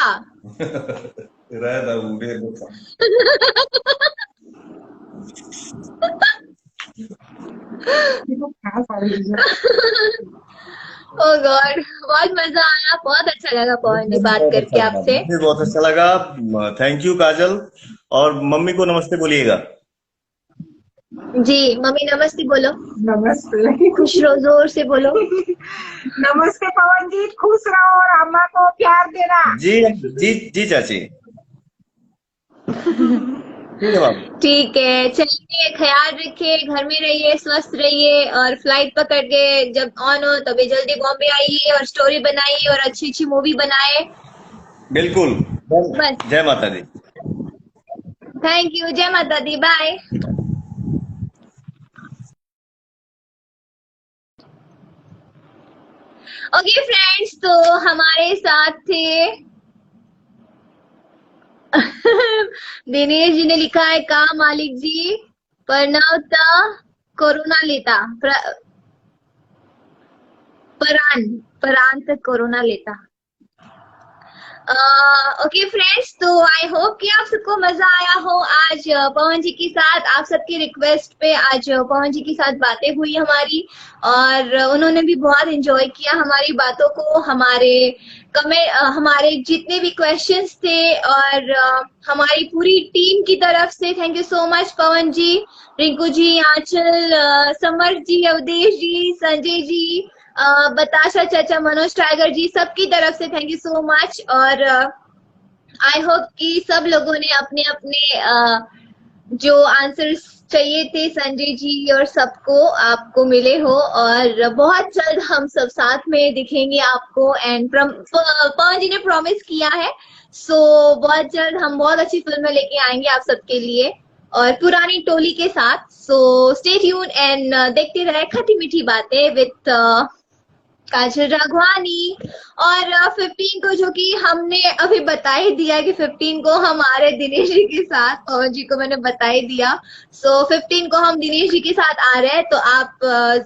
ओ गॉड, बहुत मजा आया, बहुत अच्छा लगा पवन जी बात करके आपसे। मुझे बहुत अच्छा लगा। थैंक यू काजल, और मम्मी को नमस्ते बोलिएगा। जी मम्मी नमस्ते बोलो। नमस्ते। खुश रहो, जोर से बोलो। नमस्ते पवन जी, खुश रहो और अम्मा को प्यार देना। जी जी जी चाची, ठीक है, चलिए, ख्याल रखिए, घर में रहिए, स्वस्थ रहिए, और फ्लाइट पकड़ के जब ऑन हो तभी जल्दी बॉम्बे आइए और स्टोरी बनाइए और अच्छी अच्छी मूवी बनाए। बिल्कुल, बस, जय माता दी। थैंक यू, जय माता दी, बाय। ओके फ्रेंड्स, तो हमारे साथ थे दिनेश जी ने लिखा है, का मालिक जी प्रणवता कोरोना लेता परान तक कोरोना लेता। ओके फ्रेंड्स, तो आई होप कि आप सबको मजा आया हो आज पवन जी के साथ। आप सबकी रिक्वेस्ट पे आज पवन जी के साथ बातें हुई हमारी, और उन्होंने भी बहुत एंजॉय किया हमारी बातों को, हमारे जितने भी क्वेश्चंस थे, और हमारी पूरी टीम की तरफ से thank you so much Pawan ji, Rinku ji, Anchal, Samar ji, Awadhesh ji, Sanjay ji, Batasha चाचा, मनोज टाइगर जी, सबकी तरफ से थैंक यू सो मच। और आई होप कि सब लोगों ने अपने अपने जो आंसर्स चाहिए थे संजय जी और सबको आपको मिले हो, और बहुत जल्द हम सब साथ में दिखेंगे आपको। एंड पवन जी ने प्रॉमिस किया है, सो बहुत जल्द हम बहुत अच्छी फिल्में लेके आएंगे आप सबके लिए, और पुरानी टोली के साथ। सो स्टे ट्यून एंड देखते रहे खट्टी मीठी बातें विद काजल राघवानी। और 15 को, जो कि हमने अभी बता ही दिया कि 15 को हमारे दिनेश जी के साथ, पवन जी को मैंने बता ही दिया, सो 15 को हम दिनेश जी के साथ आ रहे हैं। तो आप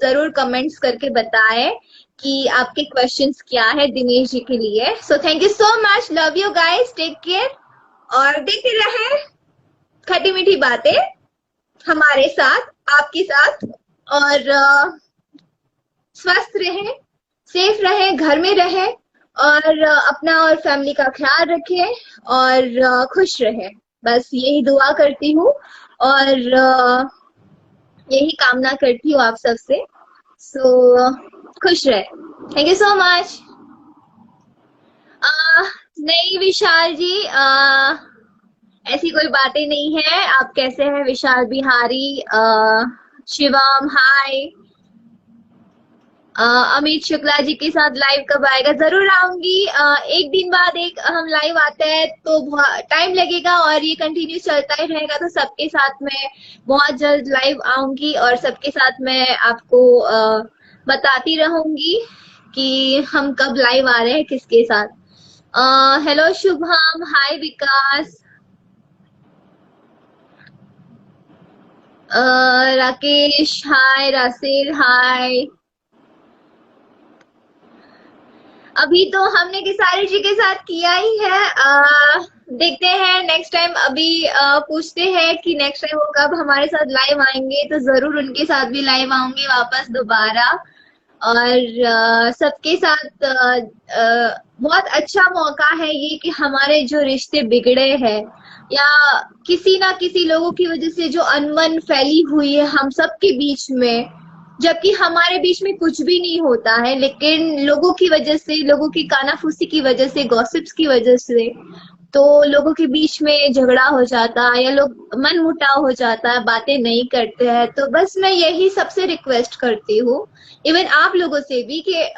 जरूर कमेंट्स करके बताएं कि आपके क्वेश्चंस क्या है दिनेश जी के लिए। So thank you so much, love you guys, take care, और देखते रहे खट्टी मीठी बातें हमारे साथ, आपके साथ, और स्वस्थ रहे, सेफ रहे, घर में रहे, और अपना और फैमिली का ख्याल रखे, और खुश रहे। बस यही दुआ करती हूँ, और यही कामना करती हूँ आप सबसे। सो खुश रहे। Thank you so much. नहीं विशाल जी, ऐसी कोई बातें नहीं है। आप कैसे हैं विशाल बिहारी? शिवम हाय। अमित शुक्ला जी के साथ लाइव कब आएगा? जरूर आऊंगी। एक दिन बाद एक हम लाइव आते हैं तो टाइम लगेगा, और ये कंटिन्यू चलता ही रहेगा। तो सबके साथ में बहुत जल्द लाइव आऊंगी, और सबके साथ मैं आपको बताती रहूंगी कि हम कब लाइव आ रहे हैं, किसके साथ। हेलो शुभम हाय, विकास, राकेश हाय, रासेल हाय। अभी तो हमने किसारी जी के साथ किया ही है, देखते हैं नेक्स्ट टाइम। अभी पूछते हैं कि नेक्स्ट टाइम वो कब हमारे साथ लाइव आएंगे, तो जरूर उनके साथ भी लाइव आऊंगी वापस दोबारा। और सबके साथ बहुत अच्छा मौका है ये कि हमारे जो रिश्ते बिगड़े हैं, या किसी ना किसी लोगों की वजह से जो अनबन फैली हुई है हम सबके बीच में, जबकि हमारे बीच में कुछ भी नहीं होता है, लेकिन लोगों की वजह से, लोगों की कानाफूसी की वजह से, गॉसिप्स की वजह से, तो लोगों के बीच में झगड़ा हो जाता है, या लोग मन मुटाव हो जाता है, बातें नहीं करते हैं। तो बस मैं यही सबसे रिक्वेस्ट करती हूँ, इवन आप लोगों से भी, कि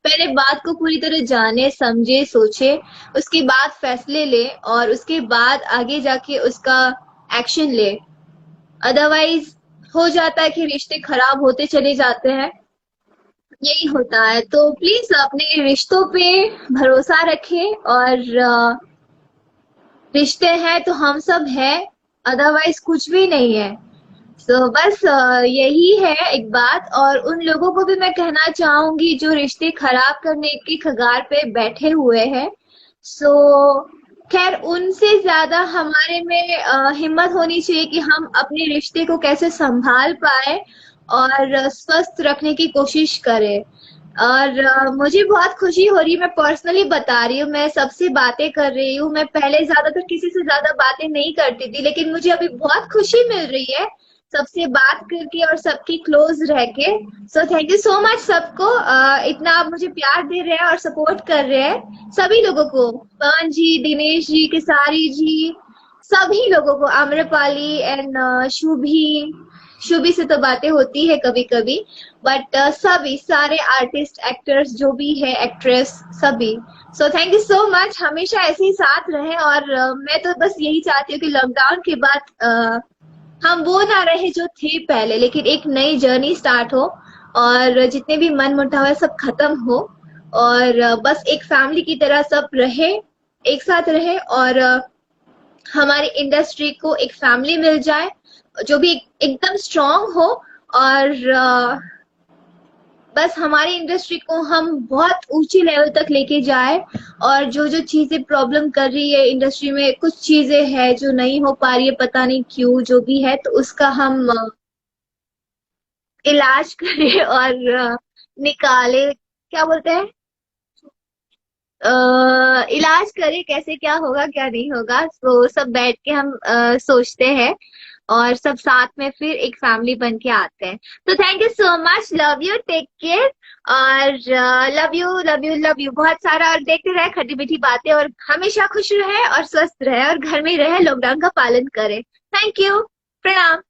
पहले बात को पूरी तरह जाने, समझे, सोचे, उसके बाद फैसले ले, और उसके बाद आगे जाके उसका एक्शन ले। अदरवाइज हो जाता है कि रिश्ते खराब होते चले जाते हैं, यही होता है। तो प्लीज अपने रिश्तों पे भरोसा रखें, और रिश्ते हैं तो हम सब हैं, अदरवाइज कुछ भी नहीं है। बस यही है एक बात। और उन लोगों को भी मैं कहना चाहूंगी जो रिश्ते खराब करने की कगार पे बैठे हुए हैं, खैर उनसे ज्यादा हमारे में हिम्मत होनी चाहिए कि हम अपने रिश्ते को कैसे संभाल पाए और स्वस्थ रखने की कोशिश करें। और मुझे बहुत खुशी हो रही है, मैं पर्सनली बता रही हूँ, मैं सबसे बातें कर रही हूँ। मैं पहले ज्यादातर किसी से ज्यादा बातें नहीं करती थी, लेकिन मुझे अभी बहुत खुशी मिल रही है सबसे बात करके और सबकी क्लोज रह के। सो थैंक यू सो मच सबको, इतना आप मुझे प्यार दे रहे हैं और सपोर्ट कर रहे हैं। सभी लोगों को, पवन जी, दिनेश जी, केसारी जी, सभी लोगों को, आम्रपाली एंड शुभी से तो बातें होती है कभी कभी, बट सभी सारे आर्टिस्ट, एक्टर्स जो भी है, एक्ट्रेस, सभी। सो थैंक यू सो मच, हमेशा ऐसे ही साथ रहे। और मैं तो बस यही चाहती हूँ कि लॉकडाउन के बाद हम वो ना रहे जो थे पहले, लेकिन एक नई जर्नी स्टार्ट हो और जितने भी मन मुटाव है सब खत्म हो, और बस एक फैमिली की तरह सब रहे, एक साथ रहे, और हमारी इंडस्ट्री को एक फैमिली मिल जाए जो भी एकदम स्ट्रांग हो, और बस हमारी इंडस्ट्री को हम बहुत ऊंची लेवल तक लेके जाए। और जो जो चीजें प्रॉब्लम कर रही है इंडस्ट्री में, कुछ चीजें हैं जो नहीं हो पा रही है, पता नहीं क्यों, जो भी है, तो उसका हम इलाज करें और निकाले, क्या बोलते हैं, इलाज करें कैसे, क्या होगा क्या नहीं होगा। तो सब बैठ के हम सोचते हैं और सब साथ में फिर एक फैमिली बन के आते हैं। तो thank you so much, love you, take care, और love you love you love you बहुत सारा। और देखते रहे खट्टी मीठी बातें, और हमेशा खुश रहे और स्वस्थ रहे और घर में रहे, लॉकडाउन का पालन करें। थैंक यू, प्रणाम।